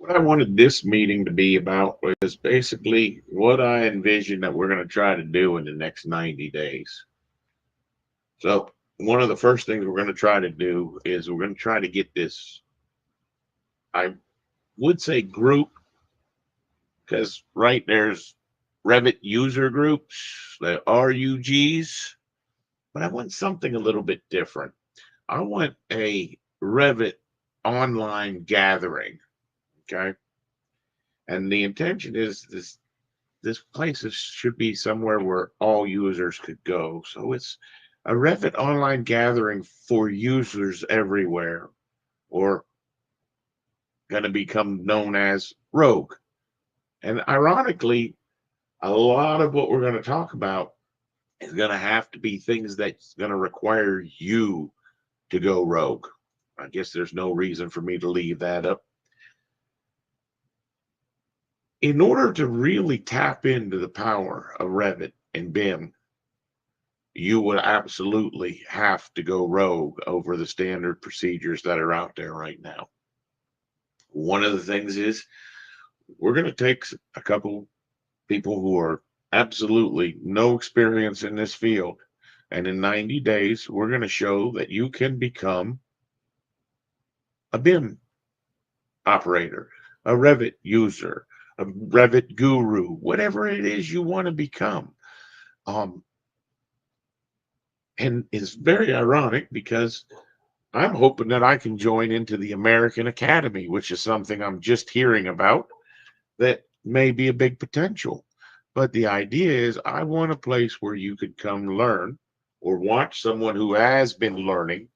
What I wanted this meeting to be about was basically what I envision that we're going to try to do in the next 90 days. So, one of the first things we're going to try to do is we're going to try to get this, I would say group, because right there's Revit user groups, the RUGs, but I want something a little bit different. I want a Revit online gathering. Okay. And the intention is this place should be somewhere where all users could go. So it's a Revit online gathering for users everywhere, or going to become known as Rogue. And ironically, a lot of what we're going to talk about is going to have to be things that's going to require you to go rogue. I guess there's no reason for me to leave that up. In order to really tap into the power of Revit and BIM, you would absolutely have to go rogue over the standard procedures that are out there right now. One of the things is we're going to take a couple people who are absolutely no experience in this field, and in 90 days, we're going to show that you can become a BIM operator, a Revit user, a Revit guru, whatever it is you want to become. Um, and it's very ironic because I'm hoping that I can join into the American Academy, which is something I'm just hearing about that may be a big potential. But the idea is I want a place where you could come learn or watch someone who has been learning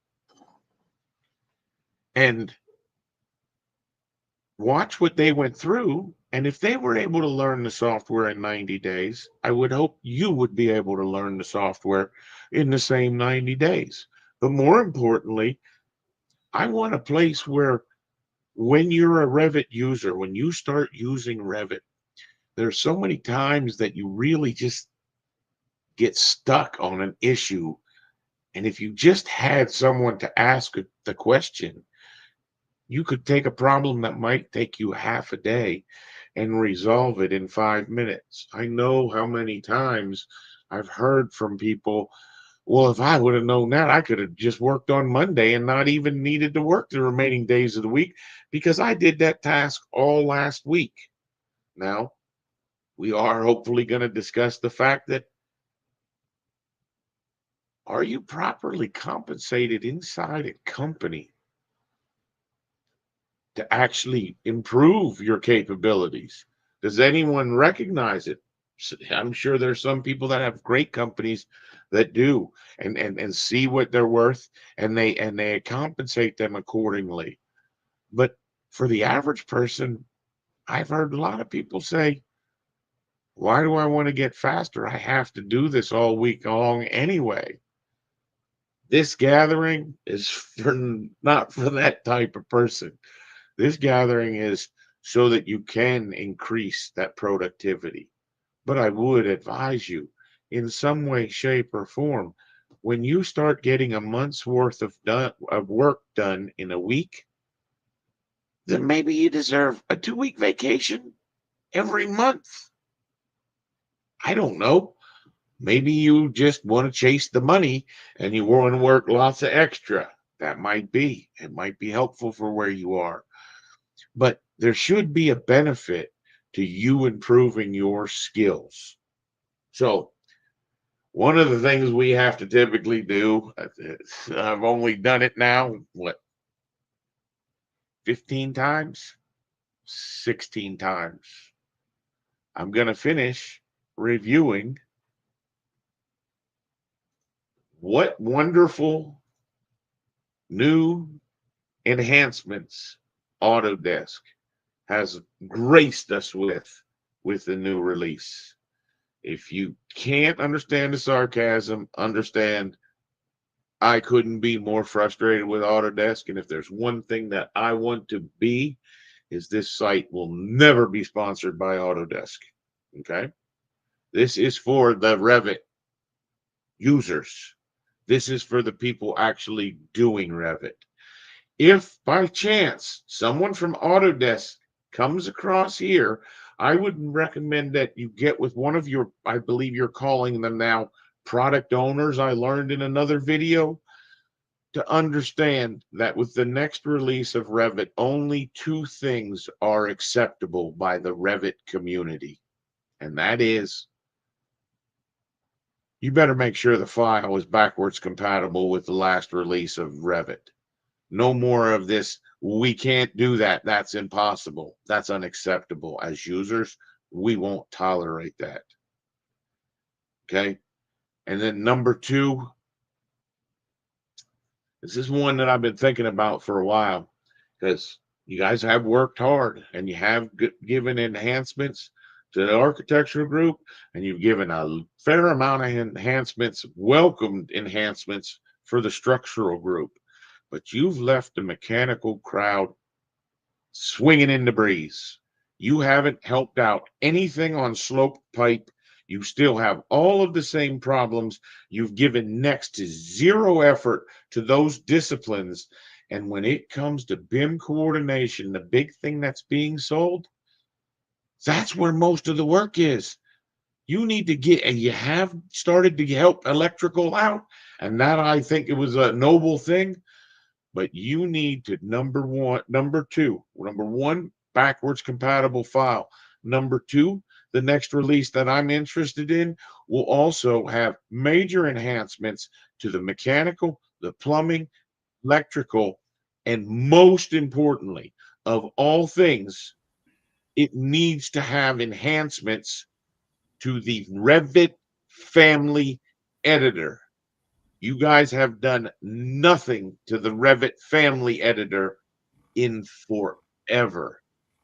and watch what they went through. And if they were able to learn the software in 90 days, I would hope you would be able to learn the software in the same 90 days. But more importantly, I want a place where when you're a Revit user, when you start using Revit, there's so many times that you really just get stuck on an issue. And if you just had someone to ask the question, you could take a problem that might take you half a day and resolve it in 5 minutes. I know how many times I've heard from people, well, if I would have known that, I could have just worked on Monday and not even needed to work the remaining days of the week because I did that task all last week. Now, we are hopefully going to discuss the fact that are you properly compensated inside a company to actually improve your capabilities? Does anyone recognize it? I'm sure there's some people that have great companies that do and see what they're worth and they compensate them accordingly. But for the average person, I've heard a lot of people say, why do I want to get faster? I have to do this all week long anyway. This gathering is for not for that type of person. This gathering is so that you can increase that productivity. But I would advise you in some way, shape, or form, when you start getting a month's worth of work done in a week, then maybe you deserve a 2 week vacation every month. I don't know. Maybe you just want to chase the money and you want to work lots of extra. That might be. It might be helpful for where you are. But there should be a benefit to you improving your skills. So, one of the things we have to typically do, I've only done it now, what, 15 times? 16 times. I'm going to finish reviewing what wonderful new enhancements Autodesk has graced us with the new release. If you can't understand the sarcasm, understand I couldn't be more frustrated with Autodesk. And if there's one thing that I want to be, is this site will never be sponsored by Autodesk. Okay. This is for the Revit users. This is for the people actually doing Revit. If by chance someone from Autodesk comes across here, I would recommend that you get with one of your, I believe you're calling them now product owners. I learned in another video to understand that with the next release of Revit, only two things are acceptable by the Revit community. And that is, you better make sure the file is backwards compatible with the last release of Revit. No more of this, we can't do that. That's impossible. That's unacceptable. As users, we won't tolerate that. Okay. And then number two, this is one that I've been thinking about for a while because you guys have worked hard and you have given enhancements to the architectural group, and you've given a fair amount of enhancements, welcomed enhancements for the structural group. But you've left the mechanical crowd swinging in the breeze. You haven't helped out anything on slope pipe. You still have all of the same problems. You've given next to zero effort to those disciplines. And when it comes to BIM coordination, the big thing that's being sold, that's where most of the work is. You need to get, and you have started to help electrical out. And that, I think it was a noble thing. But you need to number one, backwards compatible file. Number two, the next release that I'm interested in will also have major enhancements to the mechanical, the plumbing, electrical, and most importantly, of all things, it needs to have enhancements to the Revit family editor. You guys have done nothing to the Revit family editor in forever.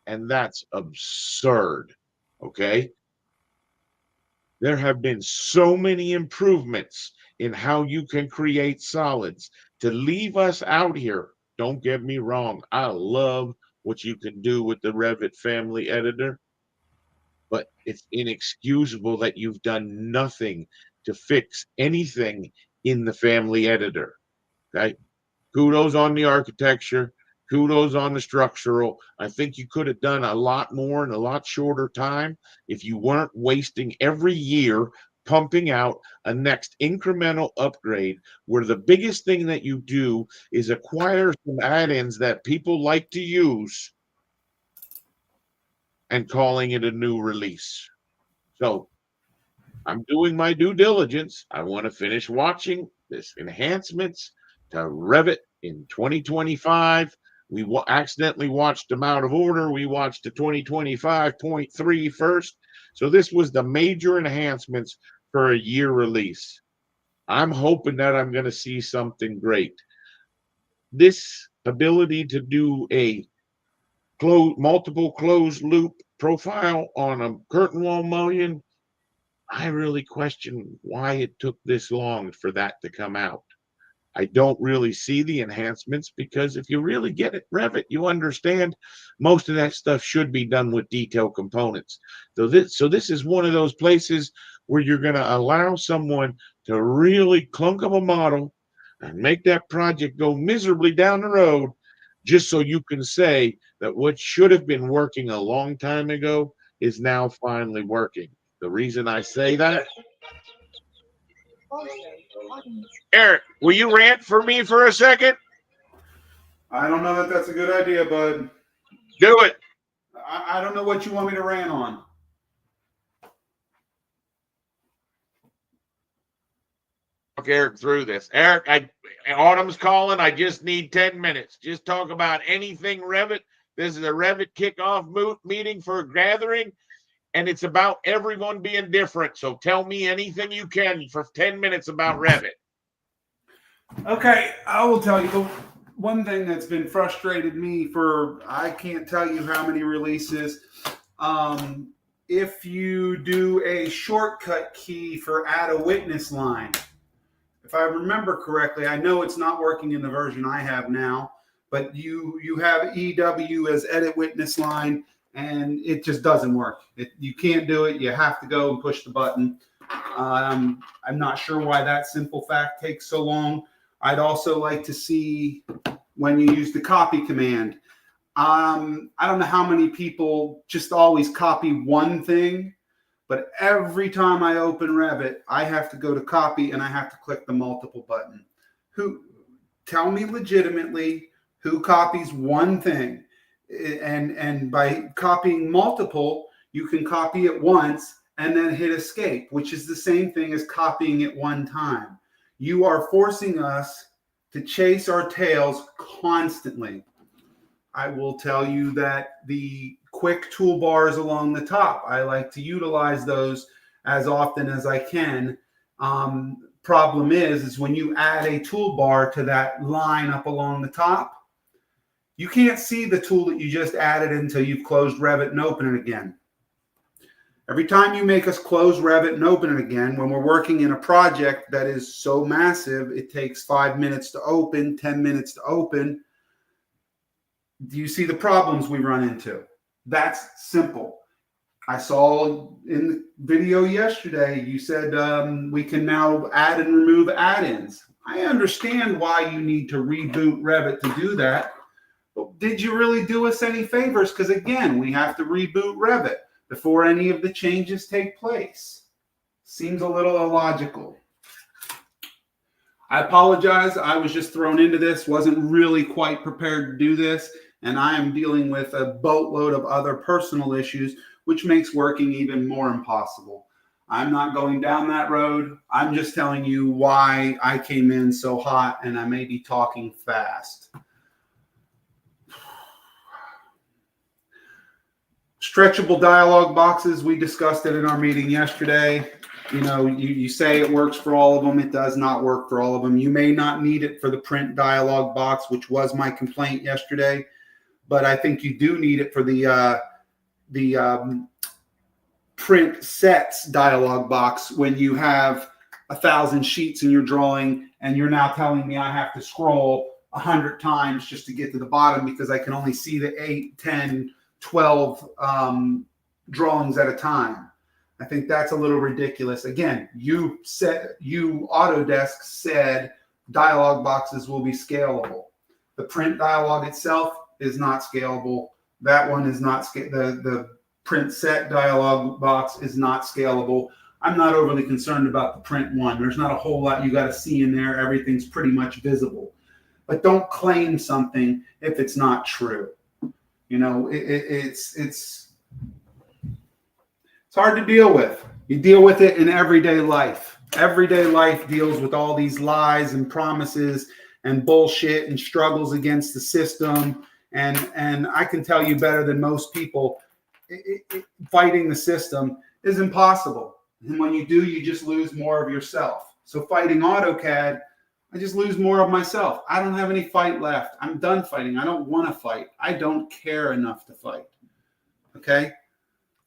And that's absurd. Okay. There have been so many improvements in how you can create solids. To leave us out here, don't get me wrong, I love what you can do with the Revit family editor, but it's inexcusable that you've done nothing to fix anything in the family editor. Okay. Kudos on the architecture. Kudos on the structural. I think you could have done a lot more in a lot shorter time if you weren't wasting every year pumping out a next incremental upgrade where the biggest thing that you do is acquire some add-ins that people like to use and calling it a new release. So I'm doing my due diligence. I want to finish watching this enhancements to Revit in 2025. We accidentally watched them out of order. We watched the 2025.3 first. So this was the major enhancements for a year release. I'm hoping that I'm going to see something great. This ability to do a multiple closed loop profile on a curtain wall mullion, I really question why it took this long for that to come out. I don't really see the enhancements because if you really get it, Revit, you understand most of that stuff should be done with detailed components. So this is one of those places where you're going to allow someone to really clunk up a model and make that project go miserably down the road just so you can say that what should have been working a long time ago is now finally working. The reason I say that, Eric, will you rant for me for a second? I don't know that that's a good idea, bud. Do it. I don't know what you want me to rant on. Eric through this. Eric, Autumn's calling. I just need 10 minutes. Just talk about anything Revit. This is a Revit kickoff meeting for a gathering, and it's about everyone being different. So tell me anything you can for 10 minutes about Revit. Okay, I will tell you the one thing that's been frustrated me for I can't tell you how many releases. If you do a shortcut key for add a witness line, if I remember correctly, I know it's not working in the version I have now, but you have EW as edit witness line, and it just doesn't work. You can't do it. You have to go and push the button. I'm not sure why that simple fact takes so long. I'd also like to see when you use the copy command, I don't know how many people just always copy one thing, but every time I open Revit, I have to go to copy and I have to click the multiple button. Tell me legitimately who copies one thing, and by copying multiple, you can copy it once and then hit escape, which is the same thing as copying it one time. You are forcing us to chase our tails constantly. I will tell you that the quick toolbars along the top, I like to utilize those as often as I can. Problem is when you add a toolbar to that line up along the top, you can't see the tool that you just added until you've closed Revit and open it again. Every time you make us close Revit and open it again, when we're working in a project that is so massive, it takes 5 minutes to open, 10 minutes to open. Do you see the problems we run into? That's simple. I saw in the video yesterday, you said we can now add and remove add-ins. I understand why you need to reboot Revit to do that. But did you really do us any favors? Because again, we have to reboot Revit before any of the changes take place. Seems a little illogical. I apologize. I was just thrown into this, wasn't really quite prepared to do this. And I am dealing with a boatload of other personal issues, which makes working even more impossible. I'm not going down that road. I'm just telling you why I came in so hot, and I may be talking fast. Stretchable dialog boxes, we discussed it in our meeting yesterday. You know, you say it works for all of them. It does not work for all of them. You may not need it for the print dialog box, which was my complaint yesterday. But I think you do need it for the print sets dialog box when you have 1,000 sheets in your drawing and you're now telling me I have to scroll 100 times just to get to the bottom because I can only see the 8, 10, 12 drawings at a time. I think that's a little ridiculous. Again, you Autodesk said dialog boxes will be scalable. The print dialog itself is not scalable. That one is not the print set dialog box is not scalable. I'm not overly concerned about the print one. There's not a whole lot you got to see in there. Everything's pretty much visible. But don't claim something if it's not true. You know, it's hard to deal with. You deal with it in everyday life. Everyday life deals with all these lies and promises and bullshit and struggles against the system. And I can tell you better than most people, fighting the system is impossible. And when you do, you just lose more of yourself. So fighting AutoCAD, I just lose more of myself. I don't have any fight left. I'm done fighting. I don't want to fight. I don't care enough to fight. Okay?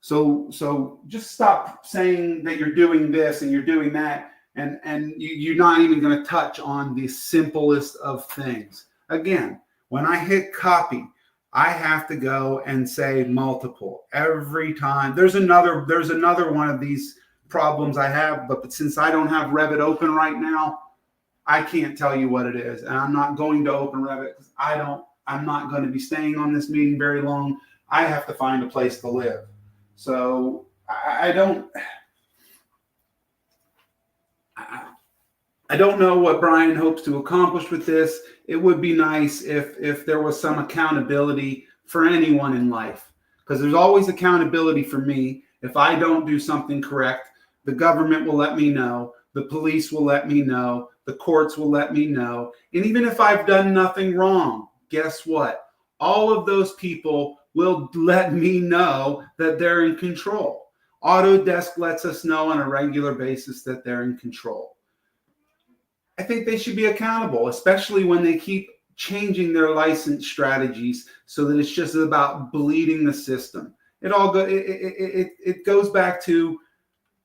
So just stop saying that you're doing this and you're doing that, and you're not even going to touch on the simplest of things. Again, when I hit copy, I have to go and say multiple every time. There's another one of these problems I have, but since I don't have Revit open right now, I can't tell you what it is. And I'm not going to open Revit because I'm not going to be staying on this meeting very long. I have to find a place to live. So I don't know what Brian hopes to accomplish with this. It would be nice if there was some accountability for anyone in life, because there's always accountability for me. If I don't do something correct, the government will let me know. The police will let me know. The courts will let me know. And even if I've done nothing wrong, guess what? All of those people will let me know that they're in control. Autodesk lets us know on a regular basis that they're in control. I think they should be accountable, especially when they keep changing their license strategies so that it's just about bleeding the system. It goes back to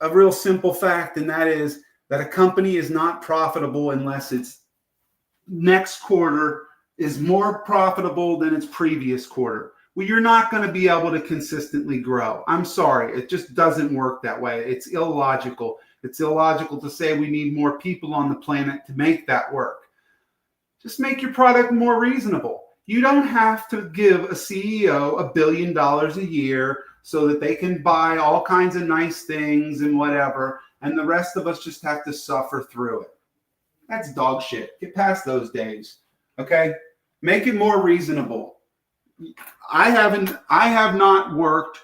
a real simple fact, and that is that a company is not profitable unless its next quarter is more profitable than its previous quarter. Well, you're not going to be able to consistently grow. I'm sorry. It just doesn't work that way. It's illogical. It's illogical to say we need more people on the planet to make that work. Just make your product more reasonable. You don't have to give a CEO $1 billion a year so that they can buy all kinds of nice things and whatever, and the rest of us just have to suffer through it. That's dog shit. Get past those days. Okay? Make it more reasonable. I have not worked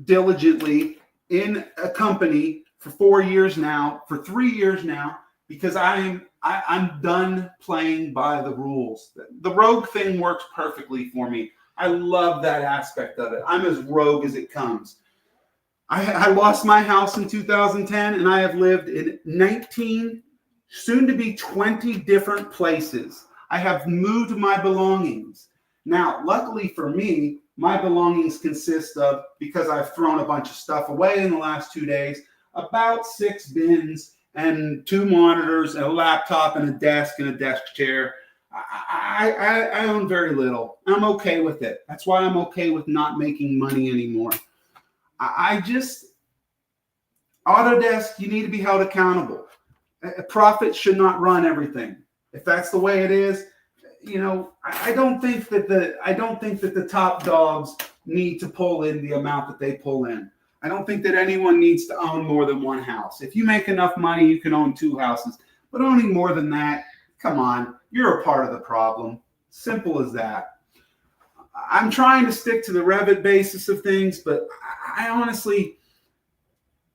diligently in a company for 4 years now, for 3 years now, because I'm done playing by the rules. The rogue thing works perfectly for me. I love that aspect of it. I'm as rogue as it comes. I lost my house in 2010, and I have lived in 19, soon to be 20 different places. I have moved my belongings. Now, luckily for me, my belongings consist of, because I've thrown a bunch of stuff away in the last 2 days, about 6 bins and 2 monitors and a laptop and a desk and a desk chair. I own very little. I'm okay with it. That's why I'm okay with not making money anymore. Autodesk, you need to be held accountable. A profit should not run everything. If that's the way it is, I don't think that the top dogs need to pull in the amount that they pull in. I don't think that anyone needs to own more than one house. If you make enough money, you can own 2 houses. But owning more than that, come on, you're a part of the problem. Simple as that. I'm trying to stick to the Revit basis of things, but I honestly,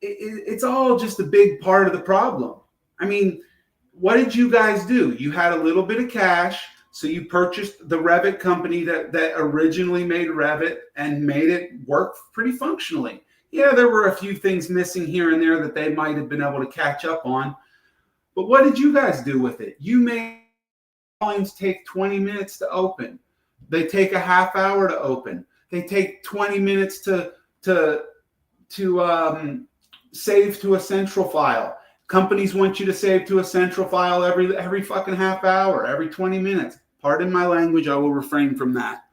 it's all just a big part of the problem. I mean, what did you guys do? You had a little bit of cash, so you purchased the Revit company that originally made Revit and made it work pretty functionally. Yeah, there were a few things missing here and there that they might have been able to catch up on. But what did you guys do with it? You made drawings take 20 minutes to open. They take a half hour to open. They take 20 minutes to save to a central file. Companies want you to save to a central file every fucking half hour, every 20 minutes. Pardon my language, I will refrain from that.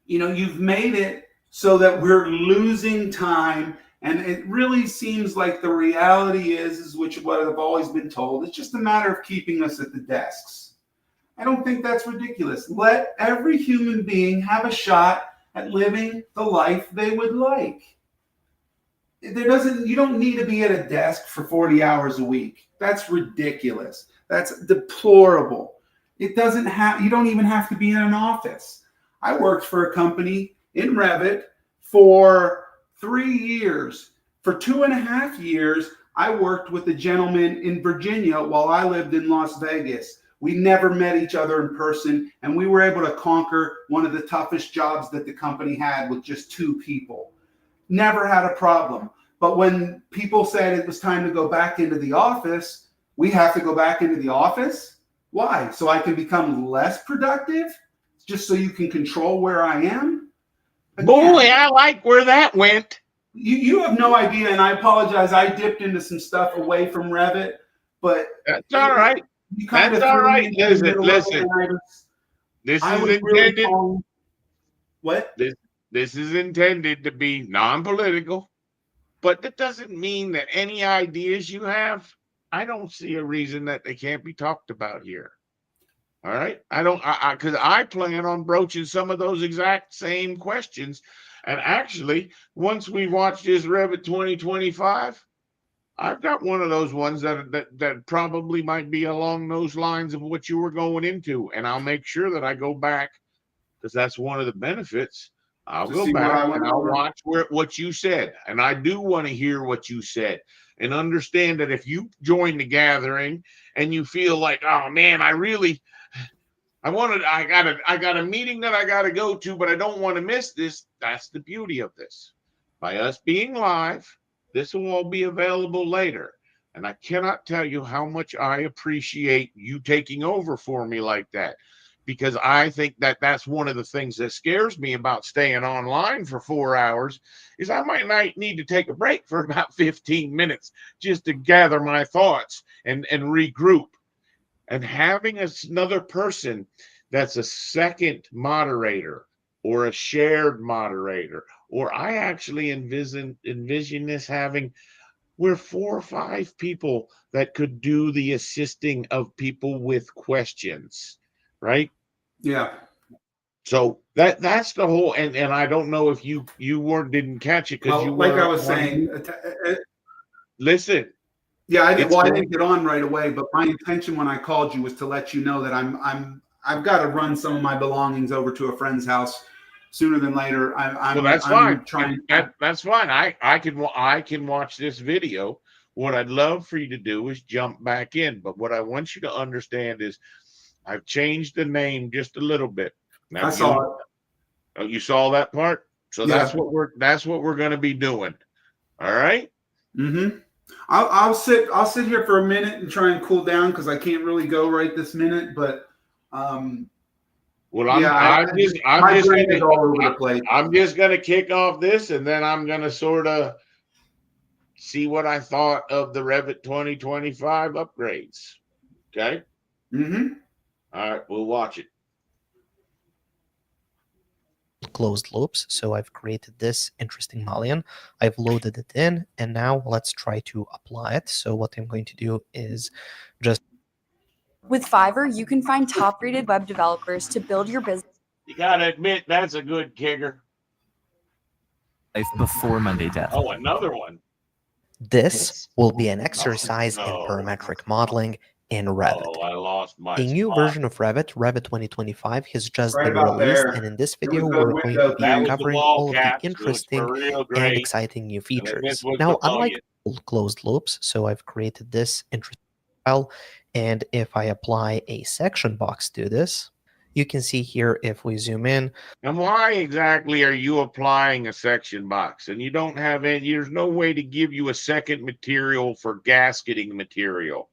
You've made it so that we're losing time, and it really seems like the reality is which what I've always been told, it's just a matter of keeping us at the desks. I don't think that's ridiculous. Let every human being have a shot at living the life they would like. You don't need to be at a desk for 40 hours a week. That's ridiculous. That's deplorable. You don't even have to be in an office. I worked for a company in Revit for 3 years. For 2.5 years, I worked with a gentleman in Virginia while I lived in Las Vegas. We never met each other in person, and we were able to conquer one of the toughest jobs that the company had with just 2 people. Never had a problem. But when people said it was time to go back into the office, we have to go back into the office? Why? So I can become less productive? Just so you can control where I am? Again, boy, I like where that went. You have no idea, and I apologize. I dipped into some stuff away from Revit, but that's all right. That's all right. Listen. This is intended. What? This is intended to be non-political, but that doesn't mean that any ideas you have, I don't see a reason that they can't be talked about here. All right. Because I plan on broaching some of those exact same questions. And actually, once we watch this Revit 2025, I've got one of those ones that probably might be along those lines of what you were going into. And I'll make sure that I go back, because that's one of the benefits. I'll go back and I'll watch what you said. And I do want to hear what you said and understand that if you join the gathering and you feel like, oh man, I got a meeting that I got to go to, but I don't want to miss this. That's the beauty of this. By us being live, this will all be available later. And I cannot tell you how much I appreciate you taking over for me like that, because I think that that's one of the things that scares me about staying online for 4 hours is I might need to take a break for about 15 minutes just to gather my thoughts and regroup. And having another person that's a second moderator or a shared moderator, or I actually envision this having where 4 or 5 people that could do the assisting of people with questions. right? Yeah. So that's the whole, and I don't know if you didn't catch it because you Well, like I were was saying, listen. yeah, It's I going. didn't get on right away, but my intention when I called you was to let you know that I've got to run some of my belongings over to a friend's house sooner than later. Well, that's fine. I'm trying. That's fine. I can watch this video. What I'd love for you to do is jump back in, but what I want you to understand is I've changed the name just a little bit. Now I saw it. you saw that part, so Yeah. that's what we're going to be doing. All right. Mm-hmm. I'll sit here for a minute and try and cool down because I can't really go right this minute. But Well, yeah, I'm my just brain is gonna all over the place. I'm just gonna kick off this, and then I'm gonna sort of see what I thought of the Revit 2025 upgrades. Okay. Mm-hmm. All right, we'll watch it. Closed loops. So I've created this interesting mullion. I've loaded it in, and now let's try to apply it. So what I'm going to do is just... With Fiverr, you can find top-rated web developers to build your business. You gotta admit that's a good kicker. Before Monday death. Oh, another one. This will be an exercise in parametric modeling in Revit. Oh, I lost my A new spot. version of Revit, Revit 2025, has just Right been about released, there. and in this It video, was the we're going window to be thing. That was the covering wall all of the caps, which interesting were real and great. exciting new And then features. this was Now, the unlike mullion. closed loops, so I've created this interesting file, and if I apply a section box to this, you can see here, if we zoom in. And why exactly are you applying a section box? And you don't have any, there's no way to give you a second material for gasketing material,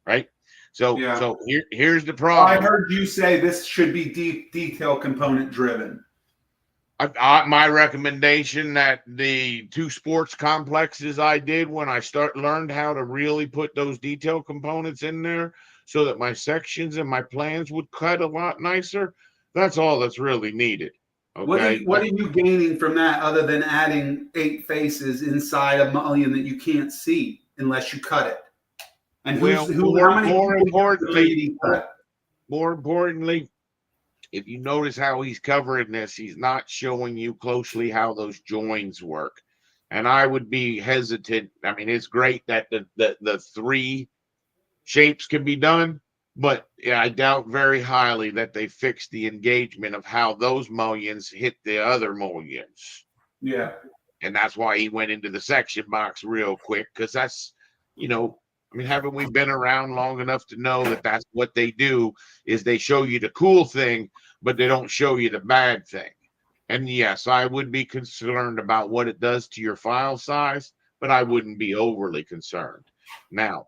right? So, Yeah. so here's the I problem. heard you say this should be deep detail component driven. My recommendation that the 2 sports complexes I did when I learned how to really put those detail components in there so that my sections and my plans would cut a lot nicer. That's all that's really needed. Okay. What are you gaining from that other than adding 8 faces inside a mullion that you can't see unless you cut it? And Well, how many more people use the 3D cut? more importantly, if you notice how he's covering this, he's not showing you closely how those joins work. And I would be hesitant. I mean, it's great that the 3 shapes can be done, but I doubt very highly that they fix the engagement of how those mullions hit the other mullions. Yeah. And that's why he went into the section box real quick, because that's, I mean, haven't we been around long enough to know that that's what they do, is they show you the cool thing, but they don't show you the bad thing. And yes, I would be concerned about what it does to your file size, but I wouldn't be overly concerned. Now,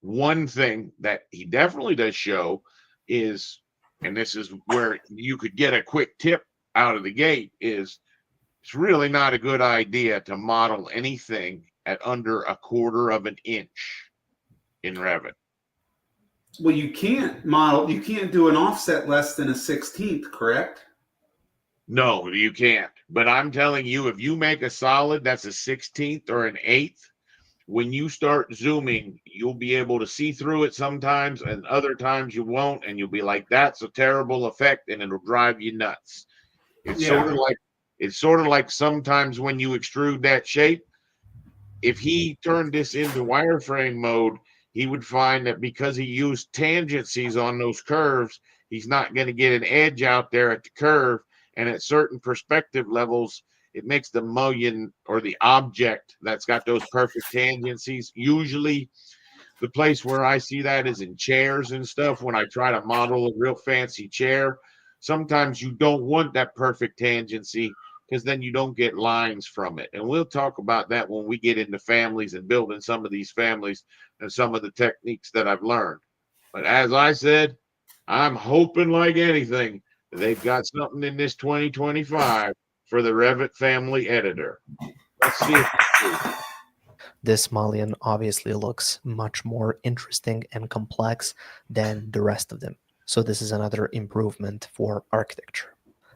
one thing that he definitely does show is, and this is where you could get a quick tip out of the gate, is it's really not a good idea to model anything at under 1/4 of an inch in Revit. Well, you can't do an offset less than a 16th, correct? No, you can't. But I'm telling you, if you make a solid that's a 16th or an 1/8, when you start zooming, you'll be able to see through it sometimes, and other times you won't, and you'll be like, that's a terrible effect, and it'll drive you nuts. It's sort of like sometimes when you extrude that shape, if he turned this into wireframe mode, he would find that because he used tangencies on those curves, he's not going to get an edge out there at the curve. And at certain perspective levels, it makes the mullion or the object that's got those perfect tangencies. Usually the place where I see that is in chairs and stuff. When I try to model a real fancy chair, sometimes you don't want that perfect tangency, because then you don't get lines from it. And we'll talk about that when we get into families and building some of these families and some of the techniques that I've learned. But as I said, I'm hoping like anything that they've got something in this 2025 for the Revit family editor. Let's see if it's true. This mullion obviously looks much more interesting and complex than the rest of them. So this is another improvement for architecture.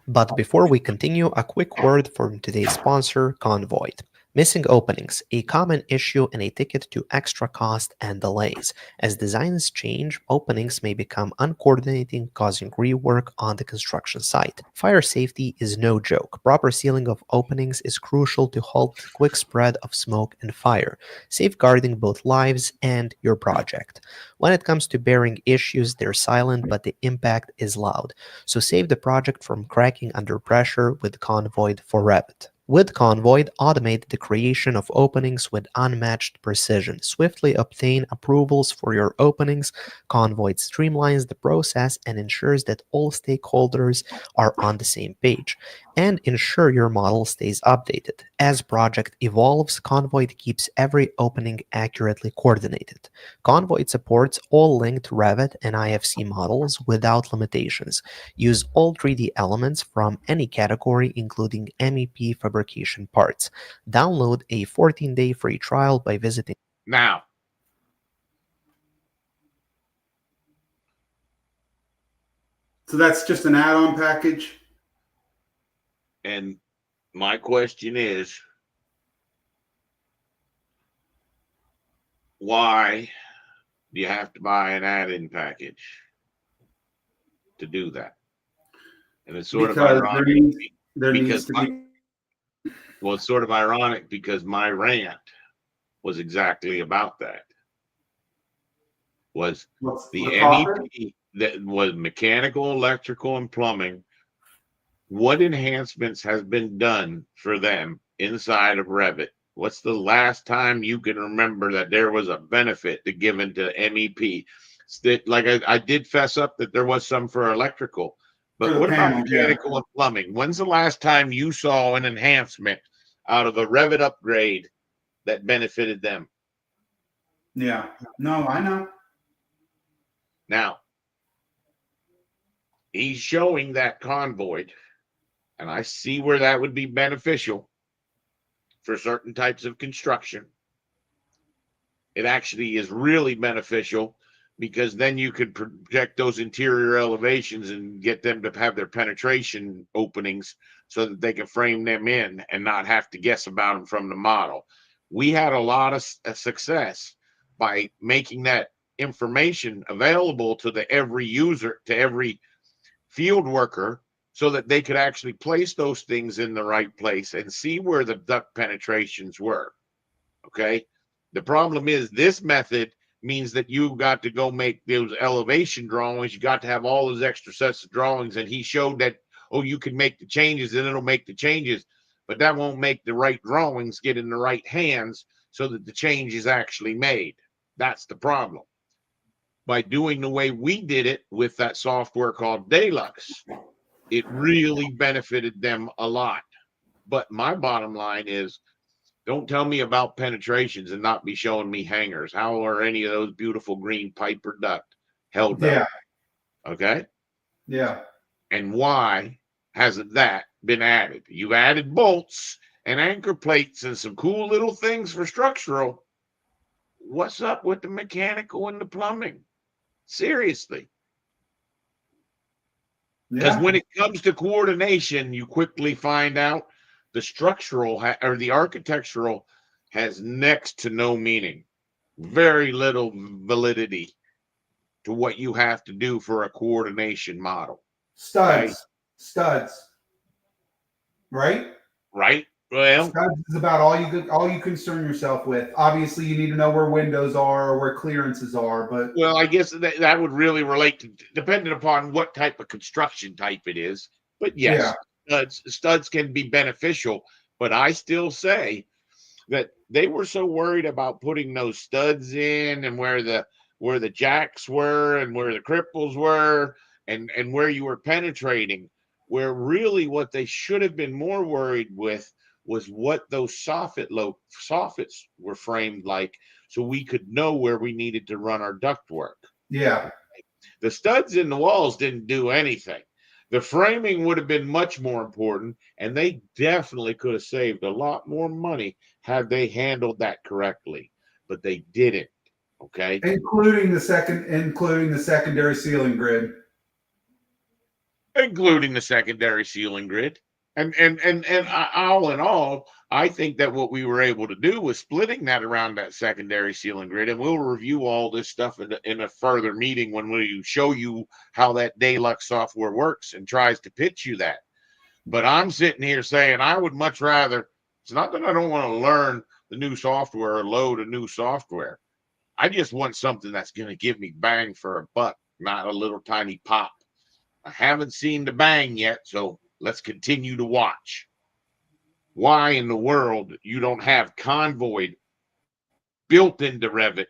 But before we continue, a quick word from today's sponsor, Convoid. Missing openings, a common issue and a ticket to extra cost and delays. As designs change, openings may become uncoordinating, causing rework on the construction site. Fire safety is no joke. Proper sealing of openings is crucial to halt the quick spread of smoke and fire, safeguarding both lives and your project. When it comes to bearing issues, they're silent, but the impact is loud. So save the project from cracking under pressure with Convoy for Revit. With Convoy, automate the creation of openings with unmatched precision. Swiftly obtain approvals for your openings. Convoy streamlines the process and ensures that all stakeholders are on the same page. And ensure your model stays updated. As project evolves, Convoy keeps every opening accurately coordinated. Convoy supports all linked Revit and IFC models without limitations. Use all 3D elements from any category, including MEP fabrication parts. Download a 14-day free trial by visiting. Now, So that's just an add-on package. and my question is, why do you have to buy an add-in package to do that? And it's sort of Because ironic there needs because to be. well, it's sort of ironic because my rant was exactly about that. Was What's the topic? MEP that was mechanical, electrical, and plumbing? What enhancements has been done for them inside of Revit? What's the last time you can remember that there was a benefit to given to MEP? Like I did fess up that there was some for electrical, For but the what about panel, yeah. mechanical and plumbing? When's the last time you saw an enhancement out of a Revit upgrade that benefited them? Yeah. No, I know. Now, he's showing that Convoy, and I see where that would be beneficial for certain types of construction. It actually is really beneficial because then you could project those interior elevations and get them to have their penetration openings so that they can frame them in and not have to guess about them from the model. We had a lot of success by making that information available to every user, to every field worker, so that they could actually place those things in the right place and see where the duct penetrations were. Okay. The problem is this method means that you've got to go make those elevation drawings. You got to have all those extra sets of drawings. And he showed that, oh, you can make the changes and it'll make the changes, but that won't make the right drawings get in the right hands so that the change is actually made. That's the problem. By doing the way we did it with that software called Deluxe, it really benefited them a lot. But my bottom line is, don't tell me about penetrations and not be showing me hangers. How are any of those beautiful green pipe or duct held Yeah. up? Okay. Yeah. And why hasn't that been added? You've added bolts and anchor plates and some cool little things for structural. What's up with the mechanical and the plumbing? Seriously. Because Yeah. when it comes to coordination, you quickly find out the structural or the architectural has next to no meaning, very little validity to what you have to do for a coordination model. Okay. Studs. Right? Right? Well, Studs is about all you concern yourself with. Obviously, you need to know where windows are or where clearances are, but I guess that would really relate to, depending upon what type of construction type it is. But yeah. yes, studs can be beneficial, but I still say that they were so worried about putting those studs in and where the jacks were and where the cripples were and where you were penetrating, where really what they should have been more worried with was what those soffits were framed like, so we could know where we needed to run our duct work. Yeah. The studs in the walls didn't do anything. The framing would have been much more important, and they definitely could have saved a lot more money had they handled that correctly, but they didn't. Okay, Including the secondary ceiling grid. including the secondary ceiling grid, and all in all, I think that what we were able to do was splitting that around that secondary ceiling grid, and we'll review all this stuff in a further meeting when we show you how that Deluxe software works and tries to pitch you that. But I'm sitting here saying I would much rather, it's not that I don't want to learn the new software or load a new software. I just want something that's going to give me bang for a buck, not a little tiny pop. I haven't seen the bang yet, so let's continue to watch. Why in the world you don't have Convoy built into Revit?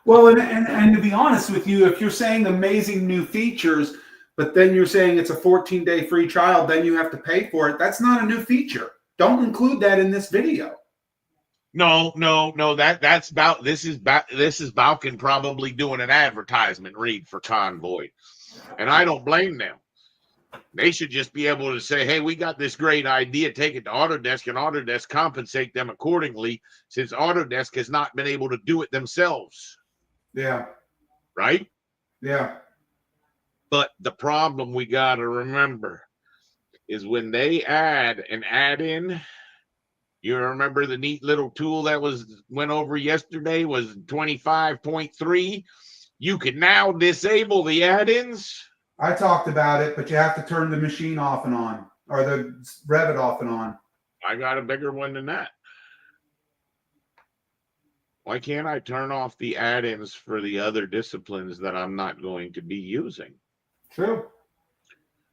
Well, and to be honest with you, if you're saying amazing new features, but then you're saying it's a 14-day free trial, then you have to pay for it. That's not a new feature. Don't include that in this video. No. This is Balkan probably doing an advertisement read for Convoy, and I don't blame them. They should just be able to say, hey, we got this great idea, take it to Autodesk, and Autodesk compensate them accordingly, since Autodesk has not been able to do it themselves. Yeah. Right? Yeah. But the problem we got to remember is when they add an add-in, you remember the neat little tool that went over yesterday was 25.3. You can now disable the add-ins. I talked about it, but you have to turn the machine off and on, or the Revit off and on. I got a bigger one than that. Why can't I turn off the add-ins for the other disciplines that I'm not going to be using? True.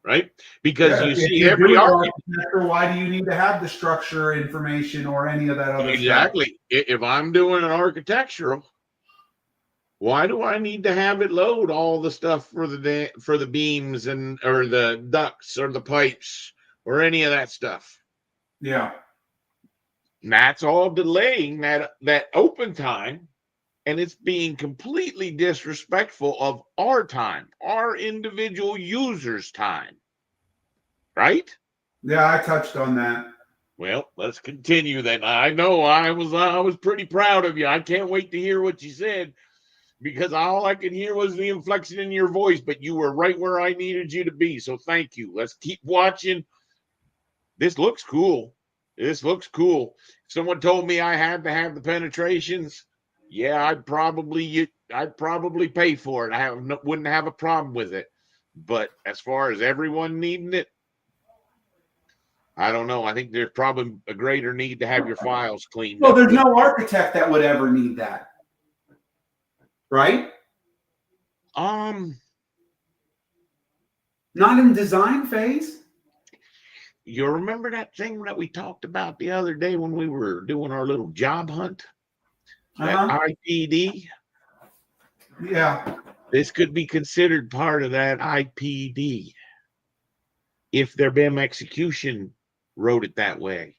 Right? Because Yeah, you if see you're every doing architect. why do you need to have the structure information or any of that other stuff? Exactly. If I'm doing an architectural, why do I need to have it load all the stuff for the beams or the ducts or the pipes or any of that stuff? Yeah. And that's all delaying that open time, and it's being completely disrespectful of our time, our individual users' time. Right? Yeah, I touched on that. Well, let's continue then. I know I was pretty proud of you. I can't wait to hear what you said, because all I could hear was the inflection in your voice, but you were right where I needed you to be. So thank you. Let's keep watching. This looks cool. This looks cool. If someone told me I had to have the penetrations, yeah, I'd probably pay for it. Wouldn't have a problem with it. But as far as everyone needing it, I don't know. I think there's probably a greater need to have your files cleaned Well, up. there's no architect that would ever need that. Right? Not in design phase. You remember that thing that we talked about the other day when we were doing our little job hunt? That IPD? Yeah. This could be considered part of that IPD if their BIM execution wrote it that way,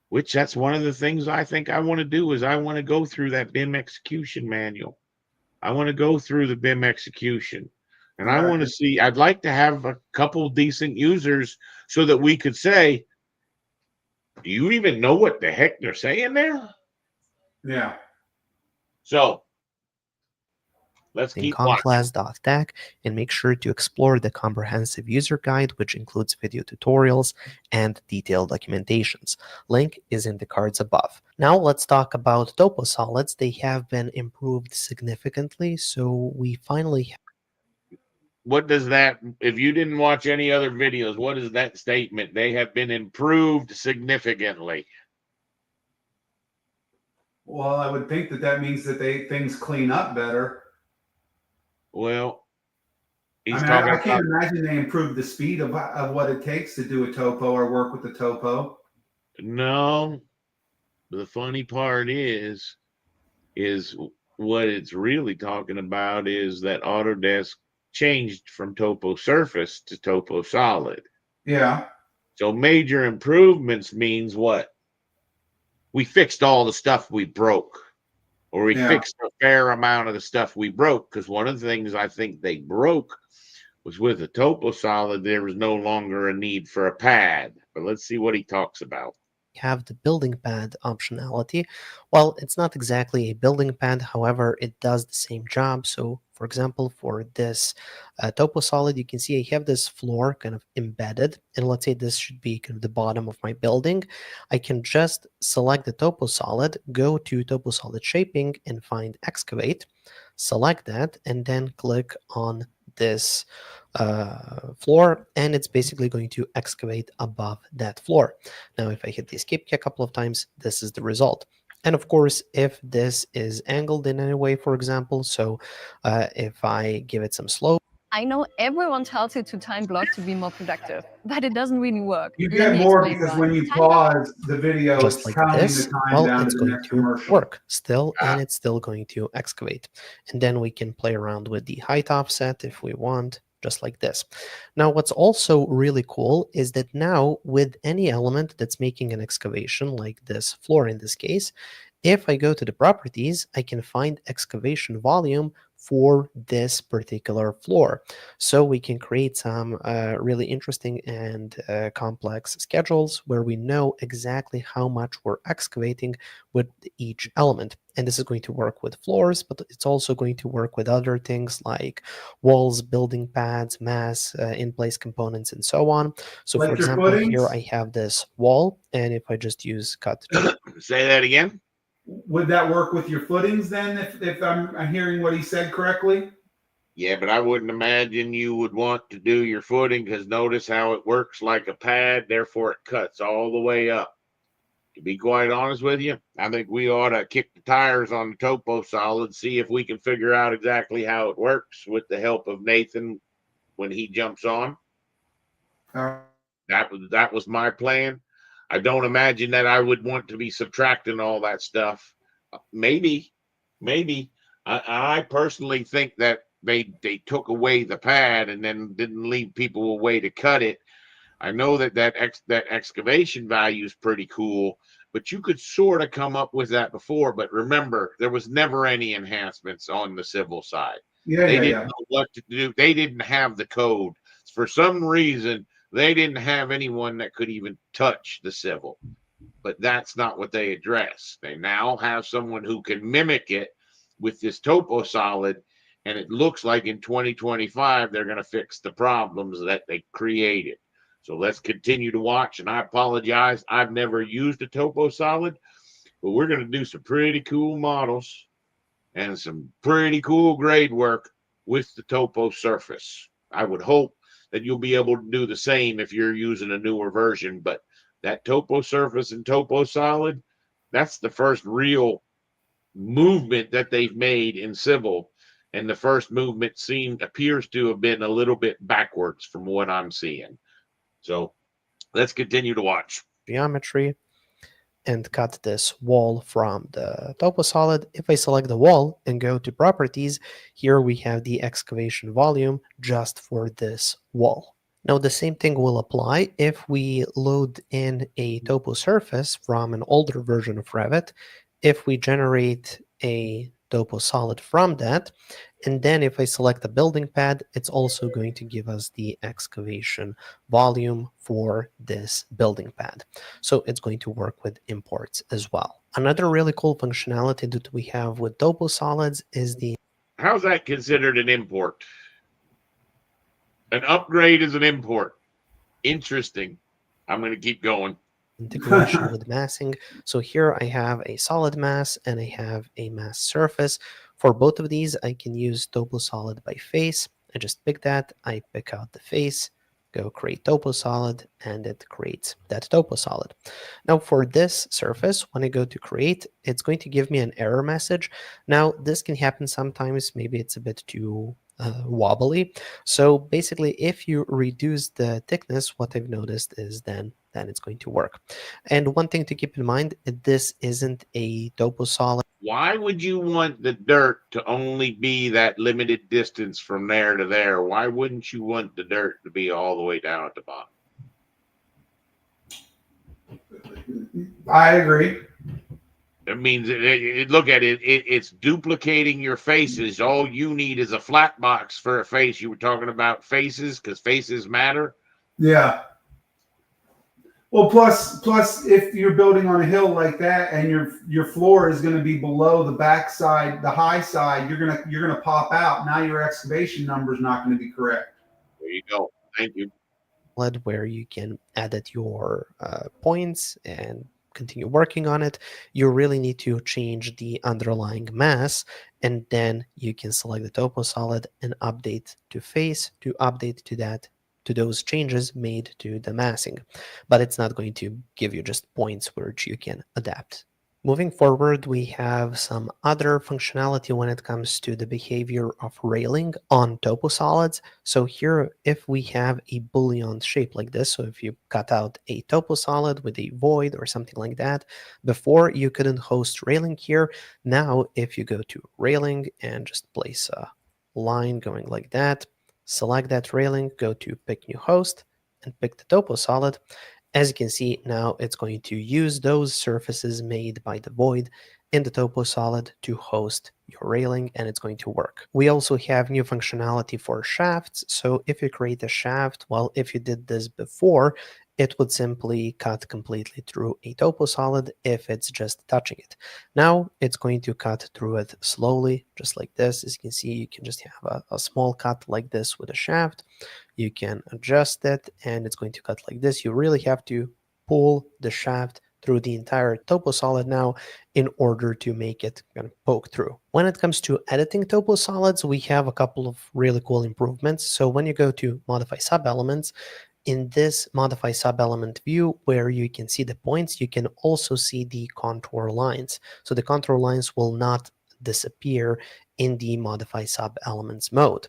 which that's one of the things I think I want to do is I want to go through that BIM execution manual. I want to go through the BIM execution, and I want to see, I'd like to have a couple decent users so that we could say, do you even know what the heck they're saying there? Yeah. So let's in keep watching. Conclass.tech and make sure to explore the comprehensive user guide, which includes video tutorials and detailed documentations. Link is in the cards above. Now let's talk about topo solids. They have been improved significantly, so we finally What does that, if you didn't watch any other videos, what is that statement? They have been improved significantly. Well, I would think that means that things clean up better. Well, he's I can't imagine they improved the speed of what it takes to do a topo or work with the topo. No, the funny part is what it's really talking about is that Autodesk changed from topo surface to topo solid. Yeah. So major improvements means what? We fixed all the stuff we broke, or we fixed a fair amount of the stuff we broke. Because one of the things I think they broke was with the topo solid, there was no longer a need for a pad. But let's see what he talks about. have the building pad optionality. Well, it's not exactly a building pad, however, it does the same job. So for example, for this topo solid, you can see I have this floor kind of embedded, and let's say this should be kind of the bottom of my building. I can just select the topo solid, go to topo solid shaping and find excavate, select that, and then click on this floor, and it's basically going to excavate above that floor. Now, if I hit the escape key a couple of times, this is the result. And of course, if this is angled in any way, for example, so if I give it some slope. I know everyone tells you to time block to be more productive, but it doesn't really work. You Let get me more explain because why. when you Time block- pause the video, Just it's like counting this, the time well, down it's to the going next to commercial. work still, and it's still going to excavate. And then we can play around with the height offset if we want, just like this. Now, what's also really cool is that now with any element that's making an excavation, like this floor in this case, if I go to the properties, I can find excavation volume for this particular floor. So we can create some really interesting and complex schedules where we know exactly how much we're excavating with each element. And this is going to work with floors, but it's also going to work with other things like walls, building pads, mass, in-place components, and so on. So Like for your example, here footings? I have this wall, and if I just use cut to Say that again. Would that work with your footings then, if I'm hearing what he said correctly? Yeah, but I wouldn't imagine you would want to do your footing because notice how it works like a pad, therefore it cuts all the way up. To be quite honest with you, I think we ought to kick the tires on the topo solid, see if we can figure out exactly how it works with the help of Nathan when he jumps on. That was my plan. I don't imagine that I would want to be subtracting all that stuff. Maybe. I personally think that they took away the pad and then didn't leave people a way to cut it. I know that excavation value is pretty cool, but you could sort of come up with that before. But remember, there was never any enhancements on the civil side. They didn't know what to do. They didn't have the code. For some reason, they didn't have anyone that could even touch the civil. But that's not what they address. They now have someone who can mimic it with this topo solid, and it looks like in 2025 they're going to fix the problems that they created. So let's continue to watch. And I apologize, I've never used a topo solid, but we're going to do some pretty cool models and some pretty cool grade work with the topo surface. I would hope that you'll be able to do the same if you're using a newer version, but that topo surface and topo solid, that's the first real movement that they've made in civil. And the first movement appears to have been a little bit backwards from what I'm seeing. So let's continue to watch. geometry and cut this wall from the topo solid. If I select the wall and go to properties, here we have the excavation volume just for this wall. Now the same thing will apply if we load in a topo surface from an older version of Revit. If we generate a topo solid from that, and then if I select the building pad, it's also going to give us the excavation volume for this building pad. So it's going to work with imports as well. Another really cool functionality that we have with topo solids is the How's that considered an import? An upgrade is an import. Interesting. I'm going to keep going. integration with massing. So here I have a solid mass and I have a mass surface. For both of these, I can use topo solid by face. I just pick that, I pick out the face, go create topo solid, and it creates that topo solid. Now for this surface, when I go to create, it's going to give me an error message. Now this can happen sometimes, maybe it's a bit too wobbly. So basically, if you reduce the thickness, what I've noticed is then it's going to work. And one thing to keep in mind, this isn't a topo solid. Why would you want the dirt to only be that limited distance from there to there? Why wouldn't you want the dirt to be all the way down at the bottom? I agree. It means look at it, it's duplicating your faces. All you need is a flat box for a face. You were talking about faces because faces matter. Yeah. Well, plus, if you're building on a hill like that, and your floor is going to be below the backside, the high side, you're gonna pop out. Now your excavation number is not going to be correct. There you go. Thank you. where you can edit your points and continue working on it. You really need to change the underlying mass, and then you can select the topo solid and update to face to update to those changes made to the massing. But it's not going to give you just points which you can adapt. Moving forward, we have some other functionality when it comes to the behavior of railing on topo solids. So here, if we have a Boolean shape like this, so if you cut out a topo solid with a void or something like that, before you couldn't host railing here. Now, if you go to railing and just place a line going like that, select that railing, go to pick new host, and pick the topo solid. As you can see, now it's going to use those surfaces made by the void in the topo solid to host your railing, and it's going to work. We also have new functionality for shafts. So if you create a shaft, well, if you did this before, it would simply cut completely through a topo solid if it's just touching it. Now it's going to cut through it slowly, just like this. As you can see, you can just have a small cut like this with a shaft. You can adjust it, and it's going to cut like this. You really have to pull the shaft through the entire topo solid now in order to make it kind of poke through. When it comes to editing topo solids, we have a couple of really cool improvements. So when you go to modify sub-elements, in this modify sub-element view where you can see the points, you can also see the contour lines. So the contour lines will not disappear in the modify sub-elements mode.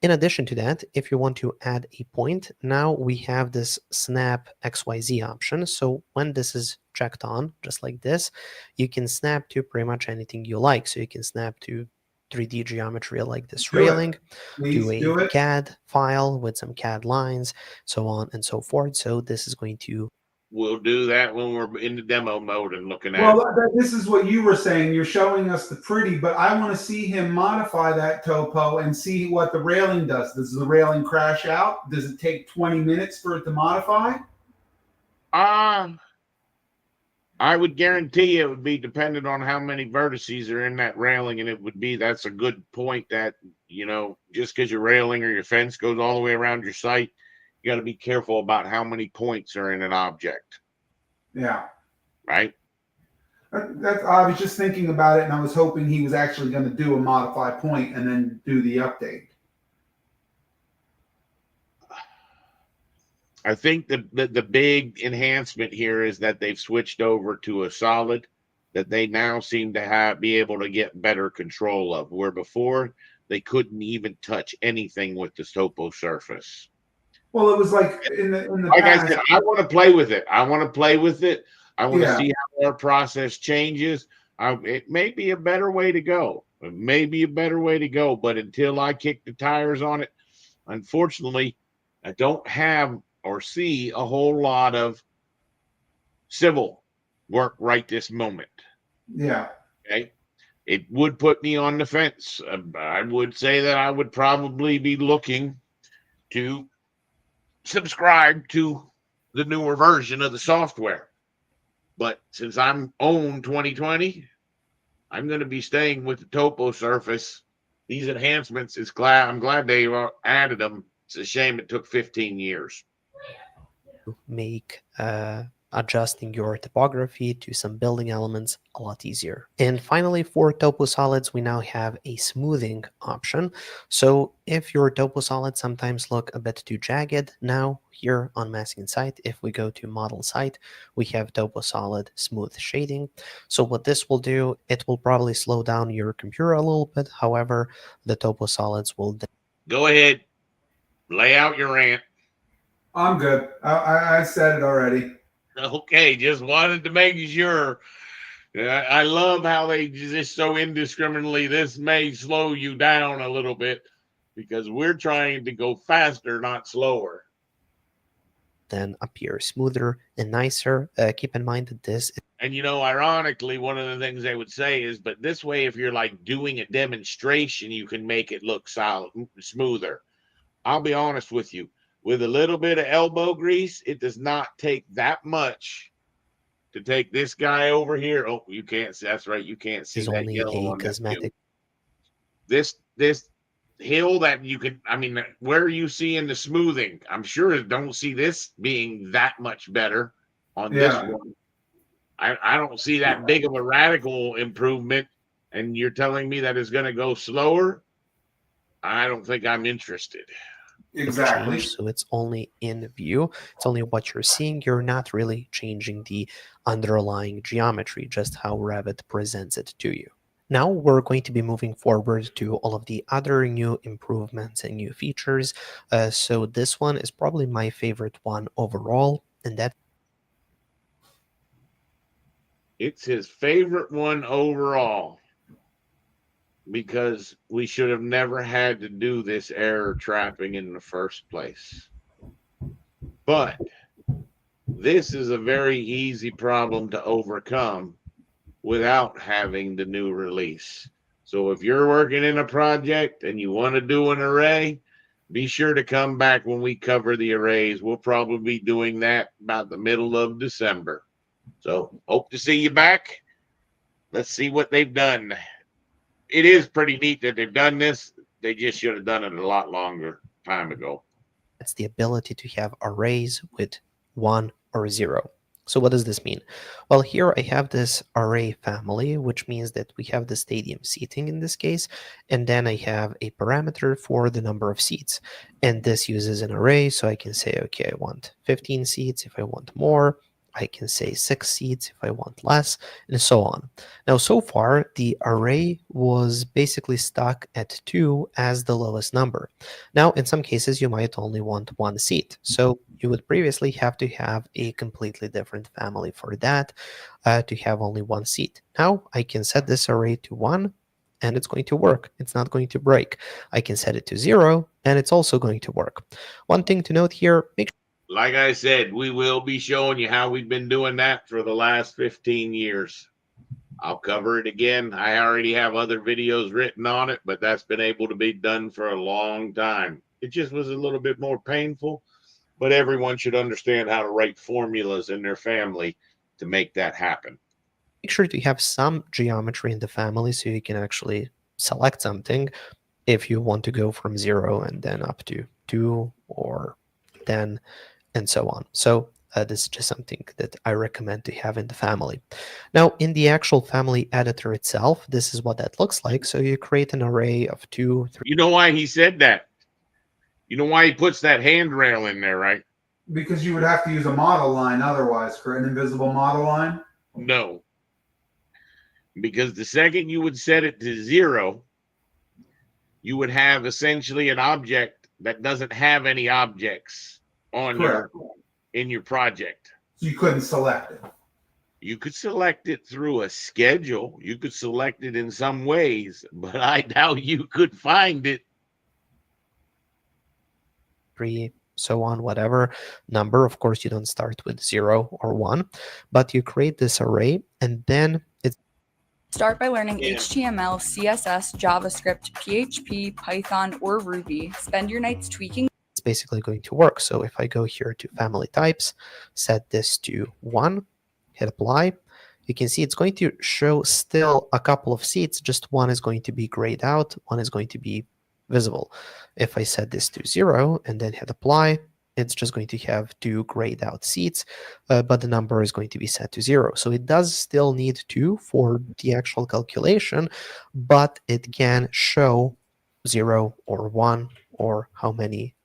In addition to that, if you want to add a point, now we have this snap XYZ option. So when this is checked on, just like this, you can snap to pretty much anything you like. So you can snap to 3D geometry like this railing, to a Do it. CAD file with some CAD lines, so on and so forth. So this is going to We'll do that when we're in the demo mode and looking at Well, it. this is what you were saying. You're showing us the pretty, but I want to see him modify that topo and see what the railing does. Does the railing crash out? Does it take 20 minutes for it to modify? I would guarantee it would be dependent on how many vertices are in that railing, and that's a good point that, just because your railing or your fence goes all the way around your site, you got to be careful about how many points are in an object, Yeah. right? I was just thinking about it, and I was hoping he was actually going to do a modify point and then do the update. I think the big enhancement here is that they've switched over to a solid that they now seem to be able to get better control of, where before they couldn't even touch anything with the topo surface. Well, it was like in the Like past. I said, I want to play with it. I want to Yeah. see how our process changes. It may be a better way to go. It may be a better way to go, but until I kick the tires on it, unfortunately, I don't have or see a whole lot of civil work right this moment. Yeah. Okay. It would put me on the fence. I would say that I would probably be looking to subscribe to the newer version of the software. But since I'm own 2020, I'm going to be staying with the topo surface. These enhancements I'm glad they added them. It's a shame it took 15 years. make adjusting your topography to some building elements a lot easier. And finally, for topo solids, we now have a smoothing option. So if your topo solids sometimes look a bit too jagged, now here on masking site, if we go to model site, we have topo solid smooth shading. So what this will do, it will probably slow down your computer a little bit. However, the topo solids will Go ahead, lay out your rant. I'm good. I said it already. Okay, just wanted to make sure. I love how they just so indiscriminately. This may slow you down a little bit because we're trying to go faster, not slower. then appear smoother and nicer. Keep in mind that this And ironically, one of the things they would say is, but this way, if you're like doing a demonstration, you can make it look solid, smoother. I'll be honest with you. with a little bit of elbow grease, it does not take that much to take this guy over here. Oh, you can't see. That's right. You can't see Is that only yellow a on that view. cosmetic. This hill that you could, I mean, where are you seeing the smoothing? I'm sure don't see this being that much better on this Yeah. one. I don't see that big of a radical improvement. And you're telling me that it's going to go slower? I don't think I'm interested. Exactly. Change, so it's only in view. It's only what you're seeing. You're not really changing the underlying geometry, just how Revit presents it to you. Now we're going to be moving forward to all of the other new improvements and new features. So this one is probably my favorite one overall, and that It's his favorite one overall because we should have never had to do this error trapping in the first place. But this is a very easy problem to overcome without having the new release. So if you're working in a project and you want to do an array, be sure to come back when we cover the arrays. We'll probably be doing that about the middle of December. So hope to see you back. Let's see what they've done. It is pretty neat that they've done this. They just should have done it a lot longer time ago. That's the ability to have arrays with 1 or 0. So what does this mean? Well, here I have this array family, which means that we have the stadium seating in this case, and then I have a parameter for the number of seats. And this uses an array, so I can say, okay, I want 15 seats. If I want more, I can say 6 seats if I want less, and so on. Now, so far, the array was basically stuck at 2 as the lowest number. Now, in some cases, you might only want 1 seat. So you would previously have to have a completely different family for that to have only 1 seat. Now, I can set this array to 1, and it's going to work. It's not going to break. I can set it to 0, and it's also going to work. One thing to note here, make Like I said, we will be showing you how we've been doing that for the last 15 years. I'll cover it again. I already have other videos written on it, but that's been able to be done for a long time. It just was a little bit more painful, but everyone should understand how to write formulas in their family to make that happen. make sure to have some geometry in the family so you can actually select something if you want to go from 0 and then up to 2 or 10 and so on. So this is just something that I recommend to have in the family. Now, in the actual family editor itself, this is what that looks like. So you create an array of 2, 3. You know why he said that? You know why he puts that handrail in there, right? Because you would have to use a model line otherwise, for an invisible model line. No. Because the second you would set it to 0, you would have essentially an object that doesn't have any objects on Correct. in your project. So you couldn't select it. You could select it through a schedule. You could select it in some ways, but I doubt you could find it. 3, so on, whatever number. Of course, you don't start with 0 or 1, but you create this array, and then it's Start by learning Yeah. HTML, CSS, JavaScript, PHP, Python, or Ruby. Spend your nights tweaking basically going to work. So if I go here to family types, set this to 1, hit apply, you can see it's going to show still a couple of seats. Just one is going to be grayed out, one is going to be visible. If I set this to 0 and then hit apply, it's just going to have 2 grayed out seats, but the number is going to be set to 0. So it does still need 2 for the actual calculation, but it can show 0 or 1 or how many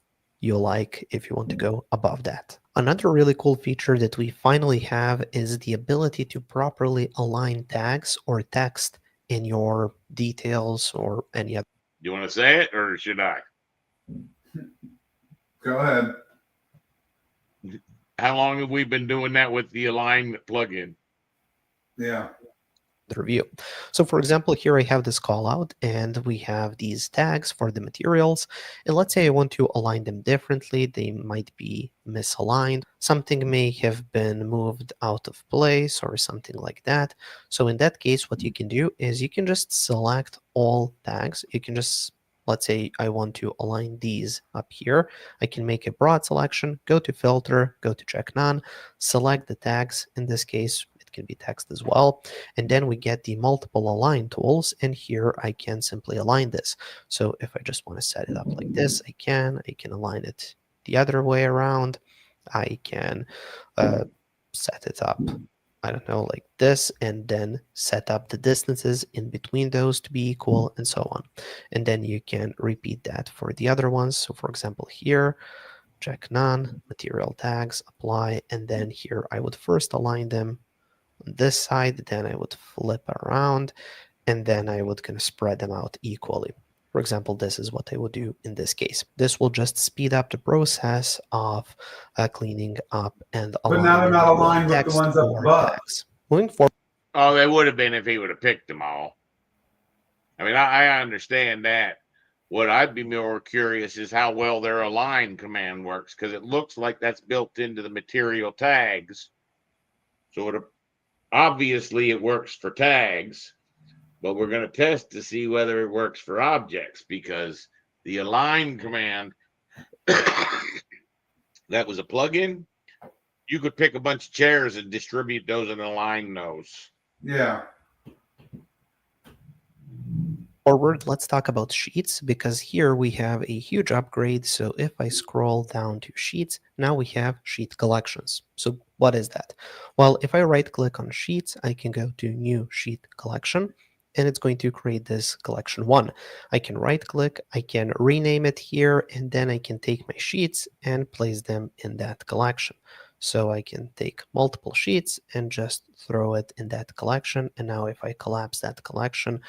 you like if you want to go above that. Another really cool feature that we finally have is the ability to properly align tags or text in your details or any other. You want to say it or should I? Go ahead. How long have we been doing that with the alignment plugin? Yeah. The review. So for example, here I have this call out and we have these tags for the materials. And let's say I want to align them differently. They might be misaligned. Something may have been moved out of place or something like that. So in that case, what you can do is you can just select all tags. You can just let's say I want to align these up here. I can make a broad selection, go to filter, go to check none, select the tags. In this case, it can be text as well. And then we get the multiple align tools. And here I can simply align this. So if I just want to set it up like this, I can align it the other way around. I can set it up, I don't know, like this, and then set up the distances in between those to be equal, and so on. And then you can repeat that for the other ones. So for example, here, check none, material tags, apply, and then here I would first align them on this side, then I would flip around, and then I would kind of spread them out equally. For example, this is what I would do in this case. This will just speed up the process of cleaning up and But now they're aligning not aligned with the text ones up or above. tags. Moving forward. Oh, they would have been if he would have picked them all. I mean, I understand that. What I'd be more curious is how well their align command works, because it looks like that's built into the material tags. So obviously it works for tags, but we're going to test to see whether it works for objects, because the align command, that was a plugin. You could pick a bunch of chairs and distribute those and align those. Yeah. Forward, let's talk about sheets, because here we have a huge upgrade. So if I scroll down to sheets, now we have sheet collections. So what is that? Well, if I right click on sheets, I can go to new sheet collection, and it's going to create this collection 1. I can right click, I can rename it here, and then I can take my sheets and place them in that collection. So I can take multiple sheets and just throw it in that collection. And now if I collapse that collection,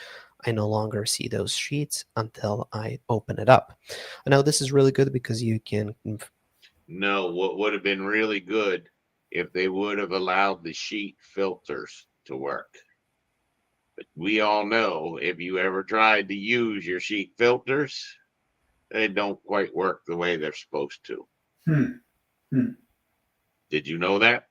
I no longer see those sheets until I open it up. Now this is really good because you can... No, what would have been really good if they would have allowed the sheet filters to work. But we all know if you ever tried to use your sheet filters, they don't quite work the way they're supposed to. Did you know that?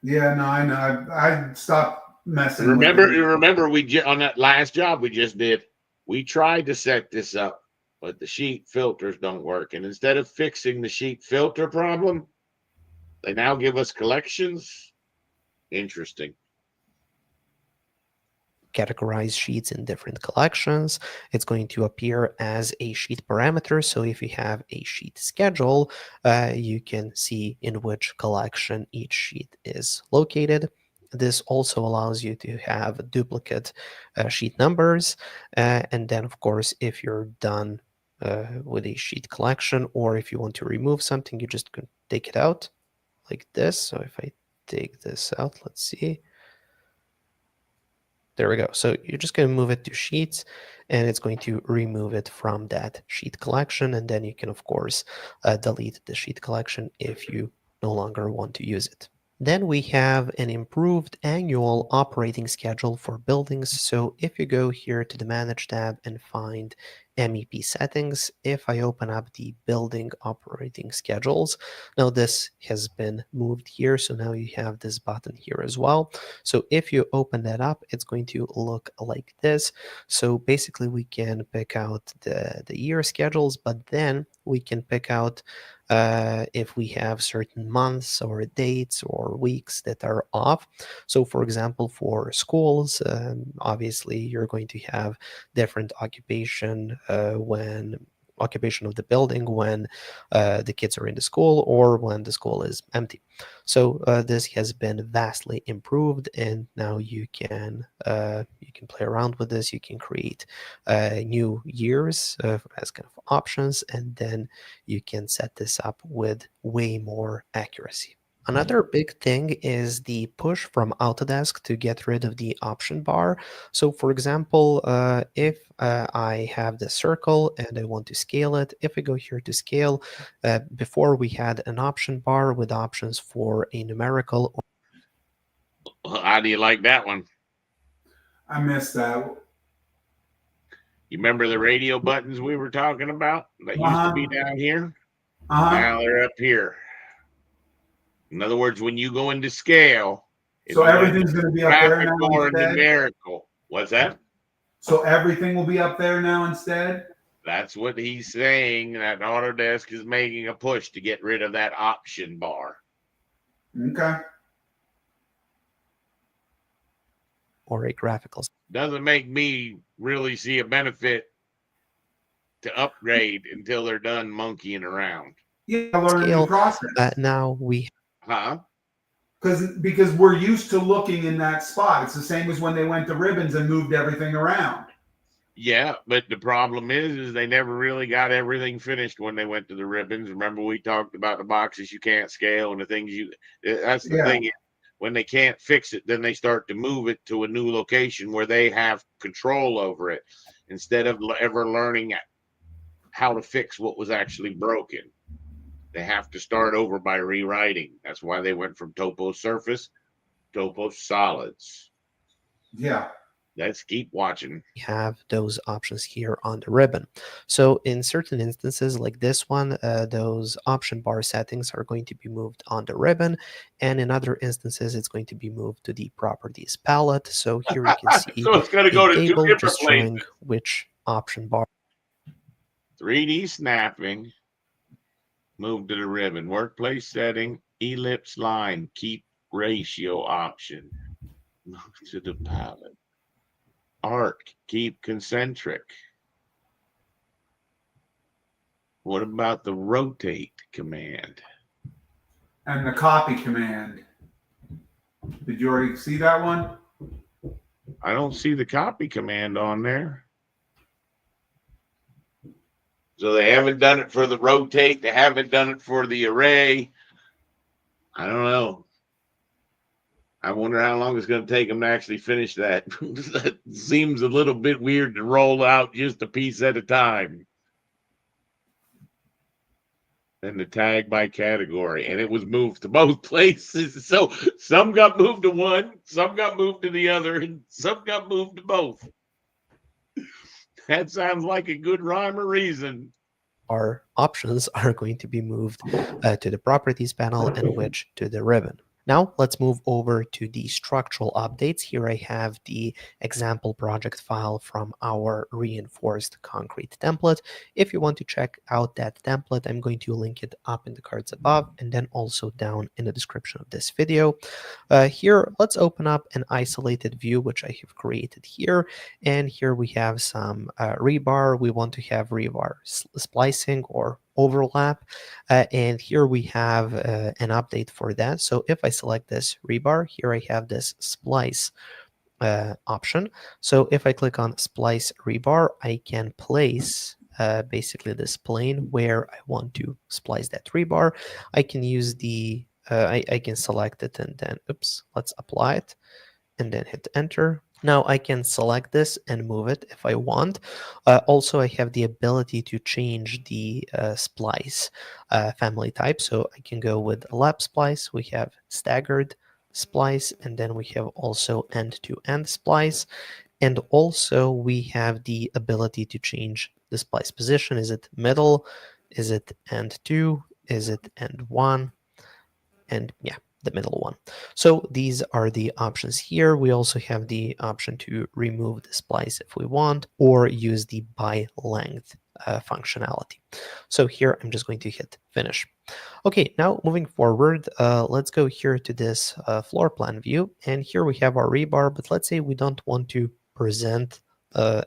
Yeah, no, I know. I stopped messing. Remember, we on that last job we just did, we tried to set this up, but the sheet filters don't work. And instead of fixing the sheet filter problem, they now give us collections. Interesting. Categorize sheets in different collections. It's going to appear as a sheet parameter. So if you have a sheet schedule, you can see in which collection each sheet is located. This also allows you to have duplicate sheet numbers. And then, of course, if you're done with a sheet collection, or if you want to remove something, you just can take it out like this. So if I take this out, let's see. There we go. So you're just going to move it to sheets, and it's going to remove it from that sheet collection. And then you can, of course, delete the sheet collection if you no longer want to use it. Then we have an improved annual operating schedule for buildings. So if you go here to the Manage tab and find MEP settings, if I open up the building operating schedules, now this has been moved here. So now you have this button here as well. So if you open that up, it's going to look like this. So basically we can pick out the year schedules, but then we can pick out if we have certain months or dates or weeks that are off. So for example, for schools, obviously you're going to have different occupation occupation of the building when the kids are in the school or when the school is empty. So this has been vastly improved, and now you can play around with this. You can create new years as kind of options, and then you can set this up with way more accuracy. Another big thing is the push from Autodesk to get rid of the option bar. So for example, if I have the circle and I want to scale it, if I go here to scale, before we had an option bar with options for a numerical. How do you like that one? I missed that. You remember the radio buttons we were talking about that used to be down here? Now they're up here. In other words, when you go into scale, so everything's going to be up there now or instead? numerical. What's that? So everything will be up there now instead? That's what he's saying, that Autodesk is making a push to get rid of that option bar. Okay. or a graphical. Doesn't make me really see a benefit to upgrade until they're done monkeying around. Yeah, learn a new Scale. process. Now we Huh? Because we're used to looking in that spot. It's the same as when they went to ribbons and moved everything around. Yeah, but the problem is they never really got everything finished when they went to the ribbons. Remember, we talked about the boxes you can't scale and the things that's the Yeah. thing. When they can't fix it, then they start to move it to a new location where they have control over it instead of ever learning how to fix what was actually broken. They have to start over by rewriting. That's why they went from topo surface, topo solids. Yeah. Let's keep watching. have those options here on the ribbon. So in certain instances like this one, those option bar settings are going to be moved on the ribbon, and in other instances it's going to be moved to the properties palette. So here you can see So it's going to go a to two table different just places. showing which option bar. 3D snapping, move to the ribbon. Workplace setting, ellipse line, keep ratio option. Move to the palette. Arc, keep concentric. What about the rotate command? And the copy command. Did you already see that one? I don't see the copy command on there. So they haven't done it for the rotate. They haven't done it for the array. I don't know. I wonder how long it's going to take them to actually finish that. That seems a little bit weird to roll out just a piece at a time. And the tag by category. And it was moved to both places. So some got moved to one, some got moved to the other, and some got moved to both. That sounds like a good rhyme or reason. Our options are going to be moved to the properties panel and which to the ribbon. Now let's move over to the structural updates. Here I have the example project file from our reinforced concrete template. If you want to check out that template, I'm going to link it up in the cards above and then also down in the description of this video. Here, let's open up an isolated view, which I have created here. And here we have some rebar. We want to have rebar splicing or overlap, and here we have an update for that. So if I select this rebar, here I have this splice option. So if I click on splice rebar, I can place basically this plane where I want to splice that rebar. I can use the I can select it and then let's apply it and then hit enter. Now I can select this and move it if I want. Also, I have the ability to change the splice family type. So I can go with lap splice. We have staggered splice, and then we have also end-to-end splice. And also we have the ability to change the splice position. Is it middle? Is it end 2? Is it end 1? And yeah, the middle one. So these are the options here. We also have the option to remove the splice if we want, or use the by length functionality. So here I'm just going to hit finish. Okay, now moving forward, let's go here to this floor plan view. And here we have our rebar, but let's say we don't want to present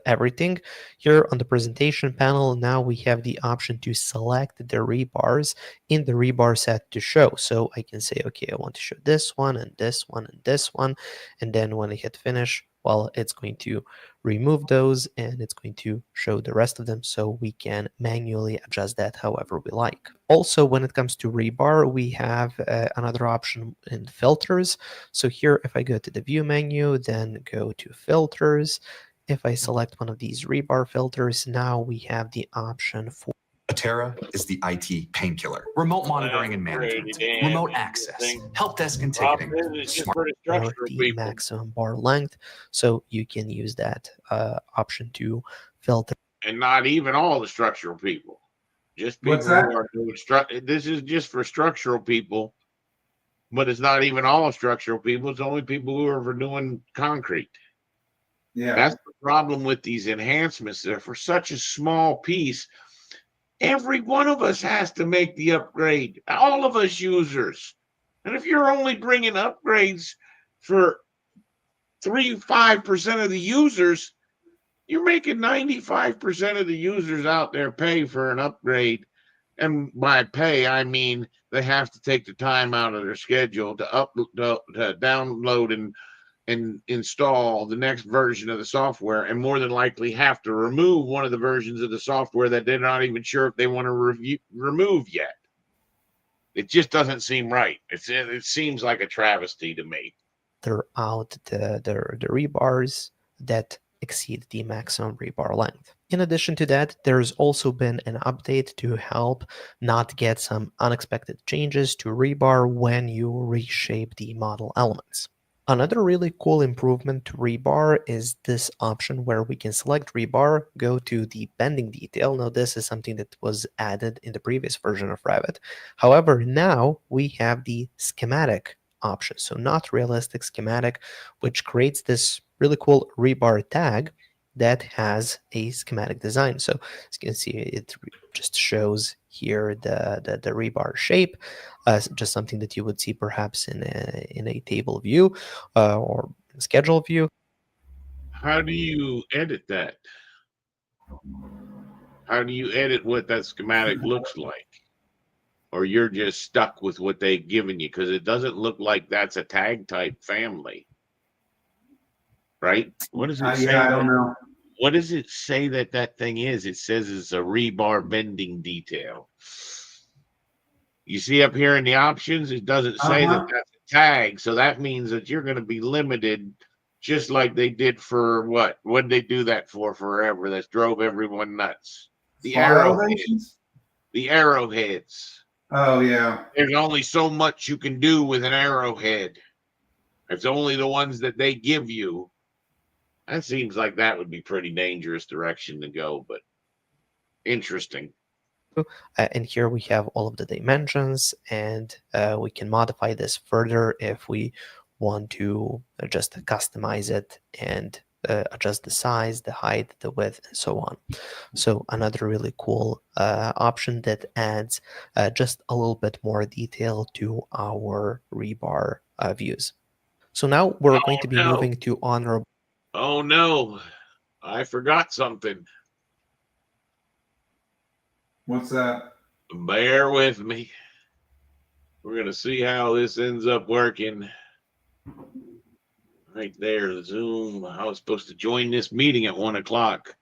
everything. Here on the presentation panel, now we have the option to select the rebars in the rebar set to show. So I can say, okay, I want to show this one and this one and this one. And then when I hit finish, well, it's going to remove those and it's going to show the rest of them, so we can manually adjust that however we like. Also, when it comes to rebar, we have another option in filters. So here, if I go to the view menu, then go to filters, if I select one of these rebar filters, now we have the option for Atera is the IT painkiller. Remote monitoring and management, remote access, help desk and ticketing. the maximum bar length, so you can use that option to filter. And not even all the structural people, just people who are doing this is just for structural people, but it's not even all structural people. It's only people who are for doing concrete. Yeah, That's the problem with these enhancements. They're for such a small piece. Every one of us has to make the upgrade, all of us users. And if you're only bringing upgrades for 5% of the users, you're making 95% of the users out there pay for an upgrade. And by pay, I mean they have to take the time out of their schedule to download and install the next version of the software, and more than likely have to remove one of the versions of the software that they're not even sure if they want to remove yet. It just doesn't seem right. It seems like a travesty to me. Throughout the rebars that exceed the maximum rebar length. In addition to that, there's also been an update to help not get some unexpected changes to rebar when you reshape the model elements. Another really cool improvement to rebar is this option where we can select rebar, go to the bending detail. Now, this is something that was added in the previous version of Revit. However, now we have the schematic option. So not realistic, schematic, which creates this really cool rebar tag that has a schematic design. So as you can see, it just shows here the rebar shape, just something that you would see perhaps in a table view or schedule view. How do you edit that? How do you edit what that schematic looks like? Or you're just stuck with what they've given you? Because it doesn't look like that's a tag type family. Right? What does it say? Yeah, I don't know. What does it say that thing is? It says it's a rebar bending detail. You see up here in the options, it doesn't say that that's a tag. So that means that you're going to be limited, just like they did for what? What did they do that for forever? That drove everyone nuts. The arrowheads. The arrowheads. Oh, yeah. There's only so much you can do with an arrowhead. It's only the ones that they give you. That seems like that would be pretty dangerous direction to go, but interesting. And here we have all of the dimensions, and we can modify this further if we want to just customize it and adjust the size, the height, the width, and so on. So another really cool option that adds just a little bit more detail to our rebar views. So now we're going to be moving to honorable. Oh no, I forgot something. What's that? Bear with me. We're going to see how this ends up working. Right there, the Zoom. I was supposed to join this meeting at 1 o'clock.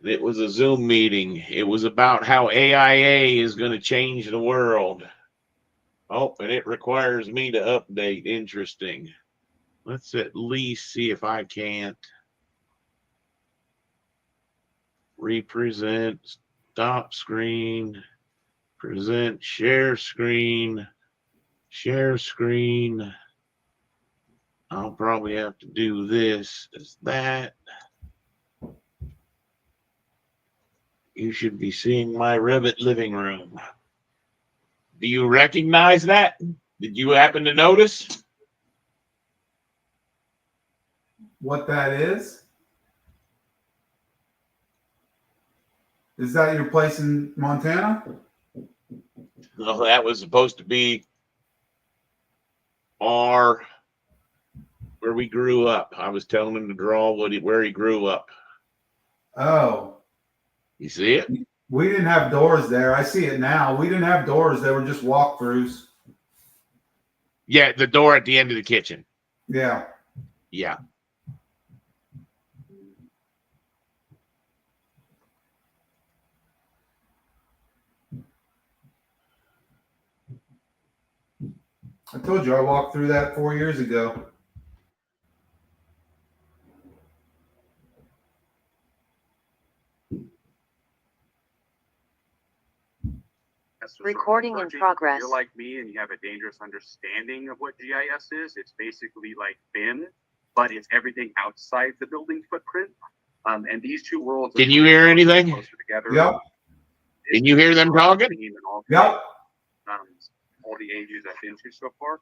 It was a Zoom meeting. It was about how AIA is going to change the world. Oh, and it requires me to update. Interesting. Let's at least see if I can't represent, stop screen, present, share screen, share screen. I'll probably have to do this as that. You should be seeing my Revit living room. Do you recognize that? Did you happen to notice? What that is? Is that your place in Montana? No, that was supposed to be where we grew up. I was telling him to draw where he grew up. Oh. You see it? We didn't have doors there. I see it now. We didn't have doors. They were just walkthroughs. Yeah, the door at the end of the kitchen. Yeah. Yeah. I told you I walked through that 4 years ago. Recording in progress. If you're like me and you have a dangerous understanding of what GIS is, it's basically like BIM, but it's everything outside the building footprint. And these two worlds. Can you hear anything? Closer together. Yep. Can you hear them talking? Yep. all the AUs I've been to so far.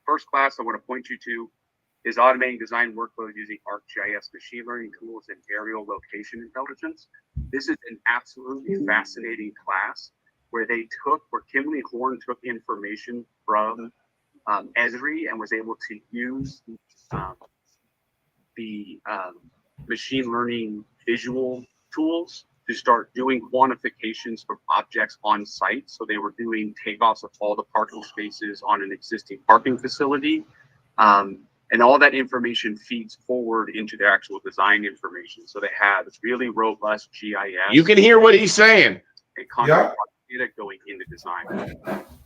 First class I want to point you to is automating design workflows using ArcGIS machine learning tools and aerial location intelligence. This is an absolutely fascinating class where Kimberly Horn took information from Esri and was able to use the machine learning visual tools to start doing quantifications from objects on site. So they were doing takeoffs of all the parking spaces on an existing parking facility. And all that information feeds forward into their actual design information. So they have really robust GIS. You can hear what he's saying. And content data going into design.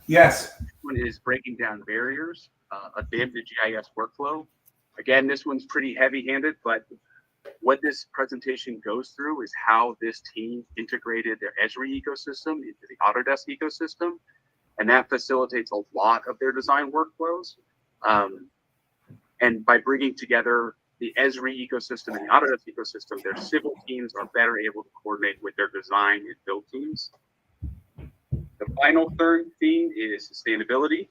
Yes. This one is breaking down barriers, a BIM to GIS workflow. Again, this one's pretty heavy-handed, but what this presentation goes through is how this team integrated their Esri ecosystem into the Autodesk ecosystem, and that facilitates a lot of their design workflows. And by bringing together the Esri ecosystem and the Autodesk ecosystem, their civil teams are better able to coordinate with their design and build teams. The final third theme is sustainability.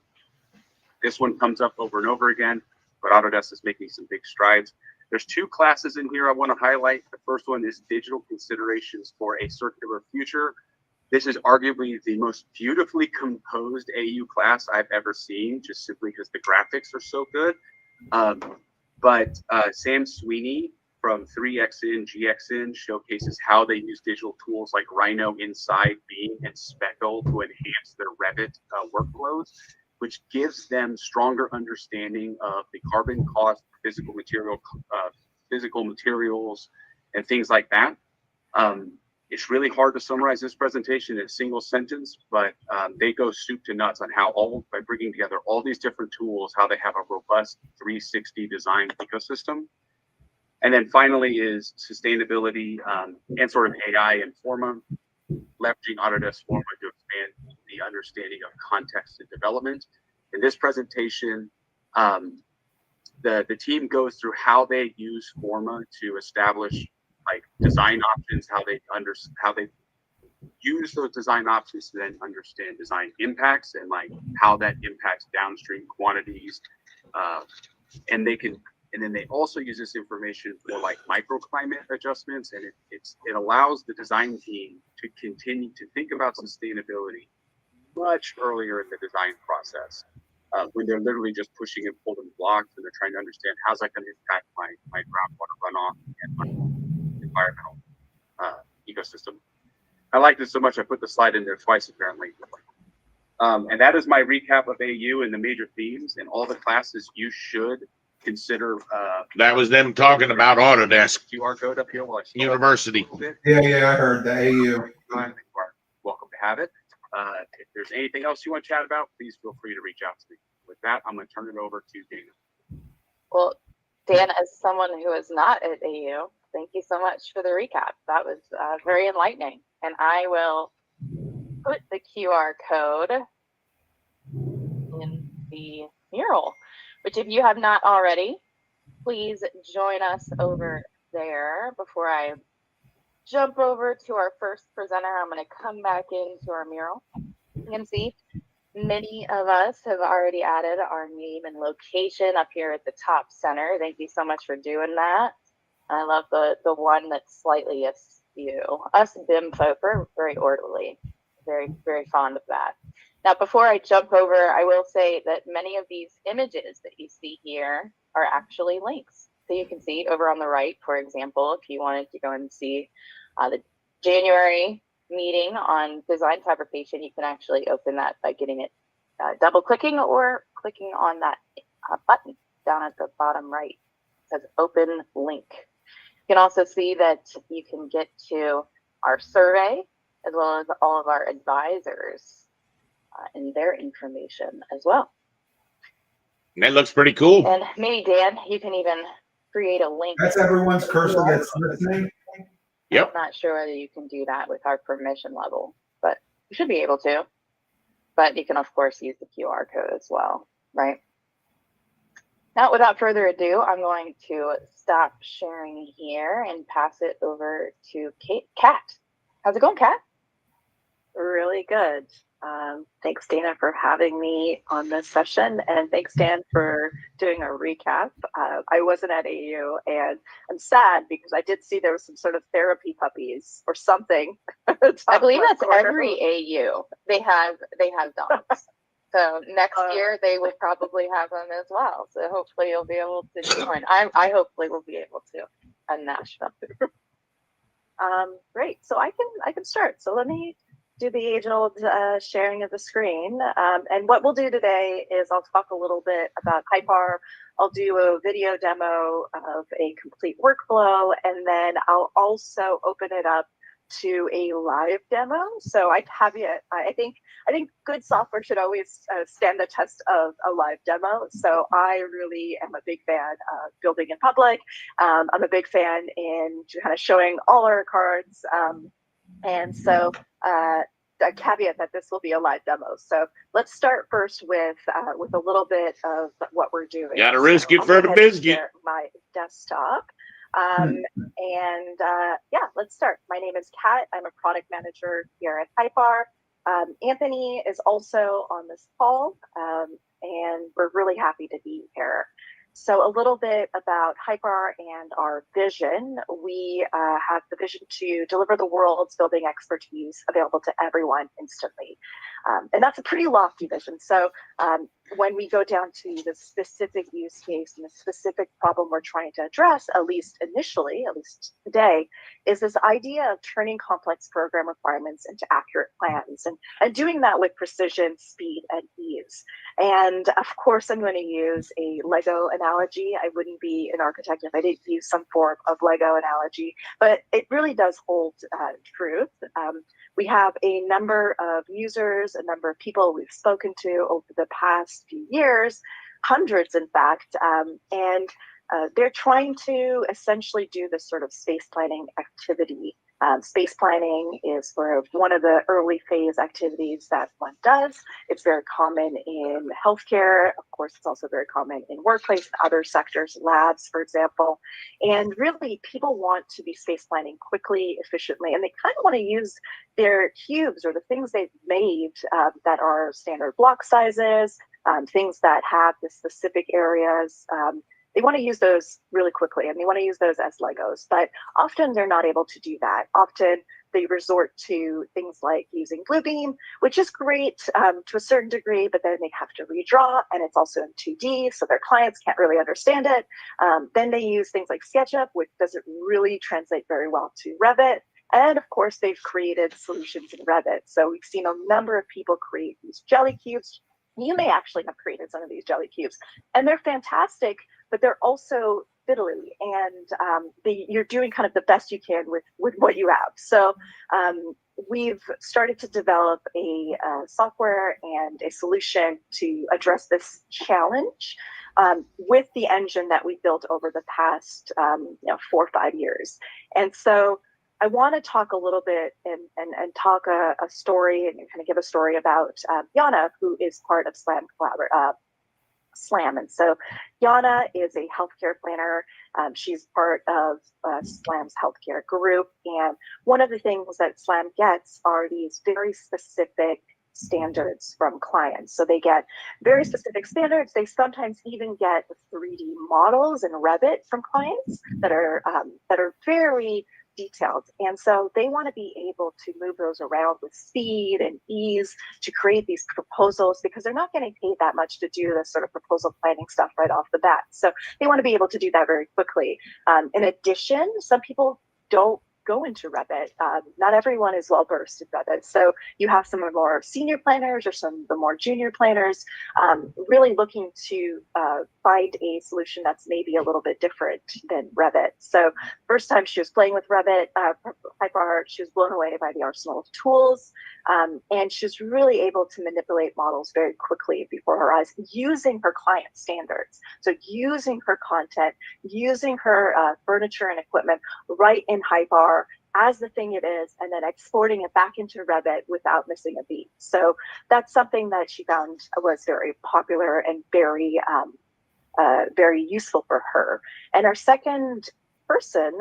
This one comes up over and over again, but Autodesk is making some big strides. There's two classes in here I want to highlight. The first one is digital considerations for a circular future. This is arguably the most beautifully composed AU class I've ever seen, just simply because the graphics are so good. But Sam Sweeney from 3XN, GXN showcases how they use digital tools like Rhino inside Beam and Speckle to enhance their Revit workflows, which gives them stronger understanding of the carbon cost, physical materials, and things like that. It's really hard to summarize this presentation in a single sentence, but they go soup to nuts on how by bringing together all these different tools, how they have a robust 360 design ecosystem. And then finally is sustainability and sort of AI and Forma, leveraging Autodesk Forma to expand the understanding of context and development. In this presentation, the team goes through how they use Forma to establish like design options, how they use those design options to then understand design impacts and like how that impacts downstream quantities, and then they also use this information for like microclimate adjustments, and it allows the design team to continue to think about sustainability much earlier in the design process, when they're literally just pushing and pulling blocks and they're trying to understand how's that going to impact my groundwater runoff and my environmental ecosystem. I like this so much I put the slide in there twice apparently. And that is my recap of AU and the major themes and all the classes you should consider. That was them talking about Autodesk QR code up here while I University. Yeah, I heard the AU. You are welcome to have it. If there's anything else you want to chat about, please feel free to reach out to me. With that, I'm going to turn it over to Dana. Well, Dan, as someone who is not at AU, thank you so much for the recap. That was very enlightening. And I will put the QR code in the mural, which if you have not already, please join us over there. Before I jump over to our first presenter, I'm going to come back into our mural. You can see many of us have already added our name and location up here at the top center. Thank you so much for doing that. I love the one that's slightly askew. Us BIM folk are very orderly, very, very fond of that. Now, before I jump over, I will say that many of these images that you see here are actually links. So you can see over on the right, for example, if you wanted to go and see the January meeting on design fabrication, you can actually open that by getting it double clicking or clicking on that button down at the bottom right. It says open link. You can also see that you can get to our survey as well as all of our advisors and their information as well. That looks pretty cool. And maybe Dan, you can even create a link. That's everyone's cursor that's listening. Yep. I'm not sure whether you can do that with our permission level, but you should be able to. But you can, of course, use the QR code as well, right? Now, without further ado, I'm going to stop sharing here and pass it over to Kat. How's it going, Kat? Really good. Thanks, Dana, for having me on this session, and thanks, Dan, for doing a recap. I wasn't at AU, and I'm sad because I did see there was some sort of therapy puppies or something. I believe that's every AU. They have dogs. So next year they will probably have them as well. So hopefully you'll be able to join. I hopefully will be able to in Nashville. Great. So I can start. So let me do the age-old sharing of the screen. And what we'll do today is I'll talk a little bit about HyperR. I'll do a video demo of a complete workflow, and then I'll also open it up to a live demo. So I caveat, I think good software should always stand the test of a live demo. So I really am a big fan of building in public. I'm a big fan in kind of showing all our cards. And so a caveat that this will be a live demo. So let's start first with a little bit of what we're doing. Gotta risk it I'll for go the ahead and biscuit. share my desktop. Yeah, let's start. My name is Kat. I'm a product manager here at HyperR. Anthony is also on this call, and we're really happy to be here. So a little bit about HyperR and our vision. We have the vision to deliver the world's building expertise available to everyone instantly. And that's a pretty lofty vision. So when we go down to the specific use case and the specific problem we're trying to address, at least initially, at least today, is this idea of turning complex program requirements into accurate plans and doing that with precision, speed, and ease. And of course, I'm going to use a Lego analogy. I wouldn't be an architect if I didn't use some form of Lego analogy, but it really does hold truth. We have a number of users, a number of people we've spoken to over the past few years, hundreds in fact, and they're trying to essentially do this sort of space planning activity. Space planning is sort of one of the early phase activities that one does. It's very common in healthcare. Of course, it's also very common in workplace and other sectors, labs, for example. And really, people want to be space planning quickly, efficiently, and they kind of want to use their cubes or the things they've made that are standard block sizes, things that have the specific areas. They want to use those really quickly, and they want to use those as Legos, but often they're not able to do that. Often they resort to things like using Bluebeam, which is great to a certain degree, but then they have to redraw, and it's also in 2D, so their clients can't really understand it. Then they use things like SketchUp, which doesn't really translate very well to Revit. And of course, they've created solutions in Revit. So we've seen a number of people create these jelly cubes. You may actually have created some of these jelly cubes, and they're fantastic, but they're also fiddly, and you're doing kind of the best you can with what you have. So we've started to develop a software and a solution to address this challenge with the engine that we built over the past 4 or 5 years. And so I want to talk a little bit and talk a story and kind of give a story about Yana, who is part of SLAM. And so Yana is a healthcare planner. She's part of SLAM's healthcare group. And one of the things that SLAM gets are these very specific standards from clients. So they get very specific standards. They sometimes even get 3D models in Revit from clients that are very detailed. And so they want to be able to move those around with speed and ease to create these proposals, because they're not getting paid that much to do this sort of proposal planning stuff right off the bat. So they want to be able to do that very quickly. In addition, some people don't go into Revit. Not everyone is well versed in Revit. So you have some of the more senior planners or some of the more junior planners really looking to find a solution that's maybe a little bit different than Revit. So first time she was playing with Revit, HyperR, she was blown away by the arsenal of tools. And she was really able to manipulate models very quickly before her eyes using her client standards. So using her content, using her furniture and equipment right in HyperR as the thing it is, and then exporting it back into Revit without missing a beat. So that's something that she found was very popular and very useful for her. And our second person,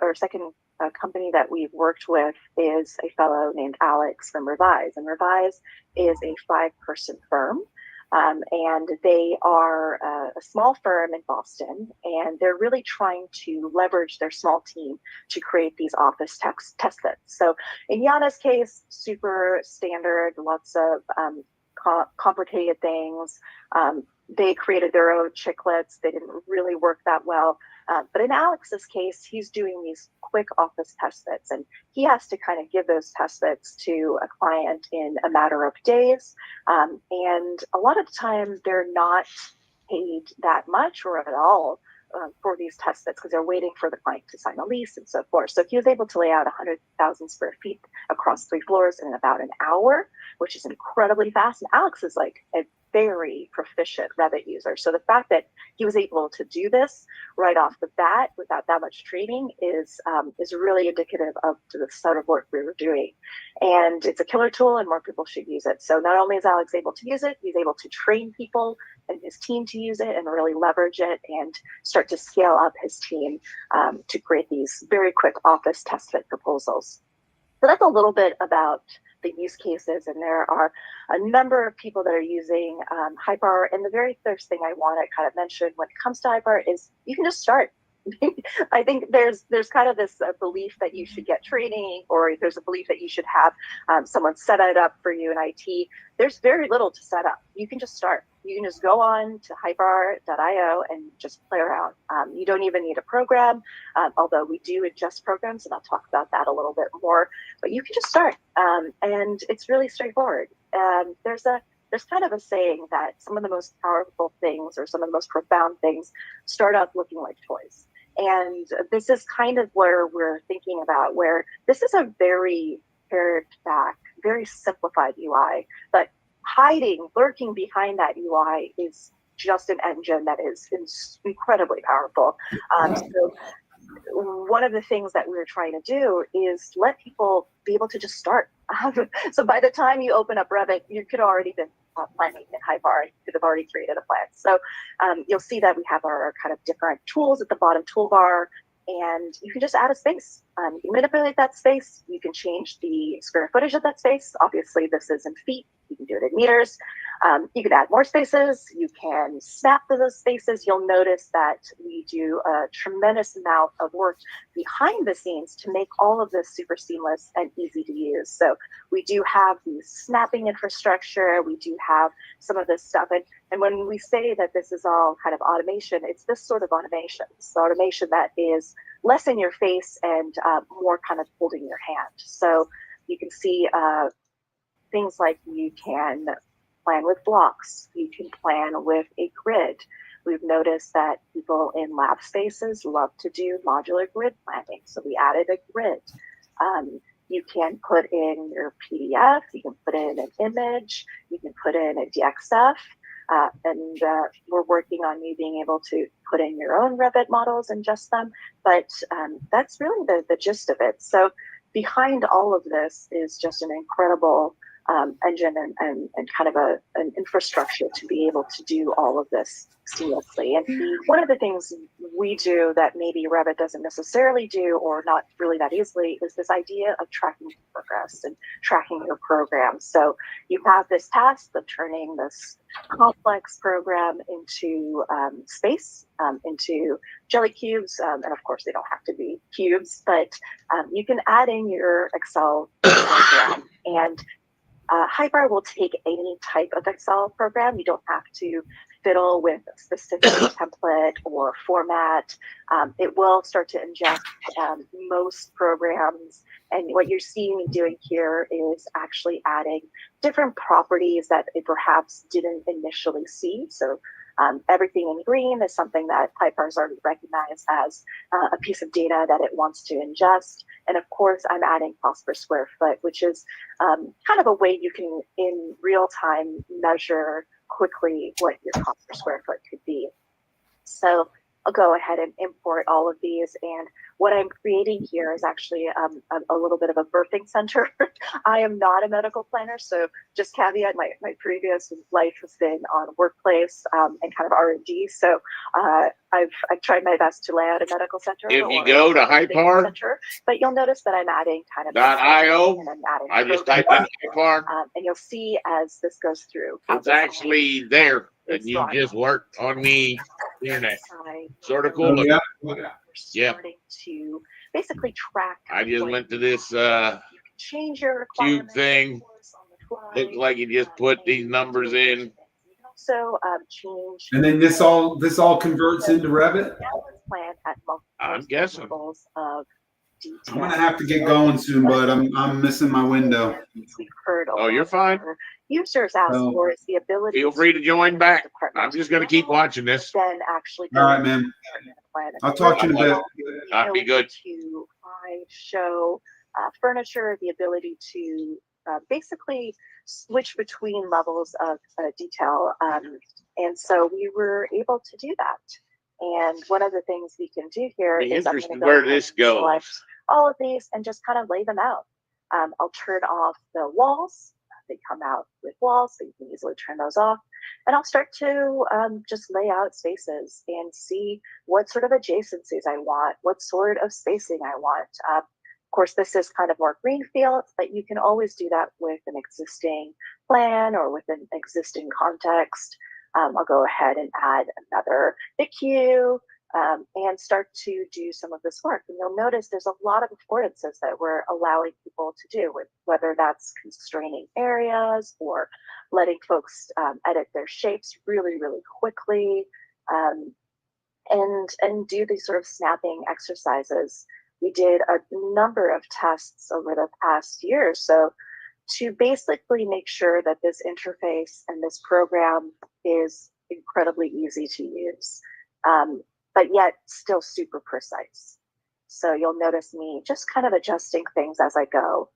or second a company that we've worked with is a fellow named Alex from Revise. And Revise is a 5-person firm. And they are a small firm in Boston, and they're really trying to leverage their small team to create these office test fits. So in Yana's case, super standard, lots of complicated things. They created their own chiclets. They didn't really work that well. But in Alex's case, he's doing these quick office test fits, and he has to kind of give those test fits to a client in a matter of days. And a lot of the time, they're not paid that much or at all for these test fits because they're waiting for the client to sign a lease and so forth. So he was able to lay out 100,000 square feet across 3 floors in about an hour, which is incredibly fast. And Alex is like a very proficient Revit user. So the fact that he was able to do this right off the bat without that much training is really indicative of the sort of work we were doing. And it's a killer tool, and more people should use it. So not only is Alex able to use it, he's able to train people and his team to use it and really leverage it and start to scale up his team to create these very quick office test fit proposals. So that's a little bit about the use cases, and there are a number of people that are using HiPower. And the very first thing I want to kind of mention when it comes to HiPower is you can just start. I think there's kind of this belief that you should get training, or there's a belief that you should have someone set it up for you in IT. There's very little to set up. You can just start. You can just go on to hyper.io and just play around. You don't even need a program, although we do adjust programs, and I'll talk about that a little bit more. But you can just start, and it's really straightforward. There's kind of a saying that some of the most powerful things or some of the most profound things start out looking like toys. And this is kind of where we're thinking about, where this is a very pared back, very simplified UI, but lurking behind that UI is just an engine that is incredibly powerful. So one of the things that we're trying to do is let people be able to just start. So by the time you open up Revit, you could already been planning in HiPower. You could have already created a plan. So you'll see that we have our kind of different tools at the bottom toolbar, and you can just add a space. You can manipulate that space. You can change the square footage of that space. Obviously, this is in feet. You can do it in meters. You can add more spaces. You can snap to those spaces. You'll notice that we do a tremendous amount of work behind the scenes to make all of this super seamless and easy to use. So we do have the snapping infrastructure. We do have some of this stuff. And when we say that this is all kind of automation, it's this sort of automation. It's the automation that is less in your face and more kind of holding your hand. So you can see things like you can plan with blocks. You can plan with a grid. We've noticed that people in lab spaces love to do modular grid planning. So we added a grid. You can put in your PDF. You can put in an image. You can put in a DXF. And we're working on you being able to put in your own Revit models and adjust them. But that's really the gist of it. So behind all of this is just an incredible engine and kind of an infrastructure to be able to do all of this seamlessly. And one of the things we do that maybe Revit doesn't necessarily do, or not really that easily, is this idea of tracking progress and tracking your program. So you have this task of turning this complex program into space, into jelly cubes. And of course, they don't have to be cubes, but you can add in your Excel program, and HiPower will take any type of Excel program. You don't have to fiddle with a specific template or format. It will start to ingest most programs. And what you're seeing me doing here is actually adding different properties that it perhaps didn't initially see. So everything in green is something that HiPower has already recognized as a piece of data that it wants to ingest. And of course, I'm adding cost per square foot, which is kind of a way you can, in real time, measure quickly what your cost per square foot could be. So I'll go ahead and import all of these. And what I'm creating here is actually a little bit of a birthing center. I am not a medical planner, so just caveat, my previous life has been on workplace and kind of R&D. So I've tried my best to lay out a medical center. If you go to Hypar, but you'll notice that I'm adding kind of .io, I just type in Hypar. And you'll see as this goes through. It's actually there, and you just work on the internet. Sort of cool. Yeah. Starting to basically track. I just went to this change your cube thing. Looks like you just put these numbers in. So change. And then this all converts into Revit. I'm guessing. I'm gonna have to get going soon, but I'm missing my window. Oh, you're fine. Users ask for is the ability. Feel free to join back. I'm just gonna keep watching this. Then actually. All right, man. I'll talk to you in a bit. That'd be good. To show furniture, the ability to basically switch between levels of detail, and so we were able to do that. And one of the things we can do here is I'm going to where this goes. All of these and just kind of lay them out. I'll turn off the walls. They come out with walls, so you can easily turn those off. And I'll start to just lay out spaces and see what sort of adjacencies I want, what sort of spacing I want. Of course, this is kind of more greenfield, but you can always do that with an existing plan or with an existing context. I'll go ahead and add another queue and start to do some of this work. And you'll notice there's a lot of affordances that we're allowing people to do, with whether that's constraining areas or letting folks edit their shapes really, really quickly, and do these sort of snapping exercises. We did a number of tests over the past year. So to basically make sure that this interface and this program is incredibly easy to use, but yet still super precise. So you'll notice me just kind of adjusting things as I go.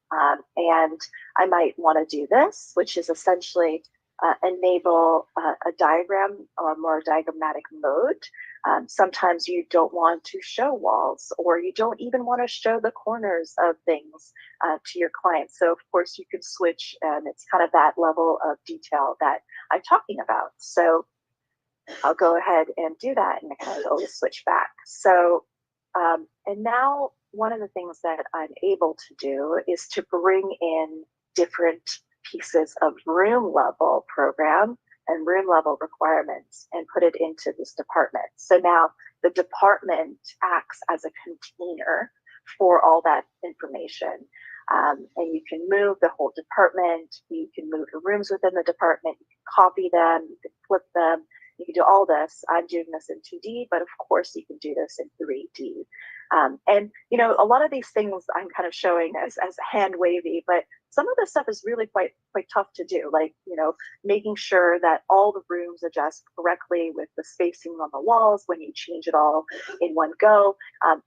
And I might want to do this, which is essentially enable a diagram or more diagrammatic mode. Sometimes you don't want to show walls, or you don't even want to show the corners of things to your clients. So of course you can switch, and it's kind of that level of detail that I'm talking about. So I'll go ahead and do that, and I kind of always switch back. So, and now one of the things that I'm able to do is to bring in different pieces of room level program and room level requirements and put it into this department. So now the department acts as a container for all that information. And you can move the whole department, you can move the rooms within the department, you can copy them, you can flip them, you can do all this. I'm doing this in 2D, but of course you can do this in 3D. And you know, a lot of these things I'm kind of showing as hand wavy, but some of this stuff is really quite tough to do. Like, you know, making sure that all the rooms adjust correctly with the spacing on the walls when you change it all in one go.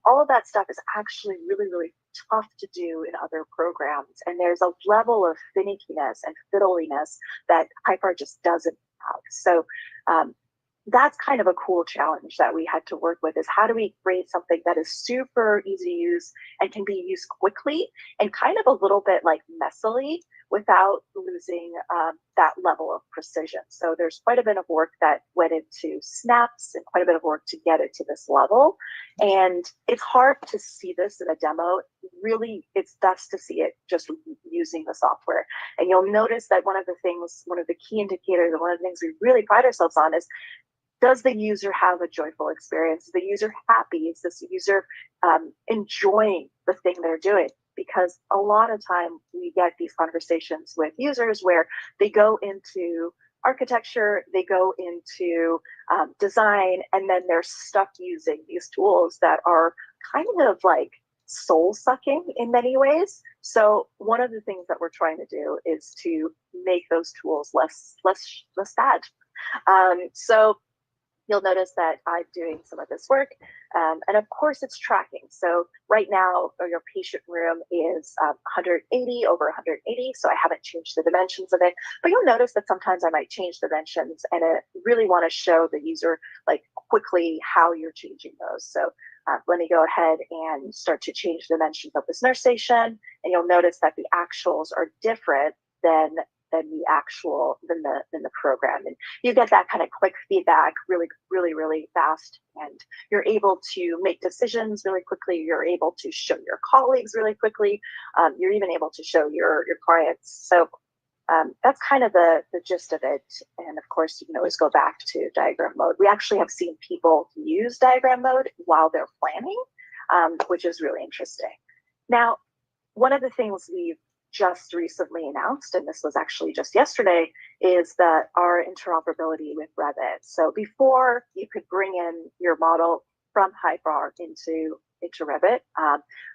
All of that stuff is actually really, really tough to do in other programs. And there's a level of finickiness and fiddliness that Hypar just doesn't have. So that's kind of a cool challenge that we had to work with, is how do we create something that is super easy to use and can be used quickly and kind of a little bit like messily without losing that level of precision. So there's quite a bit of work that went into snaps and quite a bit of work to get it to this level. And it's hard to see this in a demo. Really, it's best to see it just using the software. And you'll notice that one of the key indicators and one of the things we really pride ourselves on is, does the user have a joyful experience? Is the user happy? Is this user enjoying the thing they're doing? Because a lot of time we get these conversations with users where they go into architecture, they go into design, and then they're stuck using these tools that are kind of like soul-sucking in many ways. So one of the things that we're trying to do is to make those tools less bad. So you'll notice that I'm doing some of this work. And of course, it's tracking. So right now, your patient room is 180 over 180. So I haven't changed the dimensions of it. But you'll notice that sometimes I might change dimensions, and I really want to show the user like quickly how you're changing those. So let me go ahead and start to change the dimensions of this nurse station, and you'll notice that the actuals are different than the program, and you get that kind of quick feedback really fast, and you're able to make decisions really quickly. You're able to show your colleagues really quickly. You're even able to show your clients. So that's kind of the gist of it. And of course, you can always go back to diagram mode. We actually have seen people use diagram mode while they're planning, which is really interesting. Now, one of the things we've just recently announced, and this was actually just yesterday, is that our interoperability with Revit. So before, you could bring in your model from Hypar into Revit,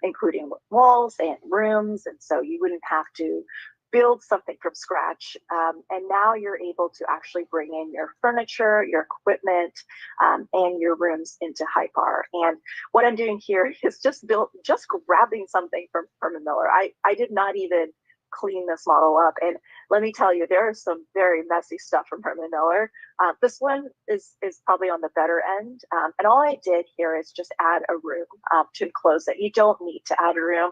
including walls and rooms, and so you wouldn't have to build something from scratch. And now you're able to actually bring in your furniture, your equipment, and your rooms into Hypar. And what I'm doing here is just grabbing something from Herman Miller. I did not even clean this model up. And let me tell you, there is some very messy stuff from Herman Miller. This one is probably on the better end. And all I did here is just add a room to enclose it. You don't need to add a room,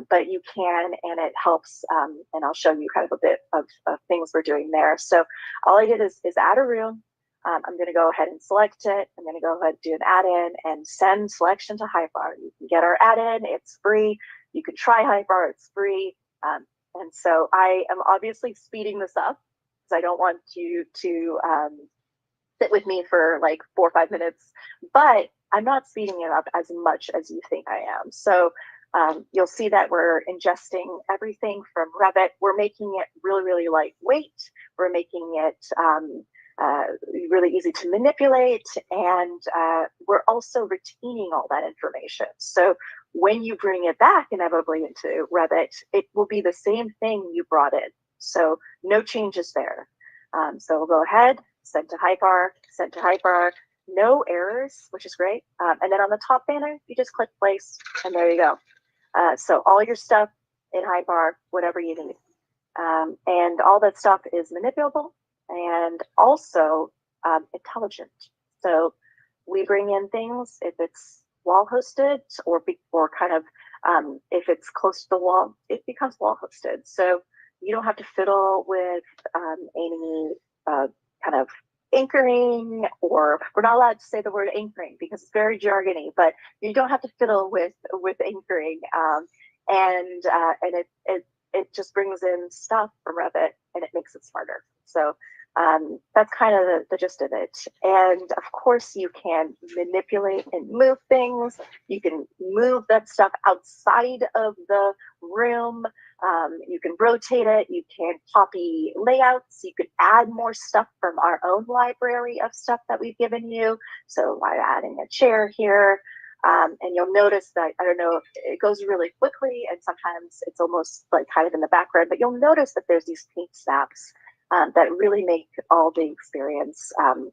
but you can, and it helps. And I'll show you kind of a bit of things we're doing there. So all I did is add a room. I'm going to go ahead and select it. I'm going to go ahead and do an add-in and send selection to Hypar. You can get our add-in. It's free. You can try Hypar. It's free. And so I am obviously speeding this up because I don't want you to sit with me for like 4 or 5 minutes, but I'm not speeding it up as much as you think I am. So you'll see that we're ingesting everything from Revit. We're making it really lightweight. We're making it really easy to manipulate, and we're also retaining all that information. So when you bring it back inevitably into Revit, it will be the same thing you brought in. So no changes there. So we'll go ahead, send to Hypar, no errors, which is great. And then on the top banner, you just click place, and there you go. So all your stuff in Hypar, whatever you need. And all that stuff is manipulable and also intelligent. So we bring in things if it's wall hosted, or kind of if it's close to the wall, it becomes wall hosted. So you don't have to fiddle with any kind of anchoring, or we're not allowed to say the word anchoring because it's very jargony, but you don't have to fiddle with anchoring. And it just brings in stuff from Revit, and it makes it smarter. So that's kind of the gist of it. And of course, you can manipulate and move things. You can move that stuff outside of the room. You can rotate it. You can copy layouts. You could add more stuff from our own library of stuff that we've given you. So by adding a chair here, and you'll notice that, I don't know, it goes really quickly, and sometimes it's almost like kind of in the background, but you'll notice that there's these paint snaps that really make all the experience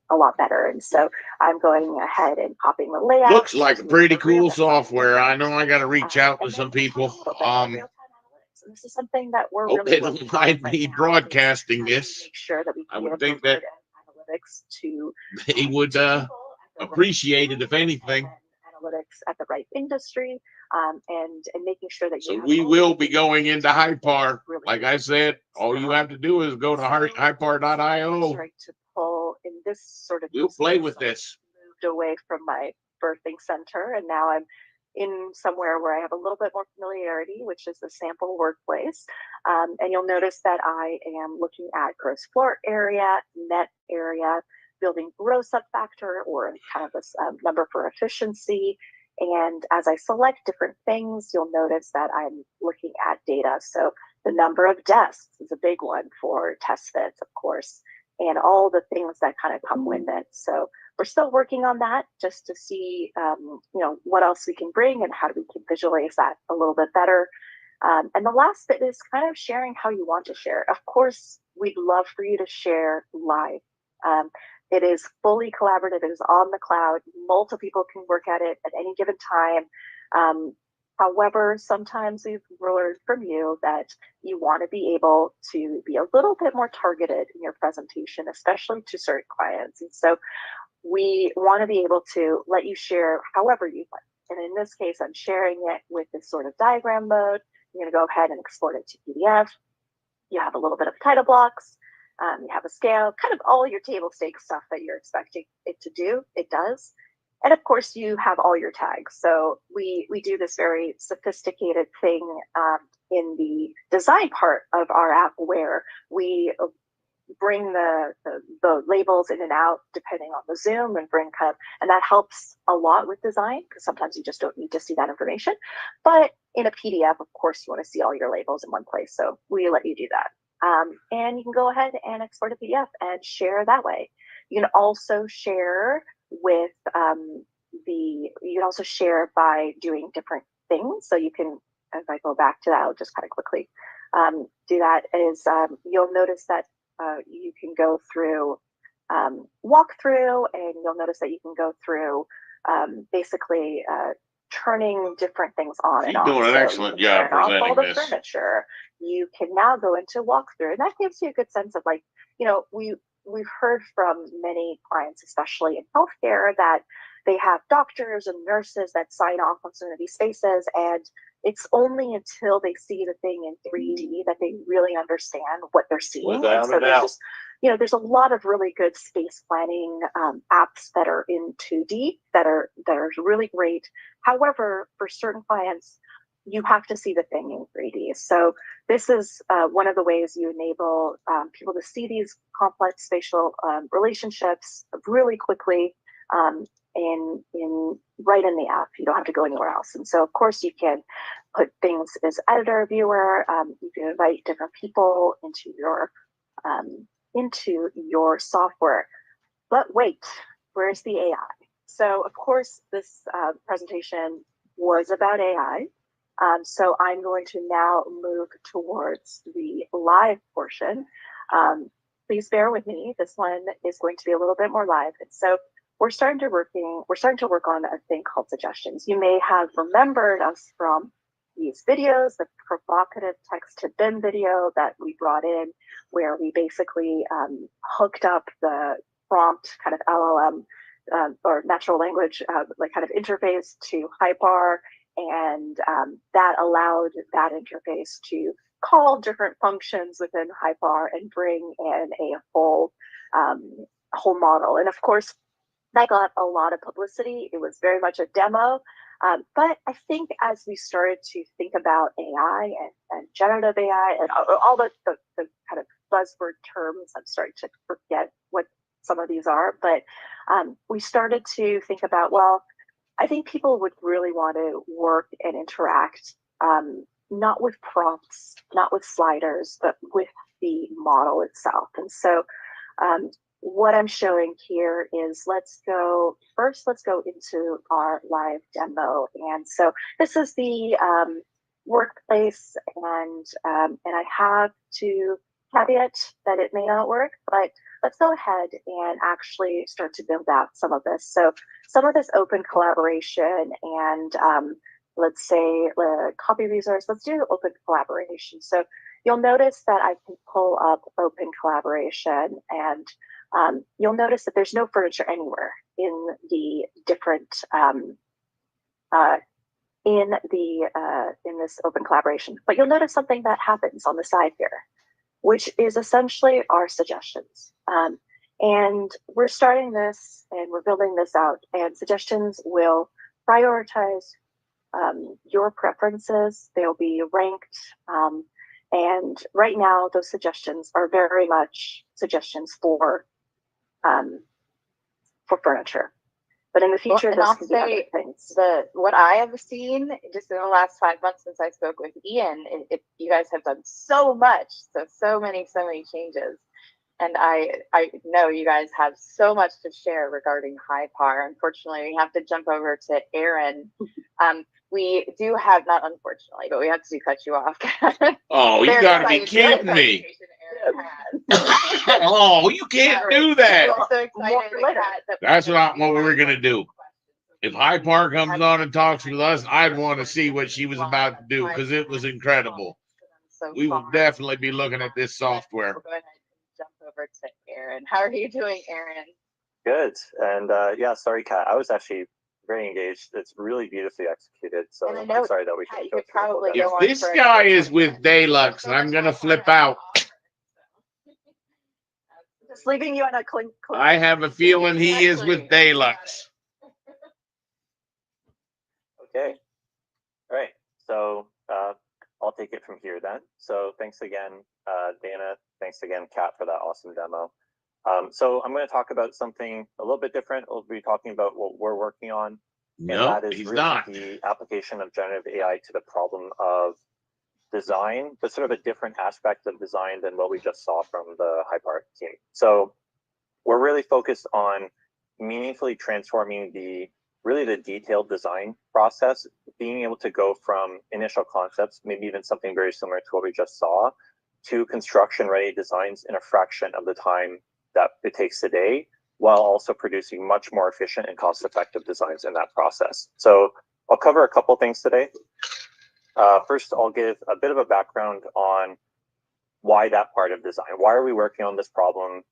a lot better. And so I'm going ahead and popping the layout. Looks like pretty cool software. I know I got to reach out to some people. This is something that we're hope really they don't mind me broadcasting this. Make sure that we I would think that analytics to they would appreciate it, if anything. Analytics at the right industry, and making sure that so we will be going into Hypar. Like I said, all you have to do is go to hypar.io. To pull in this sort of. We'll play with this. Moved away from my birthing center, and now I'm in somewhere where I have a little bit more familiarity, which is the sample workplace. And you'll notice that I am looking at gross floor area, net area, building gross up factor, or kind of this number for efficiency. And as I select different things, you'll notice that I'm looking at data. So the number of desks is a big one for test fits, of course, and all the things that kind of come with it. So we're still working on that just to see, what else we can bring and how we can visualize that a little bit better. And the last bit is kind of sharing how you want to share. Of course, we'd love for you to share live. It is fully collaborative. It is on the cloud. Multiple people can work at it at any given time. However, sometimes we've learned from you that you want to be able to be a little bit more targeted in your presentation, especially to certain clients. And so we want to be able to let you share however you like. And in this case, I'm sharing it with this sort of diagram mode. You're going to go ahead and export it to PDF. You have a little bit of title blocks. You have a scale, kind of all your table stakes stuff that you're expecting it to do. It does. And of course, you have all your tags. So we do this very sophisticated thing in the design part of our app where we bring the labels in and out depending on the zoom and and that helps a lot with design because sometimes you just don't need to see that information. But in a PDF, of course, you want to see all your labels in one place. So we let you do that. And you can go ahead and export a PDF and share that way. You can also share with you can also share by doing different things. So you can, if I go back to that, I'll just kind of quickly do that. Is you'll notice that you can go through walkthrough, and you'll notice that you can go through basically turning different things on and off. You're doing an excellent job presenting all the this. furniture. You can now go into walkthrough, and that gives you a good sense of we've heard from many clients, especially in healthcare, that they have doctors and nurses that sign off on some of these spaces, and it's only until they see the thing in 3D that they really understand what they're seeing. Without so a doubt. there's a lot of really good space planning apps that are in 2D that are really great. However, for certain clients, you have to see the thing in 3D. So this is one of the ways you enable people to see these complex spatial relationships really quickly right in the app. You don't have to go anywhere else. And so, of course, you can put things as editor, viewer. You can invite different people into your software. But wait, where's the AI? So, of course, this presentation was about AI. So I'm going to now move towards the live portion. Please bear with me. This one is going to be a little bit more live. And so we're starting to work on a thing called suggestions. You may have remembered us from these videos, the provocative text to BIM video that we brought in, where we basically hooked up the prompt kind of LLM or natural language kind of interface to HyPar. And that allowed that interface to call different functions within HyPar and bring in a whole model. And of course, that got a lot of publicity. It was very much a demo. But I think as we started to think about AI and generative AI and all the kind of buzzword terms, I'm starting to forget what some of these are. But we started to think about, well, I think people would really want to work and interact, not with prompts, not with sliders, but with the model itself. And so what I'm showing here is let's go into our live demo. And so this is the workplace, and I have to caveat that it may not work, but let's go ahead and actually start to build out some of this. So some of this open collaboration and let's say copy resource, let's do open collaboration. So you'll notice that I can pull up open collaboration, and you'll notice that there's no furniture anywhere in the different in this open collaboration. But you'll notice something that happens on the side here, which is essentially our suggestions. And we're starting this and we're building this out, and suggestions will prioritize your preferences. They'll be ranked. And right now, those suggestions are very much suggestions for furniture. But in the future, well, there's going to be other things. What I have seen just in the last 5 months since I spoke with Ian, you guys have done so much, so many changes. And I know you guys have so much to share regarding HyPar. Unfortunately, we have to jump over to Aaron. We do have, not unfortunately, but we have to cut you off. Oh, you got to be kidding me. Oh, you can't do that. I'm so excited that That's what we're gonna do. If Hyde Park comes on and talks with us, I'd want to see what she was about to do because it was incredible. We will definitely be looking at this software. We'll go ahead and jump over to Aaron. How are you doing, Aaron? Good. And yeah, sorry, Kat. I was actually very engaged. It's really beautifully executed. So And I know, I'm sorry that we Kat, can't you go could through the whole probably demo. go If on this for guy another is 10 with minutes. Deluxe, I'm gonna flip out. Just leaving you on a clink. I have a feeling he is with Deluxe. Okay. All right. So I'll take it from here then. So thanks again, Dana. Thanks again, Kat, for that awesome demo. So I'm going to talk about something a little bit different. We'll be talking about what we're working on. No, and that is he's really not. the application of generative AI to the problem of design, but sort of a different aspect of design than what we just saw from the Hyde Park team. So we're really focused on meaningfully transforming the detailed design process, being able to go from initial concepts, maybe even something very similar to what we just saw, to construction ready designs in a fraction of the time that it takes today, while also producing much more efficient and cost effective designs in that process. So I'll cover a couple things today. First, I'll give a bit of a background on why that part of design. Why are we working on this problem?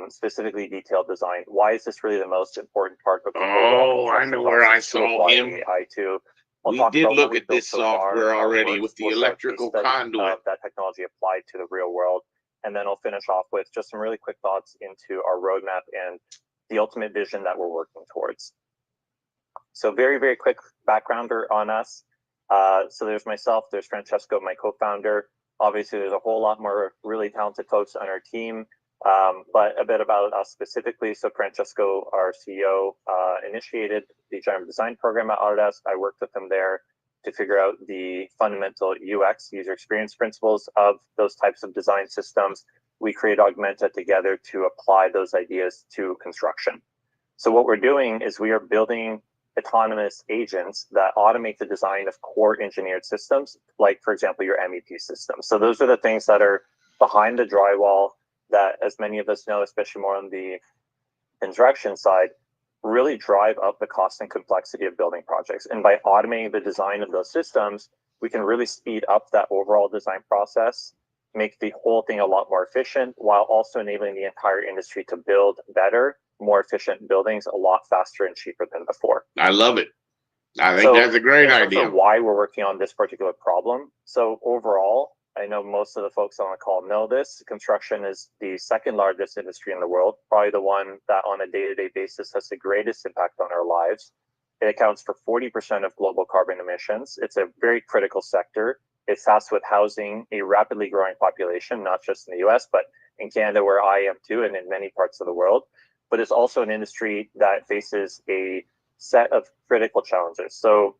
Specifically detailed design. Why is this really the most important part of the Oh, I know where I saw him. AI to. We did look at this software already with the electrical conduit. That technology applied to the real world. And then I'll finish off with just some really quick thoughts into our roadmap and the ultimate vision that we're working towards. So very, very quick backgrounder on us. So there's myself, there's Francesco, my co-founder. Obviously, there's a whole lot more really talented folks on our team. But a bit about us specifically. So Francesco, our CEO, initiated the generative design program at Autodesk. I worked with him there to figure out the fundamental UX, user experience principles of those types of design systems. We created Augmenta together to apply those ideas to construction. So what we're doing is we are building autonomous agents that automate the design of core engineered systems, like, for example, your MEP system. So those are the things that are behind the drywall that, as many of us know, especially more on the construction side, really drive up the cost and complexity of building projects. And by automating the design of those systems, we can really speed up that overall design process, make the whole thing a lot more efficient, while also enabling the entire industry to build better, more efficient buildings a lot faster and cheaper than before. I love it. I think that's a great idea. Why we're working on this particular problem. So overall, I know most of the folks on the call know this. Construction is the second largest industry in the world, probably the one that on a day-to-day basis has the greatest impact on our lives. It accounts for 40% of global carbon emissions. It's a very critical sector. It's tasked with housing a rapidly growing population, not just in the US, but in Canada, where I am too, and in many parts of the world. But it's also an industry that faces a set of critical challenges. So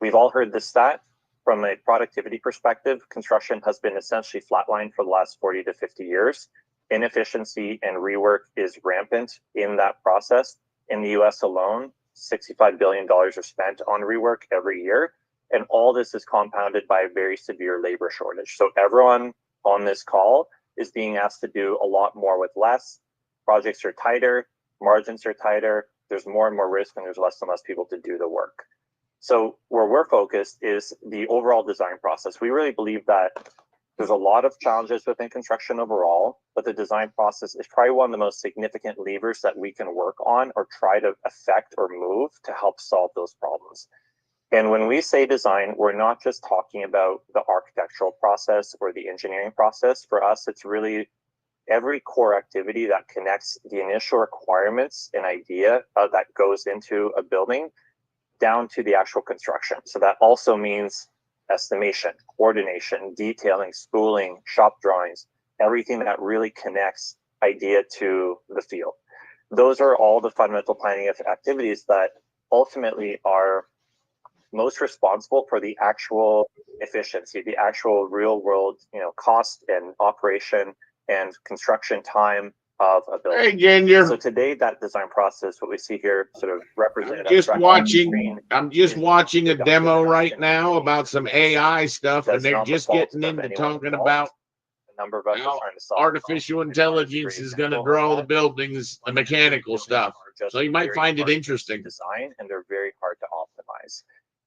we've all heard this stat. From a productivity perspective, construction has been essentially flatlined for the last 40 to 50 years. Inefficiency and rework is rampant in that process. In the US alone, $65 billion are spent on rework every year. And all this is compounded by a very severe labor shortage. So everyone on this call is being asked to do a lot more with less. Projects are tighter, margins are tighter, there's more and more risk, and there's less and less people to do the work. So where we're focused is the overall design process. We really believe that there's a lot of challenges within construction overall, but the design process is probably one of the most significant levers that we can work on or try to affect or move to help solve those problems. And when we say design, we're not just talking about the architectural process or the engineering process. For us, it's really every core activity that connects the initial requirements and idea that goes into a building down to the actual construction. So that also means estimation, coordination, detailing, spooling, shop drawings, everything that really connects idea to the field. Those are all the fundamental planning activities that ultimately are most responsible for the actual efficiency, the actual real world, cost and operation and construction time of a building. Hey, Ginger. So today, that design process, what we see here, sort of represented. I'm just watching a demo right now about some AI stuff, and they're just getting into talking about a number of us Now, are trying to solve. artificial intelligence is going to draw the buildings, the mechanical stuff. So you might find it interesting. Design, and they're very hard to optimize.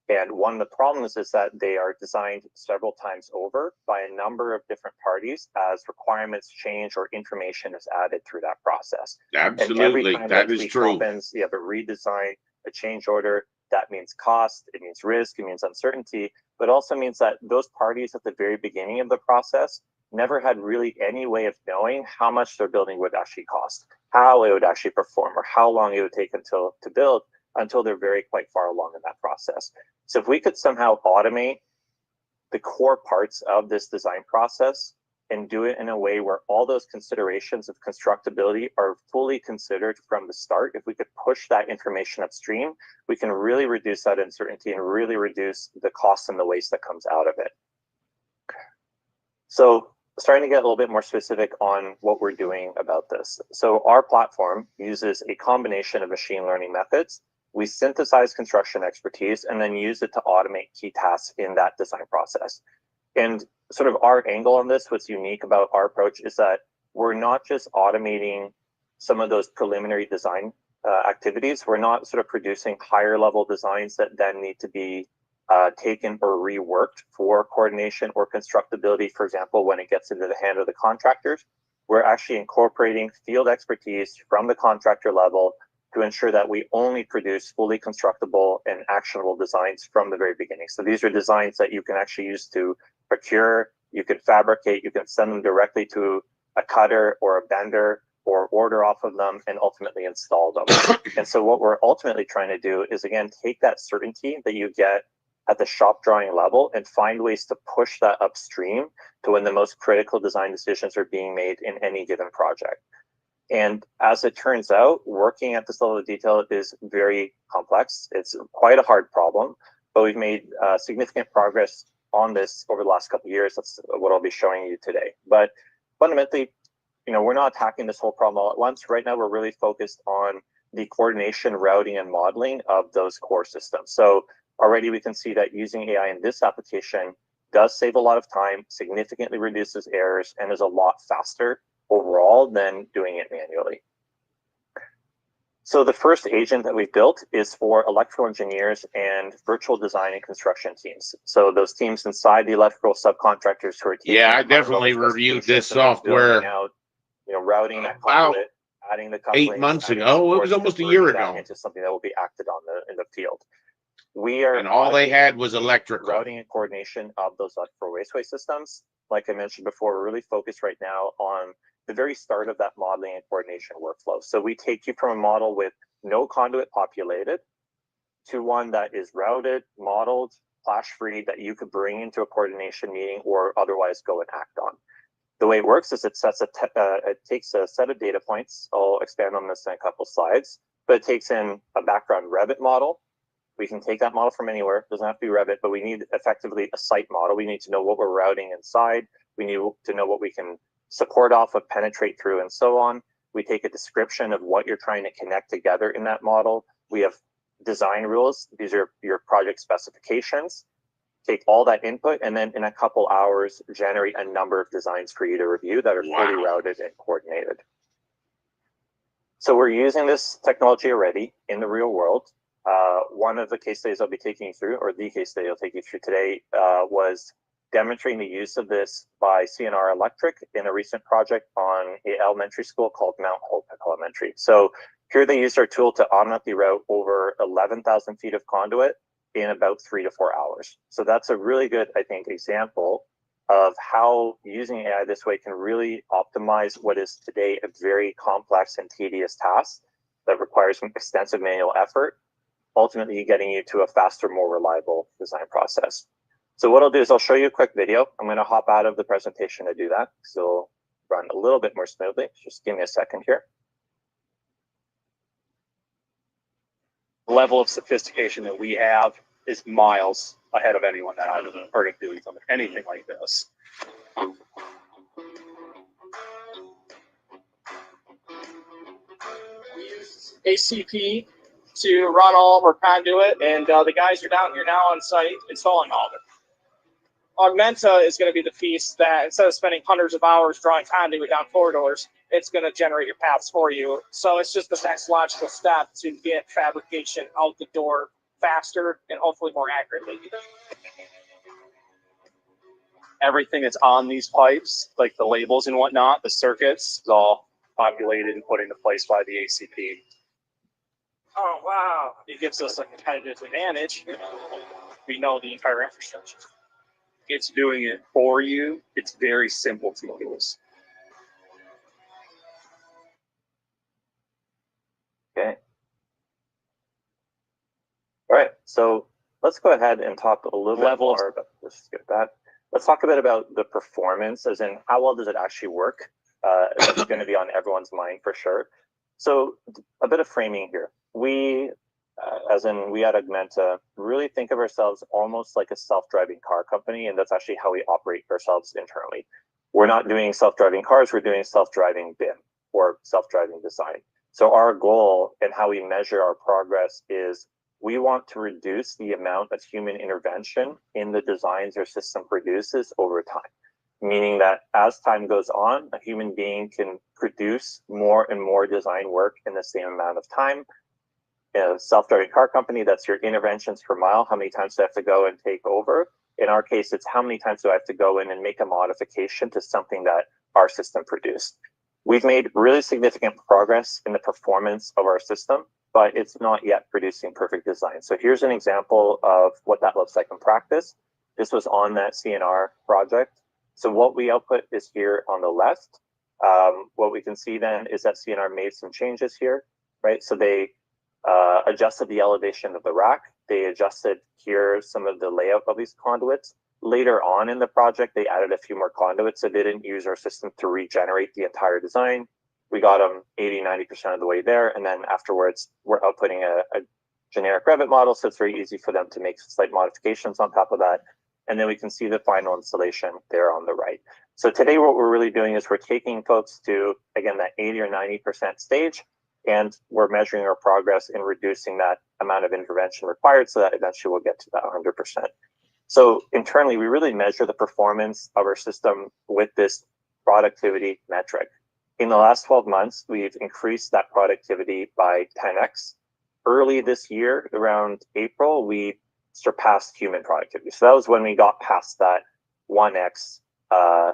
And one of the problems is that they are designed several times over by a number of different parties as requirements change or information is added through that process. Absolutely, and every time that is true. Happens, you have a redesign, a change order. That means cost, it means risk, it means uncertainty, but also means that those parties at the very beginning of the process never had really any way of knowing how much their building would actually cost, how it would actually perform, or how long it would take to build until they're very quite far along in that process. So if we could somehow automate the core parts of this design process and do it in a way where all those considerations of constructability are fully considered from the start, if we could push that information upstream, we can really reduce that uncertainty and really reduce the cost and the waste that comes out of it. So starting to get a little bit more specific on what we're doing about this. So our platform uses a combination of machine learning methods. We synthesize construction expertise and then use it to automate key tasks in that design process. And sort of our angle on this, what's unique about our approach is that we're not just automating some of those preliminary design activities. We're not sort of producing higher level designs that then need to be taken or reworked for coordination or constructability, for example, when it gets into the hand of the contractors. We're actually incorporating field expertise from the contractor level to ensure that we only produce fully constructible and actionable designs from the very beginning. So these are designs that you can actually use to procure, you can fabricate, you can send them directly to a cutter or a bender or order off of them and ultimately install them. And so what we're ultimately trying to do is, again, take that certainty that you get at the shop drawing level and find ways to push that upstream to when the most critical design decisions are being made in any given project. And as it turns out, working at this level of detail is very complex. It's quite a hard problem, but we've made significant progress on this over the last couple of years. That's what I'll be showing you today. But fundamentally, we're not attacking this whole problem all at once. Right now, we're really focused on the coordination, routing, and modeling of those core systems. So already we can see that using AI in this application does save a lot of time, significantly reduces errors, and is a lot faster overall than doing it manually. So the first agent that we built is for electrical engineers and virtual design and construction teams. So those teams inside the electrical subcontractors who are taking I definitely reviewed this software out, routing that conduit, adding the couplings, 8 months ago. It was almost a year ago. Into something that will be acted on in the field. And all they had was electrical. Routing and coordination of those electrical raceway systems. Like I mentioned before, we're really focused right now on the very start of that modeling and coordination workflow. So we take you from a model with no conduit populated to one that is routed, modeled, clash-free, that you could bring into a coordination meeting or otherwise go and act on. The way it works is it takes a set of data points. I'll expand on this in a couple slides, but it takes in a background Revit model. We can take that model from anywhere. It doesn't have to be Revit, but we need effectively a site model. We need to know what we're routing inside. We need to know what we can support off of, penetrate through, and so on. We take a description of what you're trying to connect together in that model. We have design rules. These are your project specifications. Take all that input, and then in a couple hours, generate a number of designs for you to review that are fully routed and coordinated. So we're using this technology already in the real world. One of the case studies I'll be taking you through, or the case study I'll take you through today, was demonstrating the use of this by CNR Electric in a recent project on an elementary school called Mount Hope Elementary. So here they used our tool to automatically route over 11,000 feet of conduit in about 3 to 4 hours. So that's a really good, I think, example of how using AI this way can really optimize what is today a very complex and tedious task that requires some extensive manual effort, ultimately getting you to a faster, more reliable design process. So what I'll do is I'll show you a quick video. I'm going to hop out of the presentation to do that, so it'll run a little bit more smoothly. Just give me a second here. The level of sophistication that we have is miles ahead of anyone that I've heard of doing something, anything like this. We use ACP to run all of our conduit, and the guys are down here now on site installing all of it. Augmenta is going to be the piece that instead of spending hundreds of hours drawing conduit down corridors, it's going to generate your paths for you. So it's just the next logical step to get fabrication out the door faster and hopefully more accurately. Everything that's on these pipes, like the labels and whatnot, the circuits, is all populated and put into place by the ACP. Oh, wow. It gives us a competitive advantage. We know the entire infrastructure. It's doing it for you. It's very simple to use. Okay. All right. So let's go ahead and talk a little bit more about, let's skip that. Let's talk a bit about the performance, as in how well does it actually work? That's going to be on everyone's mind for sure. So a bit of framing here. We, as in we at Augmenta, really think of ourselves almost like a self-driving car company, and that's actually how we operate ourselves internally. We're not doing self-driving cars, we're doing self-driving BIM or self-driving design. So our goal and how we measure our progress is we want to reduce the amount of human intervention in the designs our system produces over time. Meaning that as time goes on, a human being can produce more and more design work in the same amount of time. A self-driving car company, that's your interventions per mile. How many times do I have to go and take over? In our case, it's how many times do I have to go in and make a modification to something that our system produced. We've made really significant progress in the performance of our system, but it's not yet producing perfect design. So here's an example of what that looks like in practice. This was on that CNR project. So what we output is here on the left. What we can see then is that CNR made some changes here, right? So they adjusted the elevation of the rack. They adjusted here some of the layout of these conduits. Later on in the project, they added a few more conduits, so they didn't use our system to regenerate the entire design. We got them 80–90% of the way there, and then afterwards, we're outputting a generic Revit model, so it's very easy for them to make slight modifications on top of that. And then we can see the final installation there on the right. So today, what we're really doing is we're taking folks to, again, that 80 or 90% stage, and we're measuring our progress in reducing that amount of intervention required so that eventually we'll get to that 100%. So internally, we really measure the performance of our system with this productivity metric. In the last 12 months, we've increased that productivity by 10x. Early this year, around April, we surpassed human productivity. So that was when we got past that 1x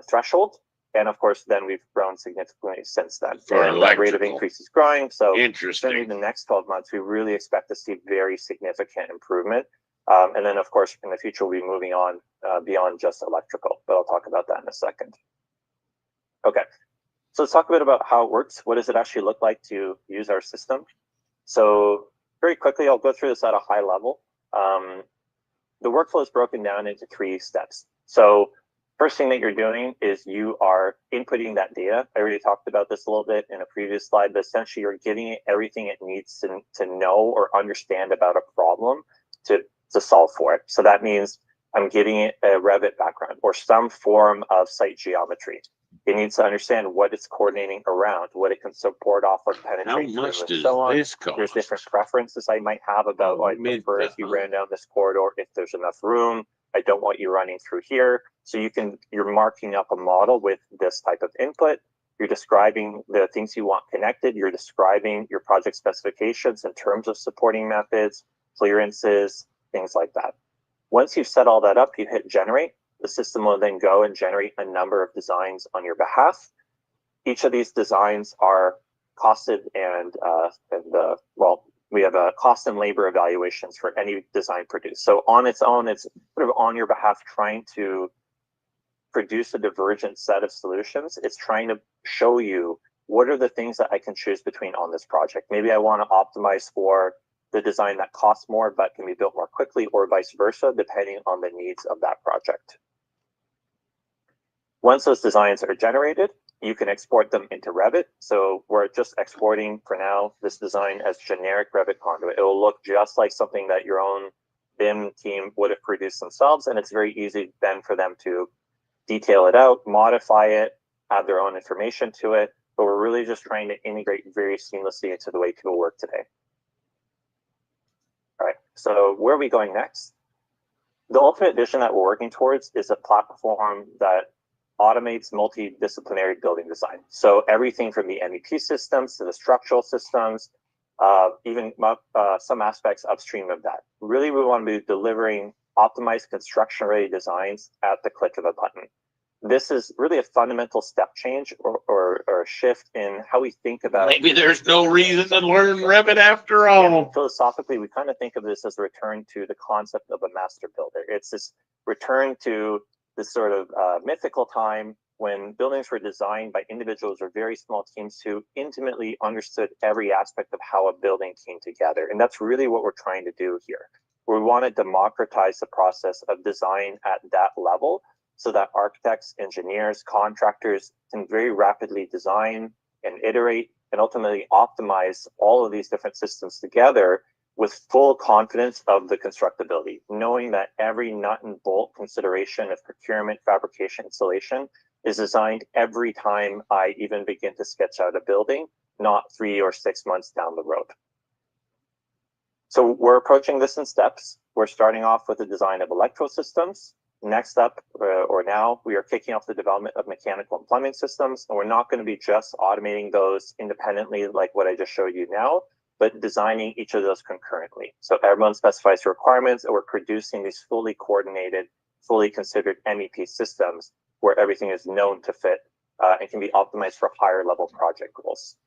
threshold. And of course, then we've grown significantly since then. And that rate of increase is growing. So in the next 12 months, we really expect to see very significant improvement. And then, of course, in the future, we'll be moving on beyond just electrical, but I'll talk about that in a second. Okay, so let's talk a bit about how it works. What does it actually look like to use our system? So very quickly, I'll go through this at a high level. The workflow is broken down into 3 steps. So first thing that you're doing is you are inputting that data. I already talked about this a little bit in a previous slide, but essentially you're giving it everything it needs to know or understand about a problem to solve for it. So that means I'm giving it a Revit background or some form of site geometry. It needs to understand what it's coordinating around, what it can support off of penetration. How much does so on. this cost? There's different preferences I might have about what I prefer if you ran down this corridor, if there's enough room. I don't want you running through here. So you're marking up a model with this type of input. You're describing the things you want connected. You're describing your project specifications in terms of supporting methods, clearances, things like that. Once you've set all that up, you hit generate. The system will then go and generate a number of designs on your behalf. Each of these designs are costed and we have a cost and labor evaluations for any design produced. So on its own, it's sort of on your behalf trying to produce a divergent set of solutions. It's trying to show you what are the things that I can choose between on this project. Maybe I want to optimize for the design that costs more but can be built more quickly, or vice versa, depending on the needs of that project. Once those designs are generated, you can export them into Revit. So we're just exporting for now this design as generic Revit conduit. It will look just like something that your own BIM team would have produced themselves, and it's very easy then for them to detail it out, modify it, add their own information to it. But we're really just trying to integrate very seamlessly into the way people work today. All right, so where are we going next? The ultimate vision that we're working towards is a platform that automates multidisciplinary building design. So everything from the MEP systems to the structural systems, even some aspects upstream of that. Really, we want to be delivering optimized construction-ready designs at the click of a button. This is really a fundamental step change or a shift in how we think about. Maybe there's no reason to learn Revit after all. Yeah, philosophically, we kind of think of this as a return to the concept of a master builder. It's this return to this sort of mythical time when buildings were designed by individuals or very small teams who intimately understood every aspect of how a building came together. And that's really what we're trying to do here. We want to democratize the process of design at that level so that architects, engineers, contractors can very rapidly design and iterate and ultimately optimize all of these different systems together with full confidence of the constructability, knowing that every nut and bolt consideration of procurement, fabrication, installation is designed every time I even begin to sketch out a building, not 3 or 6 months down the road. So we're approaching this in steps. We're starting off with the design of electro systems. Next up, or now, we are kicking off the development of mechanical and plumbing systems, and we're not going to be just automating those independently like what I just showed you now, but designing each of those concurrently. So everyone specifies requirements, and we're producing these fully coordinated, fully considered MEP systems where everything is known to fit and can be optimized for higher level project goals.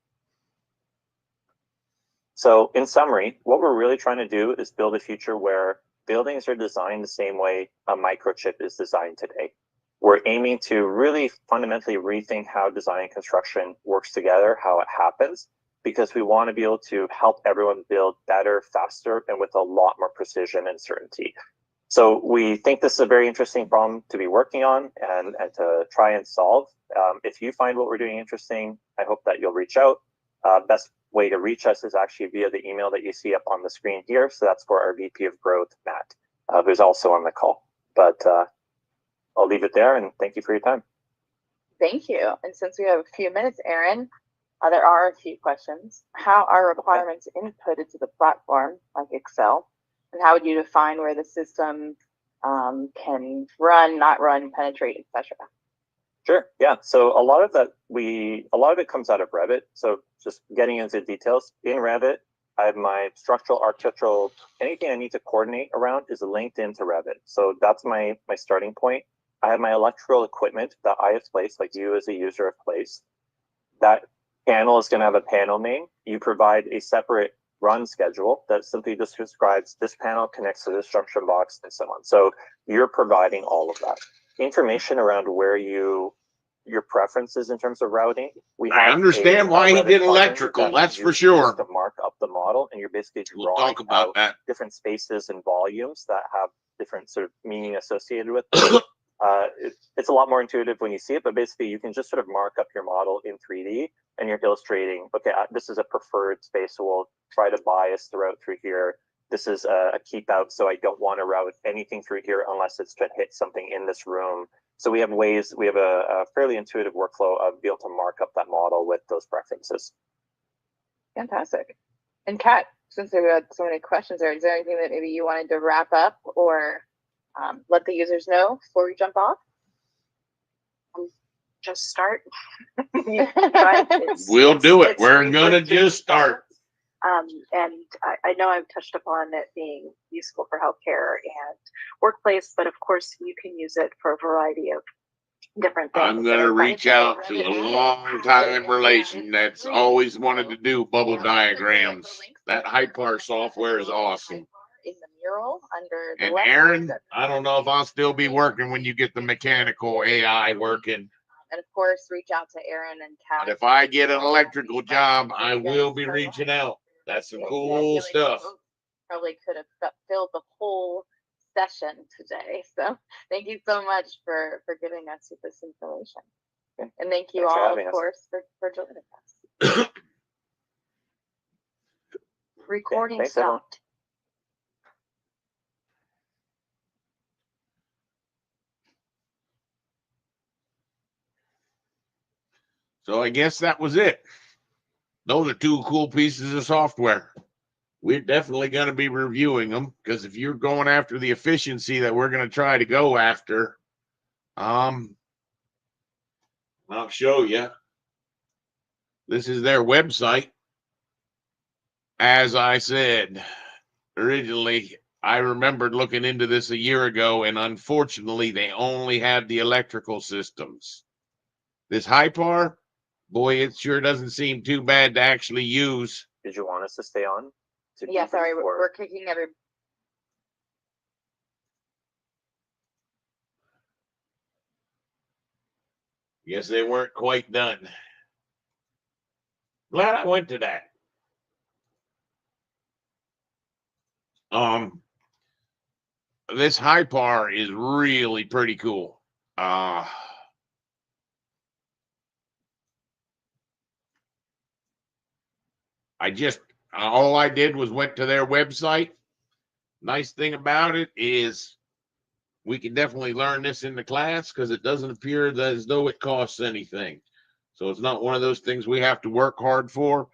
So in summary, what we're really trying to do is build a future where buildings are designed the same way a microchip is designed today. We're aiming to really fundamentally rethink how design and construction works together, how it happens, because we want to be able to help everyone build better, faster, and with a lot more precision and certainty. So we think this is a very interesting problem to be working on and to try and solve. If you find what we're doing interesting, I hope that you'll reach out. Best way to reach us is actually via the email that you see up on the screen here. So that's for our VP of Growth, Matt, who's also on the call. But I'll leave it there and thank you for your time. Thank you. And since we have a few minutes, Aaron, there are a few questions. How are requirements inputted to the platform, like Excel? And how would you define where the system can run, not run, penetrate, etc.? Sure. Yeah. So a lot of it comes out of Revit. So just getting into details in Revit, I have my structural, architectural, anything I need to coordinate around is linked into Revit. So that's my starting point. I have my electrical equipment that I have placed, like you as a user have placed. That panel is going to have a panel name. You provide a separate run schedule that simply just describes this panel connects to this junction box and so on. So you're providing all of that information around where your preferences in terms of routing. I understand why he did electrical, that's for sure. To mark up the model, and you're basically we'll talk about that. Different spaces and volumes that have different sort of meaning associated with them. It's a lot more intuitive when you see it, but basically you can just sort of mark up your model in 3D and you're illustrating, okay, this is a preferred space, so we'll try to bias the route through here. This is a keep out, so I don't want to route anything through here unless it's going to hit something in this room. So we have a fairly intuitive workflow of being able to mark up that model with those preferences. Fantastic. And Kat, since we had so many questions there, is there anything that maybe you wanted to wrap up or let the users know before we jump off? Just start. We'll do it. We're gonna just start. And I know I've touched upon it being useful for healthcare and workplace, but of course you can use it for a variety of different things. I'm gonna reach out to a long-time relation that's always wanted to do bubble diagrams. That Hypar software is awesome. In the mural under the and Aaron, I don't know if I'll still be working when you get the mechanical AI working. And of course, reach out to Aaron and Kat. But if I get an electrical job, I will be reaching out. That's some cool stuff. Probably could have filled the whole session today. So thank you so much for giving us this information. Okay. And thank you all, of course, for joining us. Recording stopped. So I guess that was it. Those are two cool pieces of software. we're definitely going to be reviewing them, because if you're going after the efficiency that we're going to try to go after, I'll show you. This is their website. As I said originally, I remembered looking into this a year ago, and unfortunately, they only had the electrical systems. This Hypar, boy, it sure doesn't seem too bad to actually use. Did you want us to stay on? Yeah, sorry, we're kicking every. Guess they weren't quite done. Glad I went to that. This Hypar is really pretty cool. I just, all I did was went to their website. Nice thing about it is we can definitely learn this in the class, because it doesn't appear that as though it costs anything. So it's not one of those things we have to work hard for.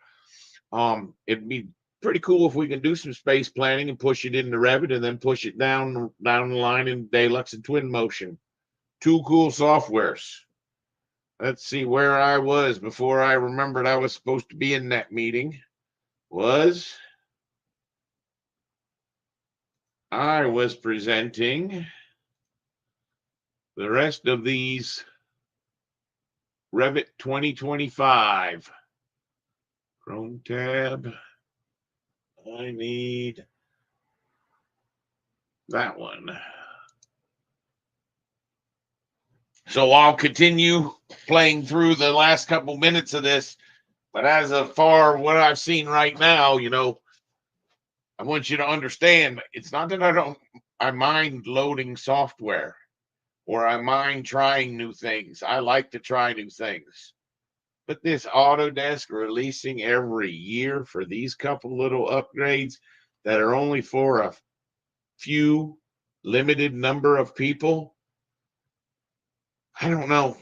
It'd be pretty cool if we can do some space planning and push it into Revit, and then push it down the line in Deluxe and Twin Motion. Two cool softwares. Let's see where I was before I remembered I was supposed to be in that meeting. I was presenting the rest of these Revit 2025. Chrome tab. I need that one. So I'll continue playing through the last couple minutes of this. But as of far what I've seen right now, I want you to understand, it's not that I mind loading software, or I mind trying new things. I like to try new things. But this Autodesk releasing every year for these couple little upgrades that are only for a few limited number of people, I don't know.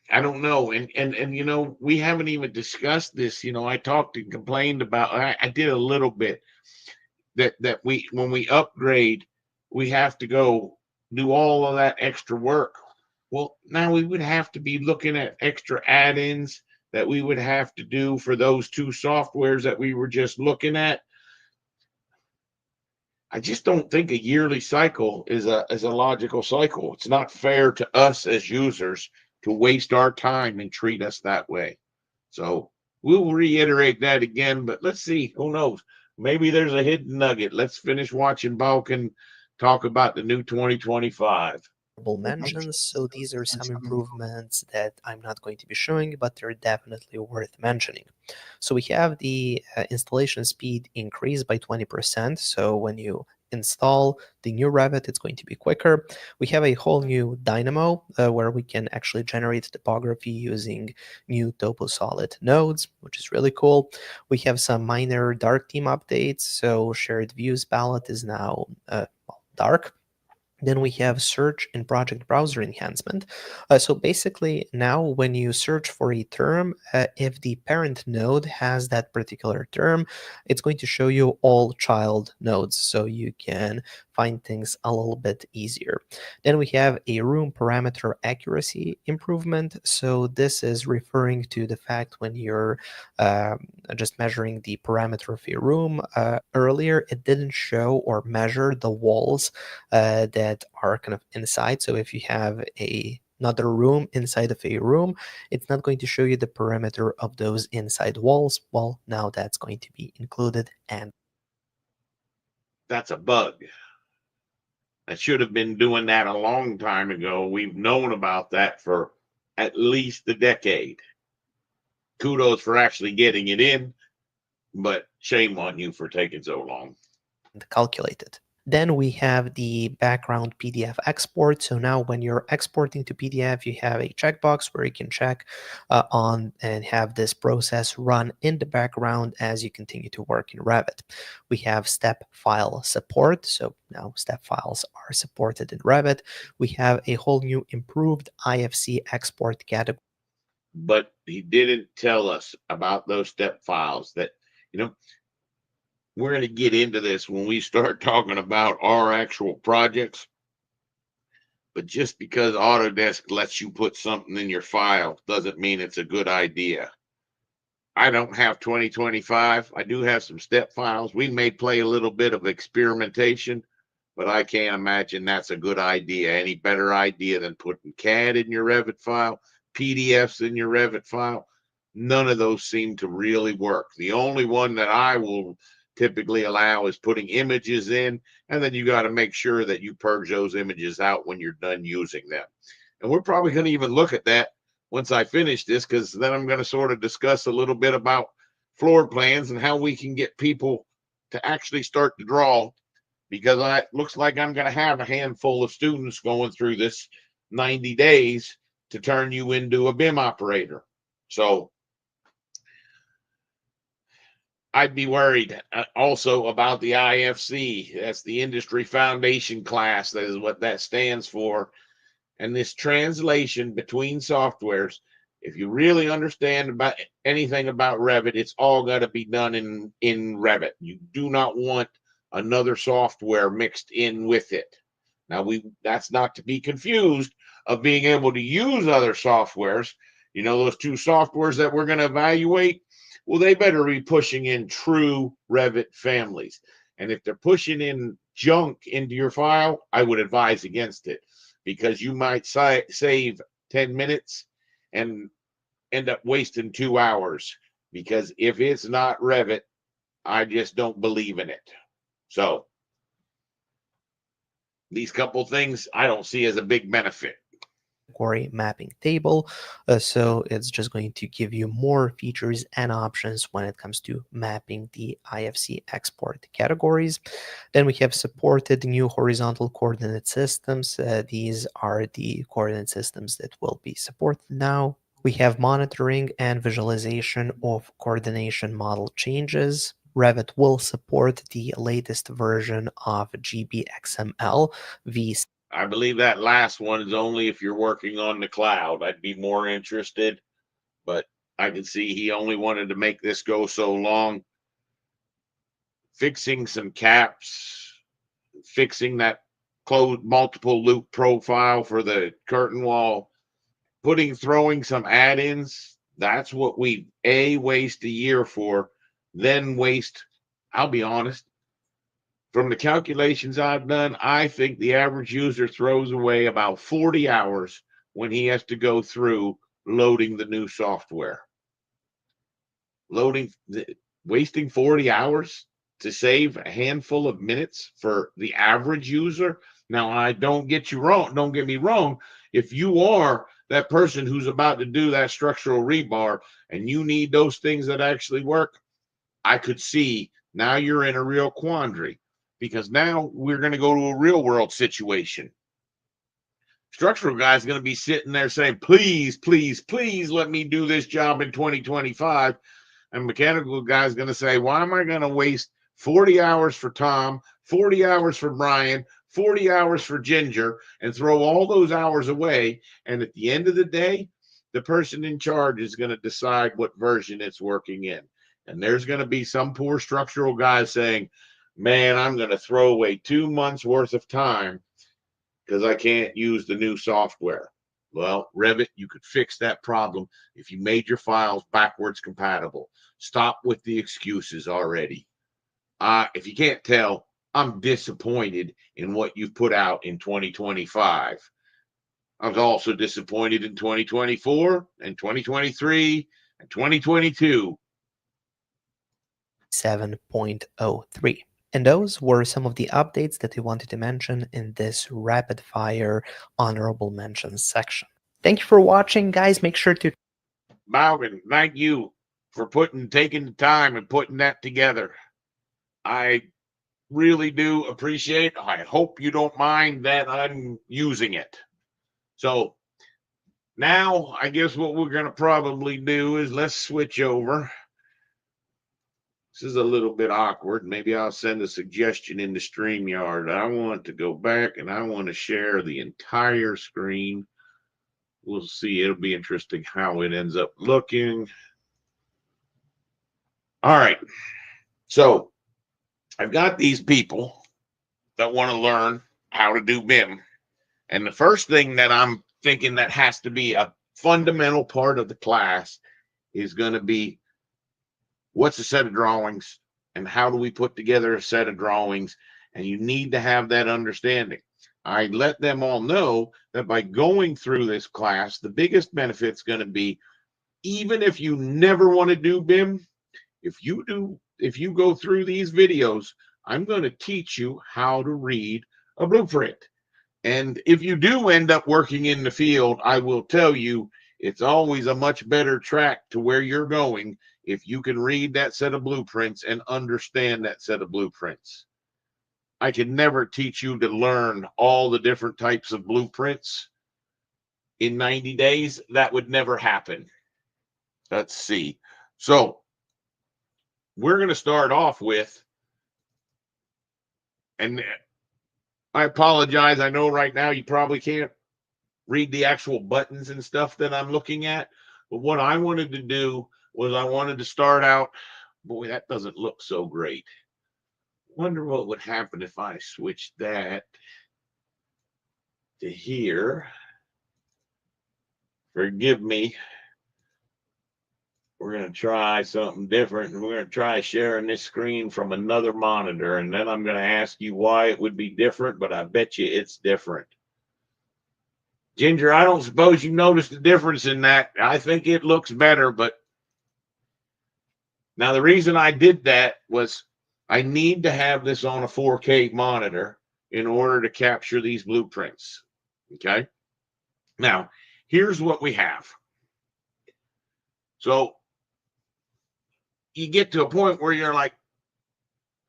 And we haven't even discussed this. I talked and complained about, I did a little bit, that when we upgrade, we have to go do all of that extra work. Well, now we would have to be looking at extra add-ins that we would have to do for those two softwares that we were just looking at. I just don't think a yearly cycle is a logical cycle. It's not fair to us as users to waste our time and treat us that way. So we'll reiterate that again, but let's see. Who knows? Maybe there's a hidden nugget. Let's finish watching Balkan talk about the new 2025. Mentions. So these are some improvements that I'm not going to be showing, but they're definitely worth mentioning. So we have the installation speed increased by 20%. So when you install the new Revit, it's going to be quicker. We have a whole new Dynamo where we can actually generate topography using new TopoSolid nodes, which is really cool. We have some minor dark theme updates. So shared views palette is now dark. Then we have search in project browser enhancement. So basically now when you search for a term, if the parent node has that particular term, it's going to show you all child nodes, so you can find things a little bit easier. Then we have a room parameter accuracy improvement. So this is referring to the fact when you're just measuring the parameter of a room. Earlier, it didn't show or measure the walls that are kind of inside. So if you have another room inside of a room, it's not going to show you the perimeter of those inside walls. Well, now that's going to be included, and that's a bug. I should have been doing that a long time ago. We've known about that for at least a decade. Kudos for actually getting it in, but shame on you for taking so long. Calculated. Then we have the background PDF export. So now when you're exporting to PDF, you have a checkbox where you can check on and have this process run in the background as you continue to work in Revit. We have step file support. So now step files are supported in Revit. We have a whole new improved IFC export category. But he didn't tell us about those step files that, we're going to get into this when we start talking about our actual projects. But just because Autodesk lets you put something in your file doesn't mean it's a good idea. I don't have 2025. I do have some step files. We may play a little bit of experimentation, but I can't imagine that's a good idea. Any better idea than putting CAD in your Revit file, PDFs in your Revit file? None of those seem to really work. The only one that I will typically allow is putting images in, and then you got to make sure that you purge those images out when you're done using them. And we're probably going to even look at that once I finish this, because then I'm going to sort of discuss a little bit about floor plans and how we can get people to actually start to draw, because it looks like I'm going to have a handful of students going through this 90 days to turn you into a BIM operator. So I'd be worried also about the IFC. That's the Industry Foundation class. That is what that stands for. And this translation between softwares, if you really understand about anything about Revit, it's all got to be done in Revit. You do not want another software mixed in with it. Now, that's not to be confused of being able to use other softwares. You know, those two softwares that we're going to evaluate, well, they better be pushing in true Revit families. And if they're pushing in junk into your file, I would advise against it, because you might save 10 minutes and end up wasting 2 hours. Because if it's not Revit, I just don't believe in it. So these couple things I don't see as a big benefit. Category mapping table. So it's just going to give you more features and options when it comes to mapping the IFC export categories. Then we have supported new horizontal coordinate systems. These are the coordinate systems that will be supported now. We have monitoring and visualization of coordination model changes. Revit will support the latest version of GBXML v6. I believe that last one is only if you're working on the cloud. I'd be more interested, but I can see he only wanted to make this go so long. Fixing some caps, fixing that closed multiple loop profile for the curtain wall, throwing some add-ins. That's what we waste a year for, then waste, I'll be honest, from the calculations I've done, I think the average user throws away about 40 hours when he has to go through loading the new software. Wasting 40 hours to save a handful of minutes for the average user. Now, I don't get me wrong. If you are that person who's about to do that structural rebar and you need those things that actually work, I could see now you're in a real quandary, because now we're going to go to a real world situation. Structural guy's going to be sitting there saying, please, please, please let me do this job in 2025. And mechanical guy's going to say, why am I going to waste 40 hours for Tom, 40 hours for Brian, 40 hours for Ginger, and throw all those hours away? And at the end of the day, the person in charge is going to decide what version it's working in. And there's going to be some poor structural guy saying, man, I'm going to throw away 2 months worth of time because I can't use the new software. Well, Revit, you could fix that problem if you made your files backwards compatible. Stop with the excuses already. If you can't tell, I'm disappointed in what you've put out in 2025. I was also disappointed in 2024 and 2023 and 2022. 7.03. And those were some of the updates that we wanted to mention in this rapid fire honorable mentions section. Thank you for watching, guys. Make sure to Malvin, thank you for taking the time and putting that together. I really do appreciate it. I hope you don't mind that I'm using it. So now I guess what we're going to probably do is let's switch over. This is a little bit awkward. Maybe I'll send a suggestion into StreamYard. I want to go back and I want to share the entire screen. We'll see. It'll be interesting how it ends up looking. All right. So I've got these people that want to learn how to do BIM. And the first thing that I'm thinking that has to be a fundamental part of the class is going to be, what's a set of drawings and how do we put together a set of drawings? And you need to have that understanding. I let them all know that by going through this class, the biggest benefit is going to be, even if you never want to do BIM, if you go through these videos, I'm going to teach you how to read a blueprint. And if you do end up working in the field, I will tell you, it's always a much better track to where you're going if you can read that set of blueprints and understand that set of blueprints. I can never teach you to learn all the different types of blueprints in 90 days. That would never happen. Let's see. So we're going to start off with, and I apologize, I know right now you probably can't read the actual buttons and stuff that I'm looking at, but what I wanted to do was I wanted to start out, boy, that doesn't look so great. Wonder what would happen if I switched that to here. Forgive me. We're going to try something different, and we're going to try sharing this screen from another monitor, and then I'm going to ask you why it would be different, but I bet you it's different. Ginger, I don't suppose you noticed the difference in that. I think it looks better, but now the reason I did that was I need to have this on a 4K monitor in order to capture these blueprints. Okay. Now, here's what we have. So you get to a point where you're like,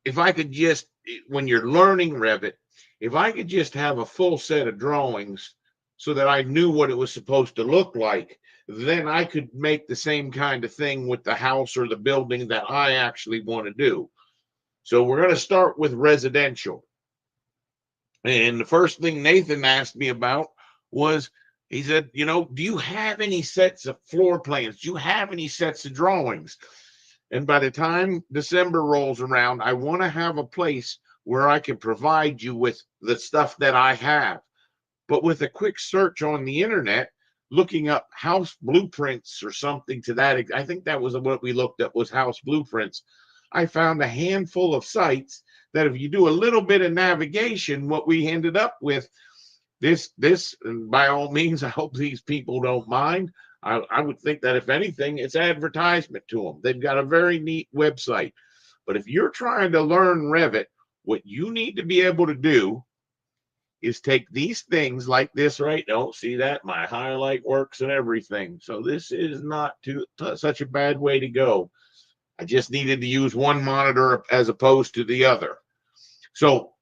if I could just, when you're learning Revit, if I could just have a full set of drawings so that I knew what it was supposed to look like, then I could make the same kind of thing with the house or the building that I actually want to do. So we're going to start with residential. And the first thing Nathan asked me about was, he said, you know, do you have any sets of floor plans? Do you have any sets of drawings? And by the time December rolls around, I want to have a place where I can provide you with the stuff that I have. But with a quick search on the internet, looking up house blueprints or something to that, I think that was what we looked up, was house blueprints. I found a handful of sites that if you do a little bit of navigation, what we ended up with, this, and by all means, I hope these people don't mind. I would think that if anything, it's advertisement to them. They've got a very neat website. But if you're trying to learn Revit, what you need to be able to do is take these things like this right now. See that? My highlight works and everything. So this is not such a bad way to go. I just needed to use one monitor as opposed to the other. So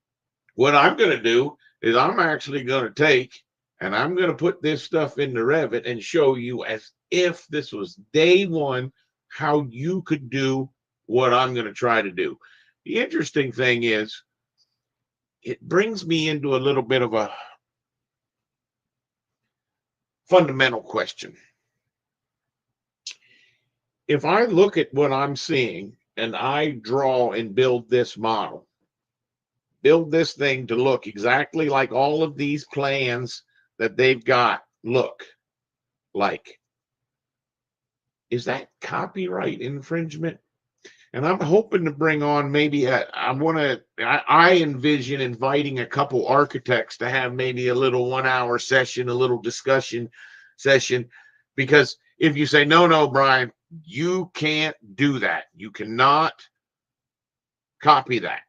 what I'm going to do is I'm actually going to take and I'm going to put this stuff into Revit and show you as if this was day one, how you could do what I'm going to try to do. The interesting thing is, it brings me into a little bit of a fundamental question. If I look at what I'm seeing and I draw and build this model, build this thing to look exactly like all of these plans that they've got look like, is that copyright infringement? And I'm hoping to bring on maybe I envision inviting a couple architects to have maybe a little 1 hour session, a little discussion session, because if you say, no, Brian, you can't do that. You cannot copy that.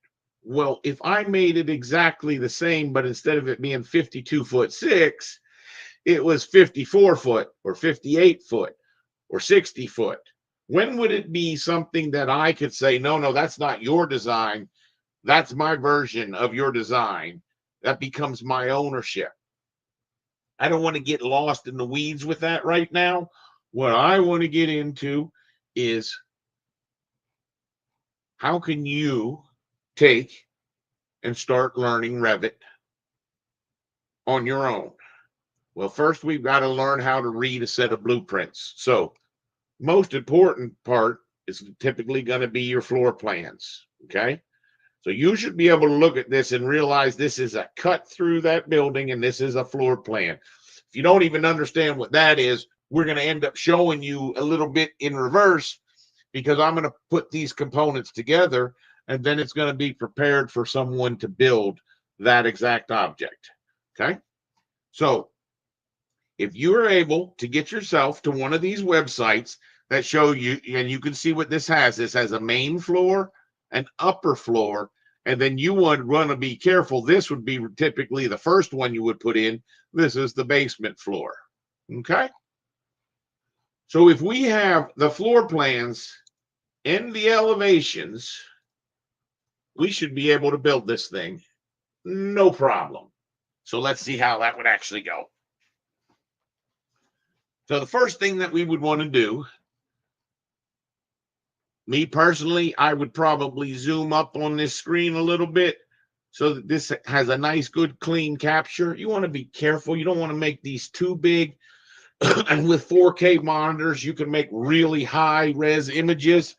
Well, if I made it exactly the same, but instead of it being 52'6", it was 54 foot or 58 foot or 60 foot. When would it be something that I could say, no, that's not your design. That's my version of your design. That becomes my ownership. I don't want to get lost in the weeds with that right now. What I want to get into is, how can you take and start learning Revit on your own? Well, first we've got to learn how to read a set of blueprints. So most important part is typically going to be your floor plans. Okay. So you should be able to look at this and realize this is a cut through that building and this is a floor plan. If you don't even understand what that is, we're going to end up showing you a little bit in reverse, because I'm going to put these components together and then it's going to be prepared for someone to build that exact object. Okay. So if you are able to get yourself to one of these websites that show you, and you can see what this has a main floor, an upper floor, and then you would want to be careful. This would be typically the first one you would put in. This is the basement floor. Okay. So if we have the floor plans and the elevations, we should be able to build this thing. No problem. So let's see how that would actually go. So the first thing that we would want to do, me personally, I would probably zoom up on this screen a little bit so that this has a nice, good, clean capture. You want to be careful. You don't want to make these too big. And with 4K monitors, you can make really high res images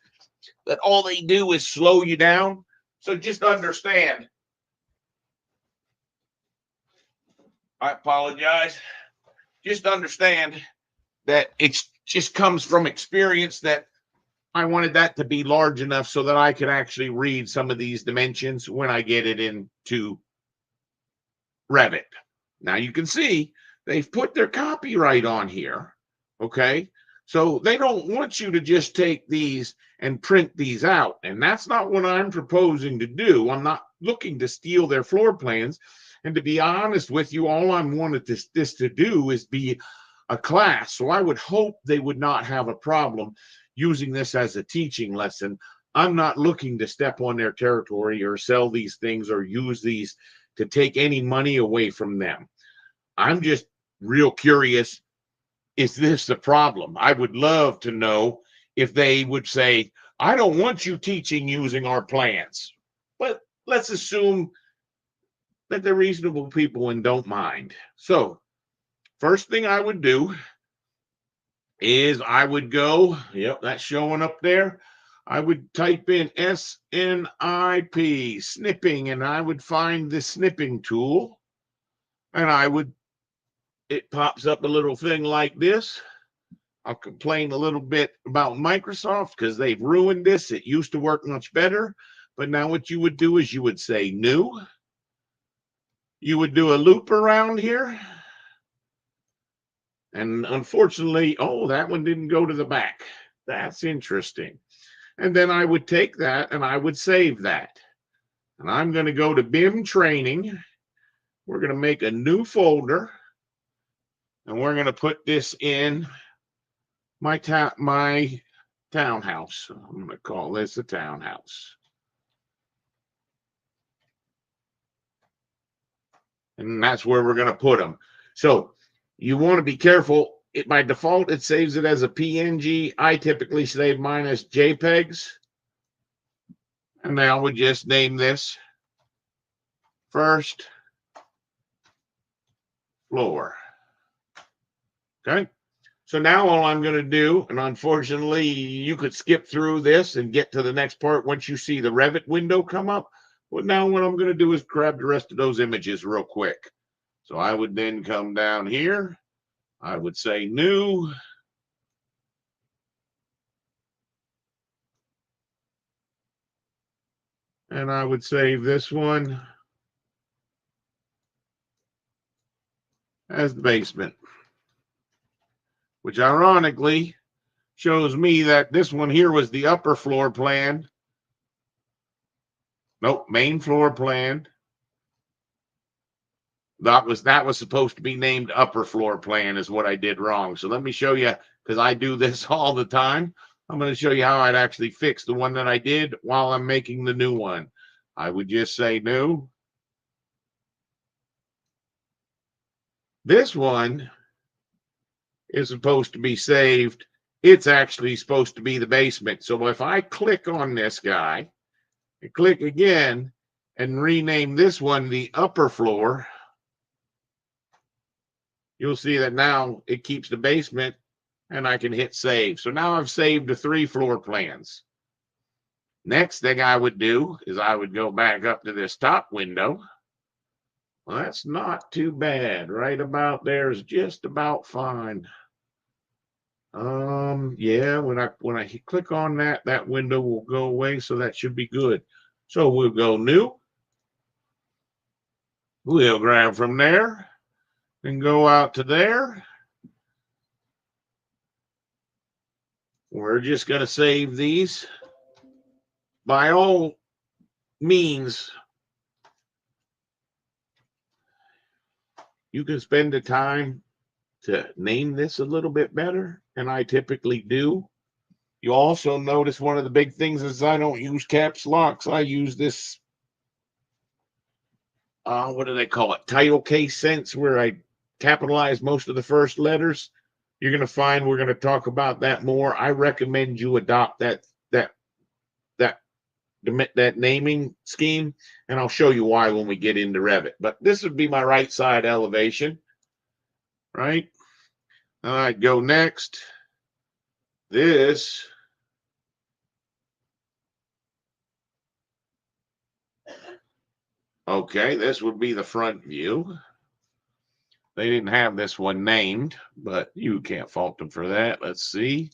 that all they do is slow you down. So just understand. I apologize. Just understand that it just comes from experience that I wanted that to be large enough so that I could actually read some of these dimensions when I get it into Revit. Now you can see they've put their copyright on here. Okay. So they don't want you to just take these and print these out. And that's not what I'm proposing to do. I'm not looking to steal their floor plans. And to be honest with you, all I wanted this to do is be a class. So I would hope they would not have a problem using this as a teaching lesson. I'm not looking to step on their territory or sell these things or use these to take any money away from them. I'm just real curious. Is this the problem? I would love to know if they would say, I don't want you teaching using our plans. But let's assume that they're reasonable people and don't mind. So first thing I would do is I would go, yep, that's showing up there. I would type in SNIP, snipping, and I would find the snipping tool. And it pops up a little thing like this. I'll complain a little bit about Microsoft because they've ruined this. It used to work much better. But now what you would do is you would say new. You would do a loop around here. And unfortunately, oh, that one didn't go to the back. That's interesting. And then I would take that and I would save that. And I'm going to go to BIM training. We're going to make a new folder. And we're going to put this in my townhouse. I'm going to call this a townhouse. And that's where we're going to put them. So you want to be careful. By default, it saves it as a PNG. I typically save mine as JPEGs. And now we just name this first floor. Okay. So now all I'm going to do, and unfortunately you could skip through this and get to the next part once you see the Revit window come up. But now what I'm going to do is grab the rest of those images real quick. So I would then come down here. I would say new. And I would save this one as the basement, which ironically shows me that this one here was the upper floor plan. Nope, main floor plan. That was supposed to be named upper floor plan is what I did wrong. So let me show you, because I do this all the time. I'm going to show you how I'd actually fix the one that I did while I'm making the new one. I would just say new. This one is supposed to be saved. It's actually supposed to be the basement. So if I click on this guy and click again and rename this one the upper floor, you'll see that now it keeps the basement and I can hit save. So now I've saved the 3 floor plans. Next thing I would do is I would go back up to this top window. Well, that's not too bad. Right about there is just about fine. Yeah, when I click on that, that window will go away, so that should be good. So we'll go new. We'll grab from there and go out to there. We're just going to save these. By all means, you can spend the time to name this a little bit better, and I typically do. You also notice one of the big things is I don't use caps locks. I use this, what do they call it? Title case sense, where I capitalize most of the first letters. You're going to find we're going to talk about that more. I recommend you adopt that naming scheme, and I'll show you why when we get into Revit. But this would be my right side elevation, right? All right, go next. This okay, this would be the front view. They didn't have this one named, but you can't fault them for that. Let's see.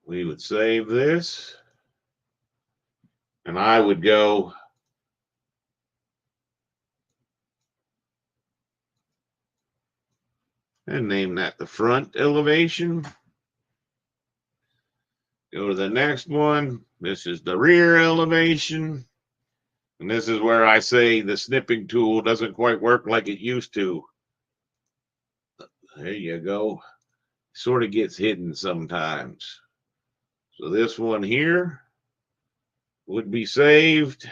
We would save this, and I would go and name that the front elevation. Go to the next one. This is the rear elevation. And this is where I say the snipping tool doesn't quite work like it used to. There you go. Sort of gets hidden sometimes. So this one here would be saved.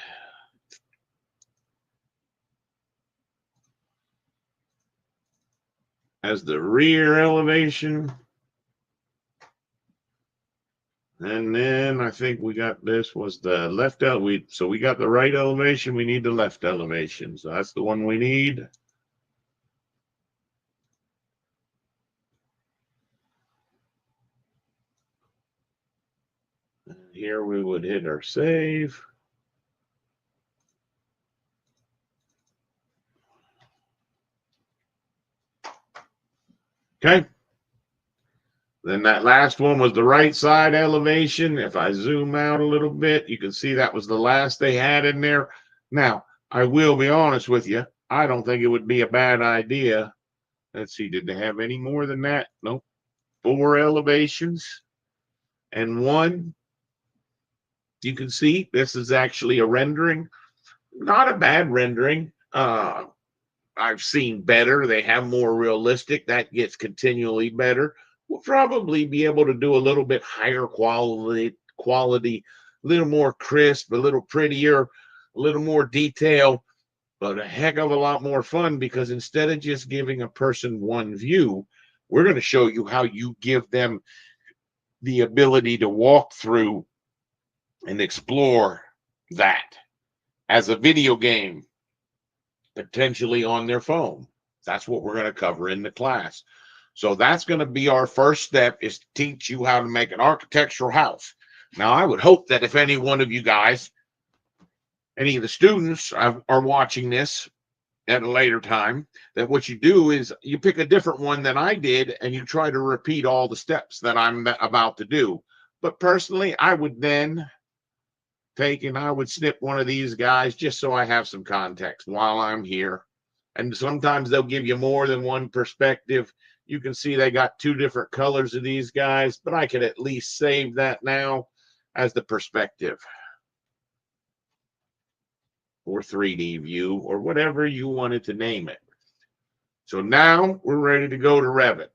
As the rear elevation. And then I think we got this was the left elevation. So we got the right elevation. We need the left elevation. So that's the one we need. And here we would hit our save. Okay. Then that last one was the right side elevation. If I zoom out a little bit, you can see that was the last they had in there. Now, I will be honest with you. I don't think it would be a bad idea. Let's see, did they have any more than that? Nope. 4 elevations and 1. You can see this is actually a rendering. Not a bad rendering. I've seen better. They have more realistic. That gets continually better. We'll probably be able to do a little bit higher quality, a little more crisp, a little prettier, a little more detail, but a heck of a lot more fun, because instead of just giving a person one view, we're going to show you how you give them the ability to walk through and explore that as a video game, potentially on their phone. That's what we're going to cover in the class. So that's going to be our first step, is to teach you how to make an architectural house. Now, I would hope that if any one of you guys, any of the students are watching this at a later time, that what you do is you pick a different one than I did, and you try to repeat all the steps that I'm about to do. But personally, I would then take and I would snip one of these guys just so I have some context while I'm here. And sometimes they'll give you more than one perspective. You can see they got 2 different colors of these guys, but I could at least save that now as the perspective or 3D view or whatever you wanted to name it. So now we're ready to go to Revit.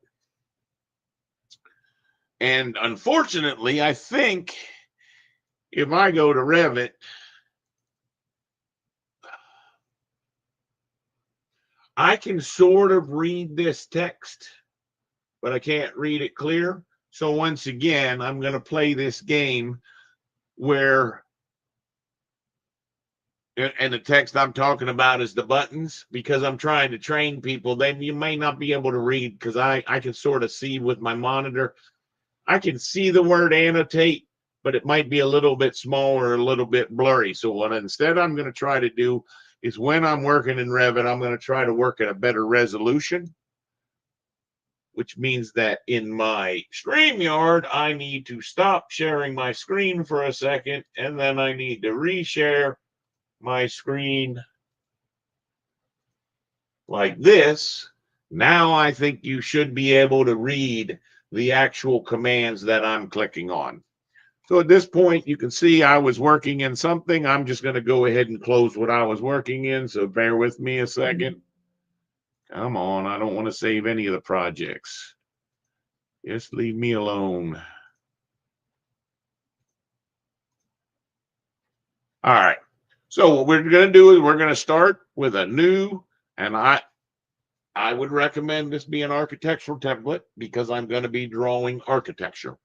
And unfortunately, I think if I go to Revit, I can sort of read this text, but I can't read it clear. So once again, I'm going to play this game where and the text I'm talking about is the buttons, because I'm trying to train people. Then you may not be able to read, because I can sort of see with my monitor. I can see the word annotate, but it might be a little bit smaller, a little bit blurry. So what instead I'm going to try to do is, when I'm working in Revit, I'm going to try to work at a better resolution, which means that in my StreamYard, I need to stop sharing my screen for a second, and then I need to reshare my screen like this. Now I think you should be able to read the actual commands that I'm clicking on. So at this point, you can see I was working in something. I'm just going to go ahead and close what I was working in. So bear with me a second. Come on, I don't want to save any of the projects. Just leave me alone. All right. So what we're going to do is we're going to start with a new, and I would recommend this be an architectural template, because I'm going to be drawing architecture.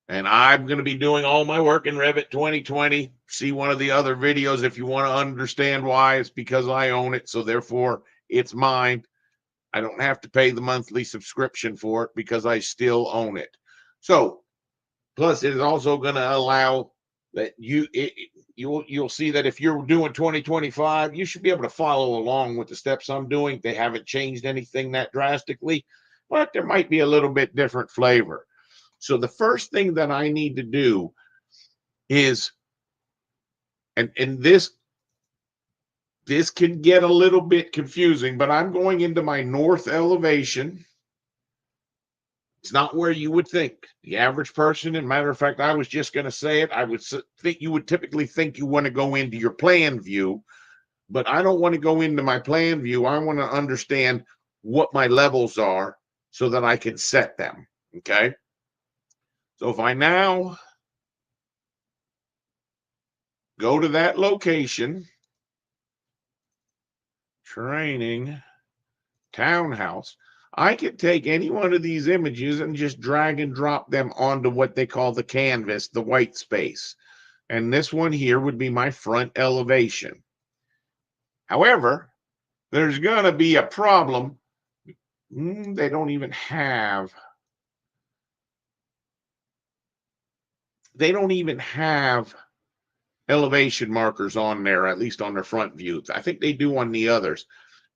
And I'm going to be doing all my work in Revit 2020. See one of the other videos if you want to understand why. It's because I own it, so therefore it's mine. I don't have to pay the monthly subscription for it, because I still own it. So, plus it is also going to allow that you'll see that if you're doing 2025, you should be able to follow along with the steps I'm doing. They haven't changed anything that drastically, but there might be a little bit different flavor. So the first thing that I need to do is, and this can get a little bit confusing, but I'm going into my north elevation. It's not where you would think. The average person, and matter of fact, I was just going to say it, I would think you would typically think you want to go into your plan view, but I don't want to go into my plan view. I want to understand what my levels are so that I can set them. Okay. So if I now go to that location, training, townhouse, I could take any one of these images and just drag and drop them onto what they call the canvas, the white space. And this one here would be my front elevation. However, there's going to be a problem. They don't even have elevation markers on there, at least on their front view. I think they do on the others.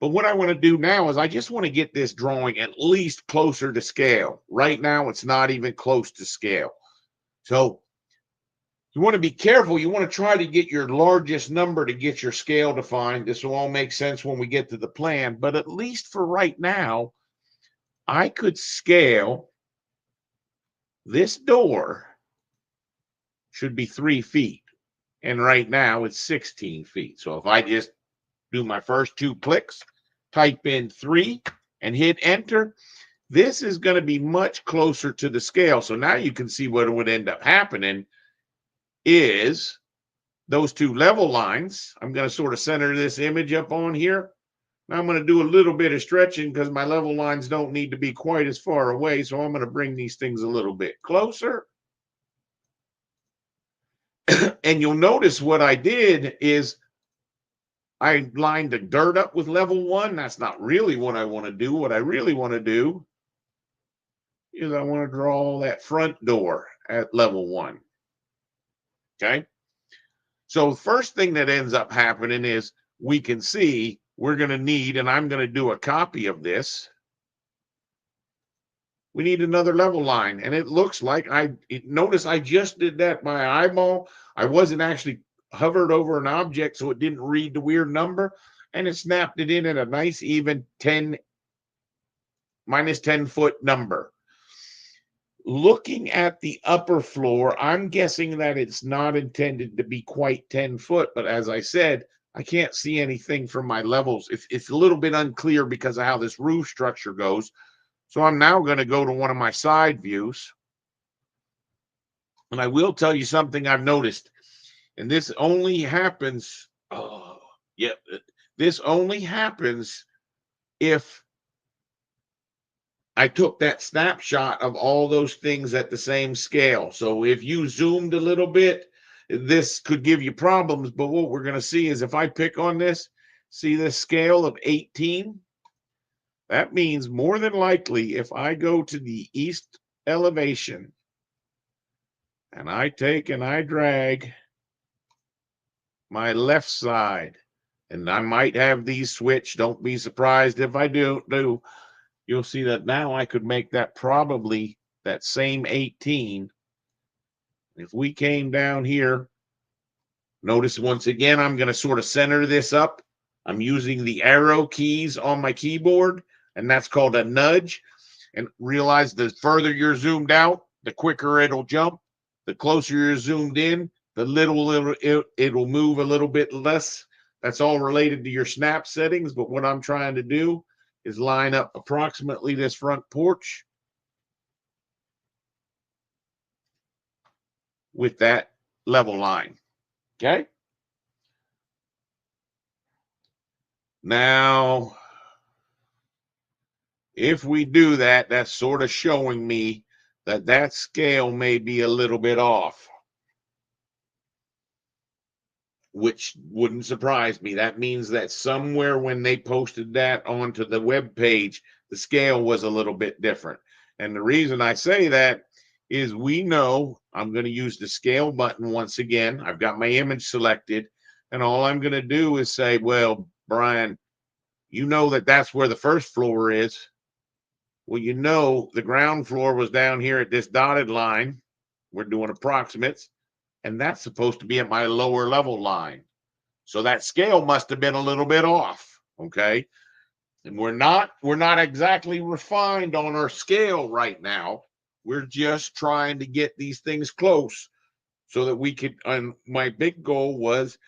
But what I want to do now is I just want to get this drawing at least closer to scale. Right now, it's not even close to scale. So you want to be careful. You want to try to get your largest number to get your scale defined. This will all make sense when we get to the plan. But at least for right now, I could scale this door should be 3 feet. And right now it's 16 feet. So if I just do my first 2 clicks, type in 3 and hit enter, this is going to be much closer to the scale. So now you can see what would end up happening is those 2 level lines. I'm going to sort of center this image up on here. Now I'm going to do a little bit of stretching because my level lines don't need to be quite as far away. So I'm going to bring these things a little bit closer. And you'll notice what I did is I lined the dirt up with level 1. That's not really what I want to do. What I really want to do is I want to draw that front door at level 1. Okay. So the first thing that ends up happening is we can see we're going to need, and I'm going to do a copy of this. We need another level line. And it looks like notice I just did that by eyeball. I wasn't actually hovered over an object, so it didn't read the weird number. And it snapped it in at a nice even minus 10 foot number. Looking at the upper floor, I'm guessing that it's not intended to be quite 10 foot. But as I said, I can't see anything from my levels. It's a little bit unclear because of how this roof structure goes. So I'm now going to go to one of my side views. And I will tell you something I've noticed. And this only happens, this only happens if I took that snapshot of all those things at the same scale. So if you zoomed a little bit, this could give you problems, but what we're going to see is if I pick on this, see this scale of 18? That means more than likely, if I go to the east elevation and I take and I drag my left side, and I might have these switch. Don't be surprised if I do. You'll see that now I could make that probably that same 18. If we came down here, notice once again, I'm going to sort of center this up. I'm using the arrow keys on my keyboard, and that's called a nudge. And realize the further you're zoomed out, the quicker it'll jump. The closer you're zoomed in, the it'll move a little bit less. That's all related to your snap settings. But what I'm trying to do is line up approximately this front porch with that level line. Okay. Now, if we do that, that's sort of showing me that that scale may be a little bit off, which wouldn't surprise me. That means that somewhere when they posted that onto the web page, the scale was a little bit different. And the reason I say that is we know I'm going to use the scale button once again. I've got my image selected, and all I'm going to do is say, well, Brian, you know that that's where the first floor is. Well, you know, the ground floor was down here at this dotted line. We're doing approximates, and that's supposed to be at my lower level line. So that scale must have been a little bit off, okay? And we're not exactly refined on our scale right now. We're just trying to get these things close so that we could, and my big goal was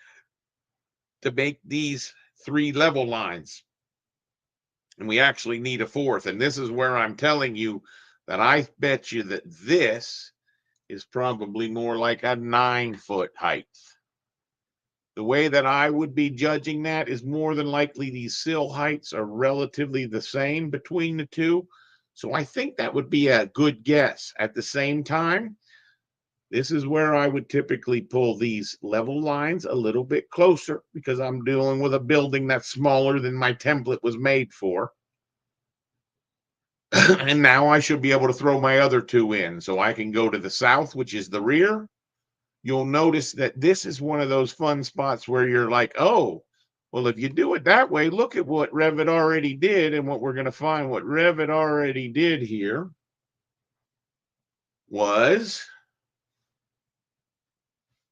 to make these 3 level lines. And we actually need a 4th. And this is where I'm telling you that I bet you that this is probably more like a 9-foot height. The way that I would be judging that is more than likely these sill heights are relatively the same between the two. So I think that would be a good guess. At the same time, this is where I would typically pull these level lines a little bit closer because I'm dealing with a building that's smaller than my template was made for. And now I should be able to throw my other 2 in. So I can go to the south, which is the rear. You'll notice that this is one of those fun spots where you're like, oh, well, if you do it that way, look at what Revit already did. And what we're going to find, what Revit already did here was,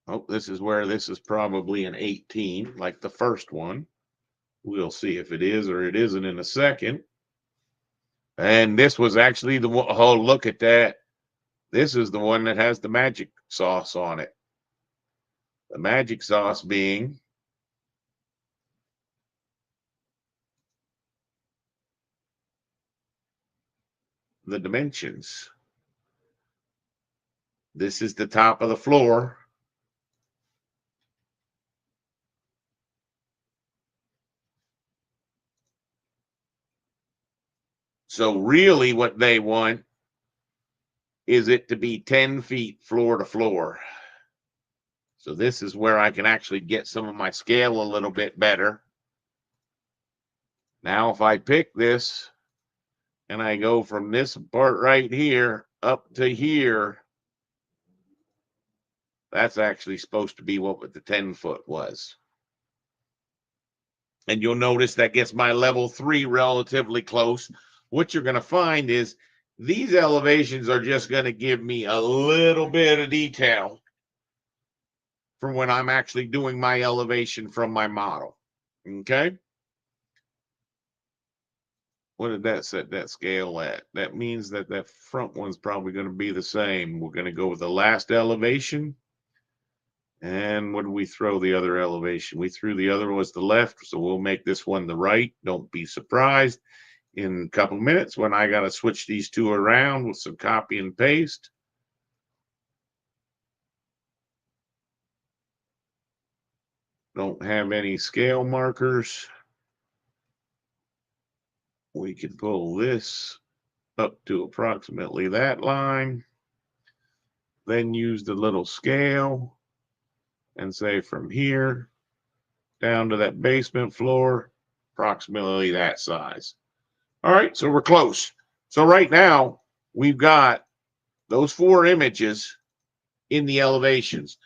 oh, this is where this is probably an 18, like the first one. We'll see if it is or it isn't in a second. And this was actually the one, oh, look at that. This is the one that has the magic sauce on it. The magic sauce being the dimensions. This is the top of the floor. So really what they want is it to be 10 feet floor to floor. So this is where I can actually get some of my scale a little bit better. Now, if I pick this and I go from this part right here up to here, that's actually supposed to be what the 10-foot was. And you'll notice that gets my level 3 relatively close. What you're going to find is these elevations are just going to give me a little bit of detail from when I'm actually doing my elevation from my model. Okay. What did that set that scale at? That means that that front one's probably going to be the same. We're going to go with the last elevation. And what did we throw the other elevation? We threw the other was the left. So we'll make this one the right. Don't be surprised in a couple minutes when I got to switch these 2 around with some copy and paste. Don't have any scale markers. We can pull this up to approximately that line. Then use the little scale and say from here down to that basement floor, approximately that size. All right, so we're close. So right now we've got those 4 images in the elevations.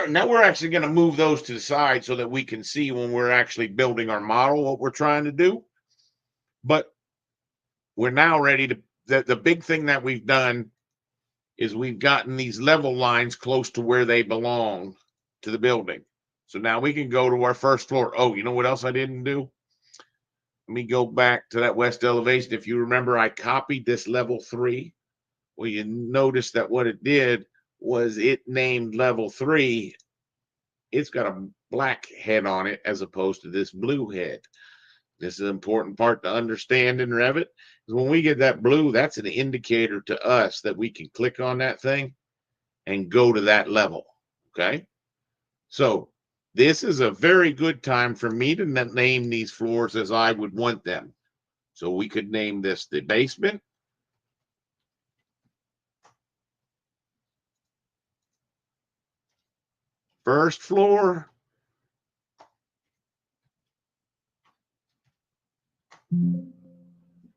Now we're actually going to move those to the side so that we can see when we're actually building our model what we're trying to do. But we're now ready to, the big thing that we've done is we've gotten these level lines close to where they belong to the building. So now we can go to our first floor. Oh, you know what else I didn't do? Let me go back to that west elevation. If you remember, I copied this level 3. Well, you notice that what it did was it named level 3. It's got a black head on it as opposed to this blue head. This is an important part to understand in Revit. Is when we get that blue, that's an indicator to us that we can click on that thing and go to that level. Okay. So this is a very good time for me to name these floors as I would want them. So we could name this the basement. First floor.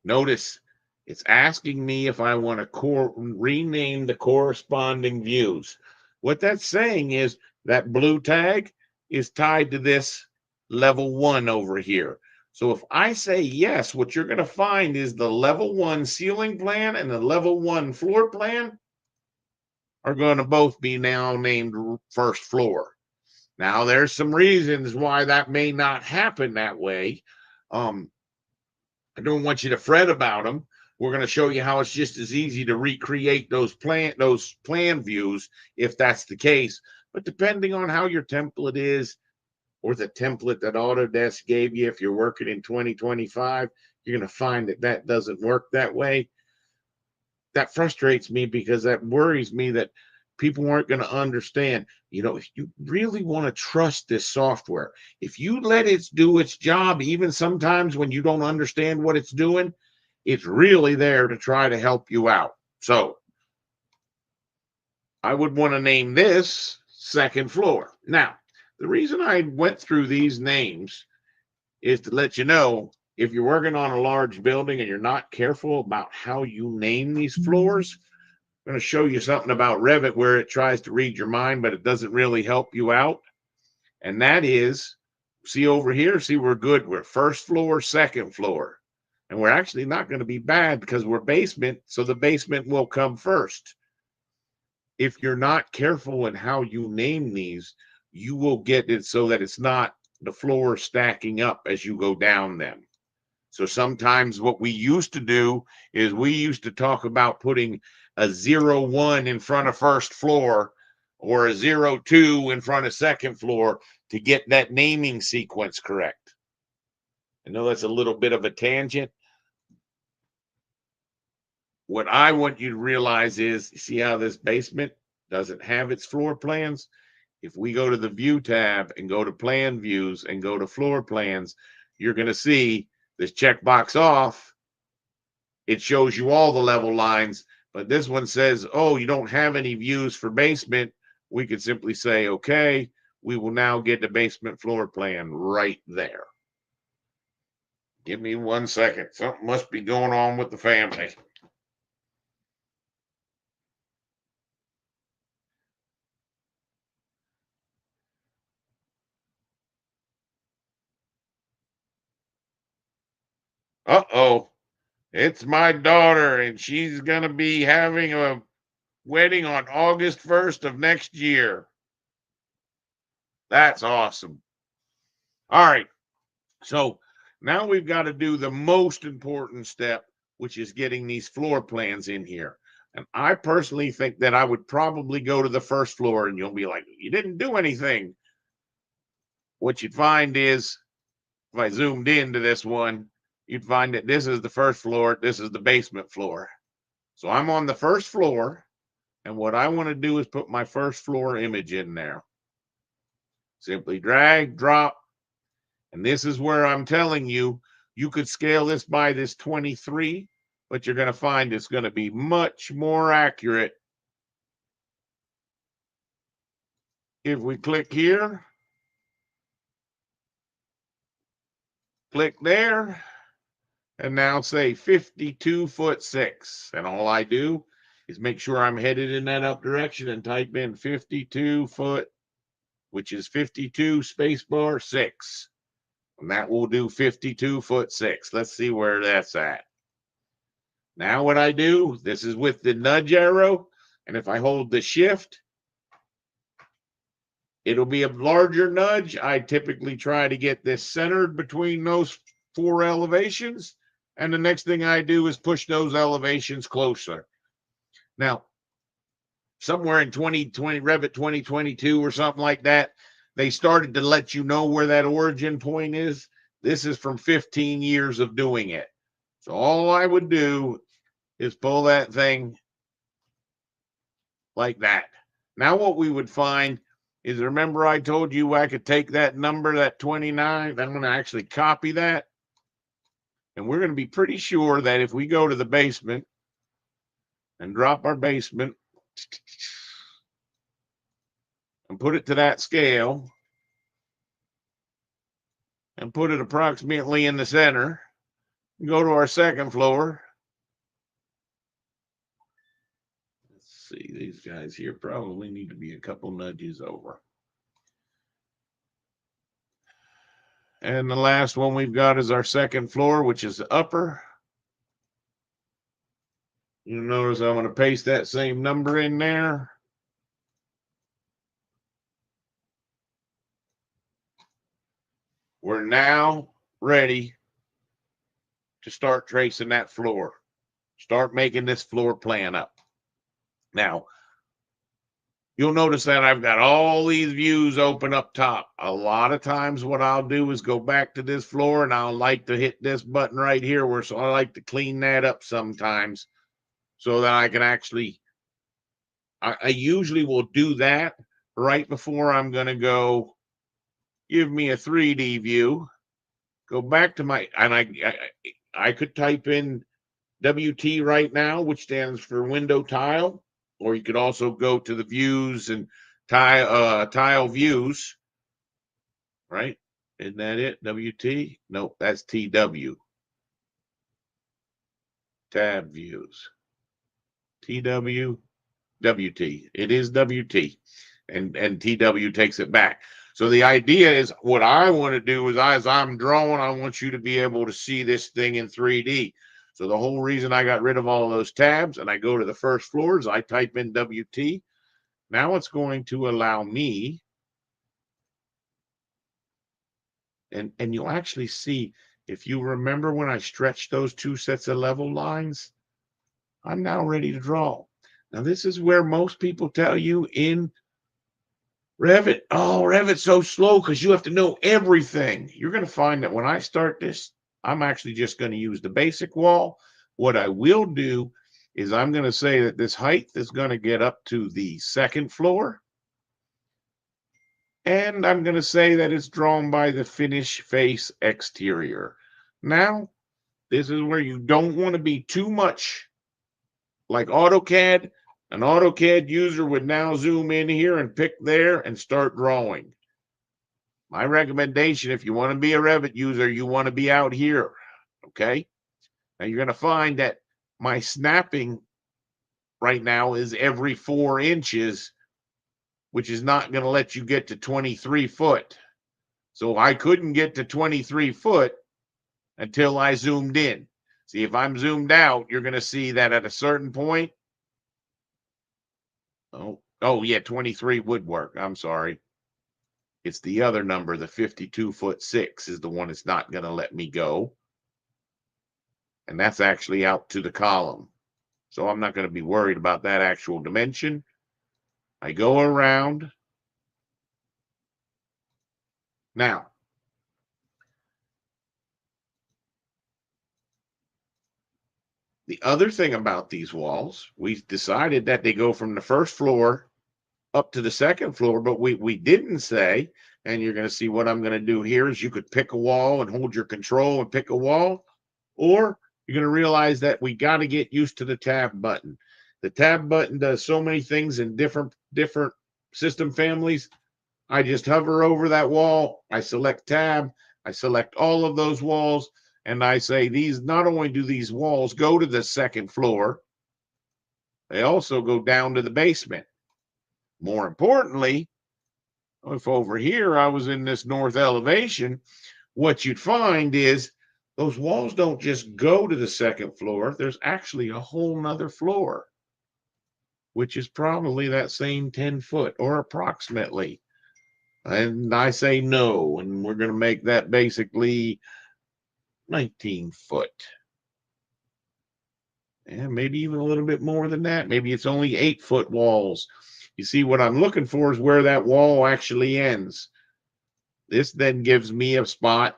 Notice it's asking me if I want to rename the corresponding views. What that's saying is that blue tag is tied to this level 1 over here. So if I say yes, what you're going to find is the level 1 ceiling plan and the level 1 floor plan are going to both be now named first floor. Now, there's some reasons why that may not happen that way. I don't want you to fret about them. We're going to show you how it's just as easy to recreate those plan views if that's the case. But depending on how your template is, or the template that Autodesk gave you, if you're working in 2025, you're going to find that that doesn't work that way. That frustrates me because that worries me that people aren't going to understand. You know, if you really want to trust this software, if you let it do its job, even sometimes when you don't understand what it's doing, it's really there to try to help you out. So I would want to name this second floor. Now, the reason I went through these names is to let you know if you're working on a large building and you're not careful about how you name these floors, I'm going to show you something about Revit where it tries to read your mind, but it doesn't really help you out. And that is, see over here, see we're good. We're first floor, second floor. And we're actually not going to be bad because we're basement, so the basement will come first. If you're not careful in how you name these, you will get it so that it's not the floor stacking up as you go down them. So sometimes what we used to do is we used to talk about putting a 0-1 in front of first floor or a 0-2 in front of second floor to get that naming sequence correct. I know that's a little bit of a tangent. What I want you to realize is, see how this basement doesn't have its floor plans? If we go to the view tab and go to plan views and go to floor plans, you're going to see this checkbox off. It shows you all the level lines, but this one says, oh, you don't have any views for basement. We could simply say, okay, we will now get the basement floor plan right there. Give me 1 second. Something must be going on with the family. Uh-oh. It's my daughter, and she's going to be having a wedding on August 1st of next year. That's awesome. All right. So now we've got to do the most important step, which is getting these floor plans in here. And I personally think that I would probably go to the first floor, and you'll be like, you didn't do anything. What you'd find is, if I zoomed into this one, you'd find that this is the first floor, this is the basement floor. So I'm on the first floor, and what I want to do is put my first floor image in there. Simply drag, drop, and this is where I'm telling you, you could scale this by this 23, but you're going to find it's going to be much more accurate if we click here, click there, and now say 52'6". And all I do is make sure I'm headed in that up direction and type in 52 foot, which is 52 spacebar 6. And that will do 52'6". Let's see where that's at. Now what I do, this is with the nudge arrow, and if I hold the shift, it'll be a larger nudge. I typically try to get this centered between those 4 elevations, and the next thing I do is push those elevations closer. Now, somewhere in 2020, Revit 2022 or something like that, they started to let you know where that origin point is. This is from 15 years of doing it. So all I would do is pull that thing like that. Now what we would find is, remember I told you I could take that number, that 29, I'm going to actually copy that. And we're going to be pretty sure that if we go to the basement and drop our basement and put it to that scale and put it approximately in the center, go to our second floor. Let's see, these guys here probably need to be a couple nudges over. And the last one we've got is our second floor, which is the upper. You notice I'm going to paste that same number in there. We're now ready to start tracing that floor. Start making this floor plan up. Now, you'll notice that I've got all these views open up top. A lot of times what I'll do is go back to this floor and I'll like to hit this button right here, so I like to clean that up sometimes so that I can actually, I usually will do that right before I'm going to go give me a 3D view. Go back to my, and I could type in WT right now, which stands for window tile, or you could also go to the views and tile views, right? Isn't that it? WT? Nope, that's TW. Tab views. TW, WT. It is WT, and TW takes it back. So the idea is, what I want to do is, as I'm drawing, I want you to be able to see this thing in 3D. So the whole reason I got rid of all of those tabs and I go to the first floors, I type in WT. Now it's going to allow me, and you'll actually see, if you remember when I stretched those 2 sets of level lines, I'm now ready to draw. Now this is where most people tell you in Revit, oh, Revit's so slow because you have to know everything. You're going to find that when I start this, I'm actually just going to use the basic wall. What I will do is I'm going to say that this height is going to get up to the second floor. And I'm going to say that it's drawn by the finish face exterior. Now, this is where you don't want to be too much like AutoCAD. An AutoCAD user would now zoom in here and pick there and start drawing. My recommendation, if you want to be a Revit user, you want to be out here, okay? Now you're going to find that my snapping right now is every 4 inches, which is not going to let you get to 23 foot. So I couldn't get to 23 foot until I zoomed in. See, if I'm zoomed out, you're going to see that at a certain point, oh yeah, 23 would work. I'm sorry. It's the other number, the 52'6" is the one that's not going to let me go. And that's actually out to the column. So I'm not going to be worried about that actual dimension. I go around. Now, the other thing about these walls, we've decided that they go from the first floor up to the second floor, but we didn't say, and you're going to see what I'm going to do here is you could pick a wall and hold your control and pick a wall, or you're going to realize that we got to get used to the tab button. The tab button does so many things in different system families. I just hover over that wall. I select tab. I select all of those walls. And I say these, not only do these walls go to the second floor, they also go down to the basement. More importantly, if over here I was in this north elevation, what you'd find is those walls don't just go to the second floor. There's actually a whole nother floor, which is probably that same 10 foot or approximately. And I say no, and we're going to make that basically 19 foot. And maybe even a little bit more than that. Maybe it's only 8-foot walls. You see, what I'm looking for is where that wall actually ends. This then gives me a spot.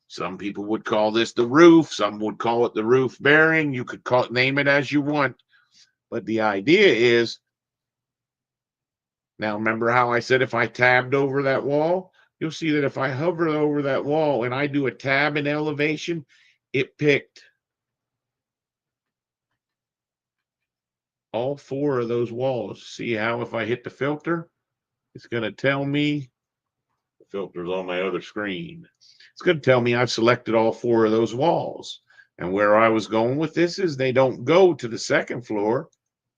Some people would call this the roof. Some would call it the roof bearing. You could name it as you want. But the idea is, now remember how I said if I tabbed over that wall, you'll see that if I hover over that wall and I do a tab in elevation, it picked all 4 of those walls. See how if I hit the filter, it's going to tell me, the filter's on my other screen. It's going to tell me I've selected all 4 of those walls. And where I was going with this is they don't go to the second floor,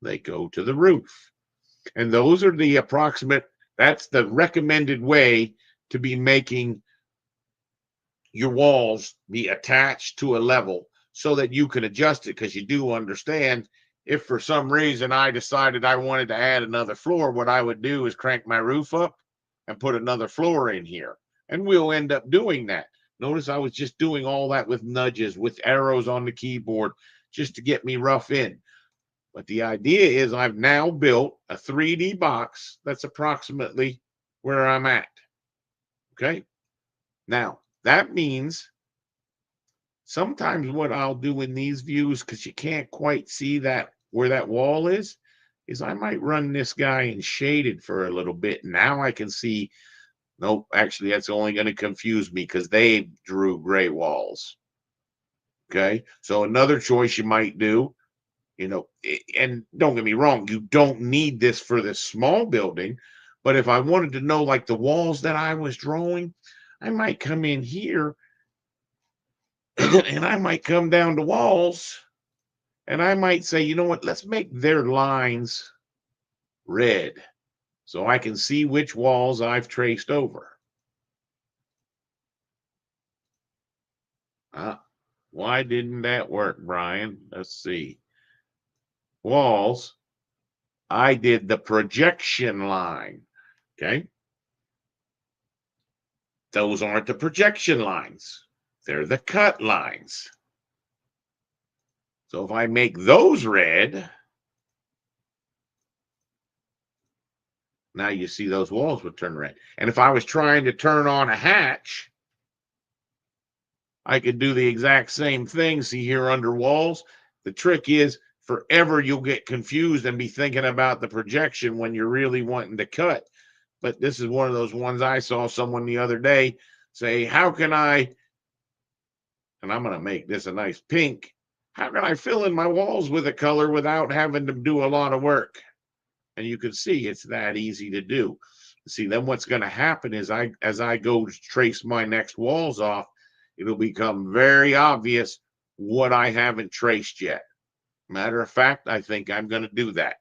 they go to the roof. And those are the approximate, that's the recommended way to be making your walls be attached to a level so that you can adjust it, because you do understand if for some reason I decided I wanted to add another floor, what I would do is crank my roof up and put another floor in here. And we'll end up doing that. Notice I was just doing all that with nudges, with arrows on the keyboard, just to get me rough in. But the idea is I've now built a 3D box that's approximately where I'm at. Okay. Now, that means sometimes what I'll do in these views, because you can't quite see that where that wall is I might run this guy in shaded for a little bit. Now I can see, nope, actually that's only going to confuse me because they drew gray walls. Okay, so another choice you might do, and don't get me wrong, you don't need this for this small building, but if I wanted to know like the walls that I was drawing, I might come in here and I might come down to walls and I might say, you know what, let's make their lines red so I can see which walls I've traced over. Why didn't that work, Brian? Let's see. Walls. I did the projection line. Okay. Those aren't the projection lines. They're the cut lines. So if I make those red, now you see those walls would turn red. And if I was trying to turn on a hatch, I could do the exact same thing. See here under walls. The trick is forever you'll get confused and be thinking about the projection when you're really wanting to cut. But this is one of those ones I saw someone the other day say, how can I, and I'm going to make this a nice pink, how can I fill in my walls with a color without having to do a lot of work? And you can see it's that easy to do. See, then what's going to happen is as I go to trace my next walls off, it'll become very obvious what I haven't traced yet. Matter of fact, I think I'm going to do that.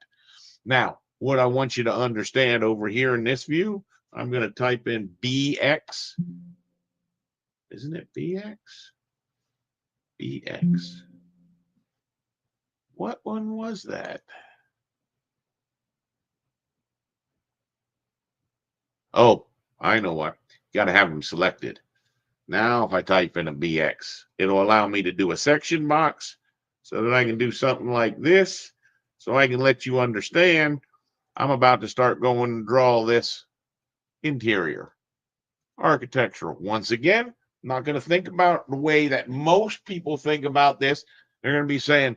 Now, what I want you to understand over here in this view, I'm going to type in BX. Isn't it BX? BX. What one was that? Oh, I know what. You got to have them selected. Now, if I type in a BX, it'll allow me to do a section box so that I can do something like this. So I can let you understand I'm about to start going to draw this interior architectural. Once again, I'm not going to think about the way that most people think about this. They're going to be saying,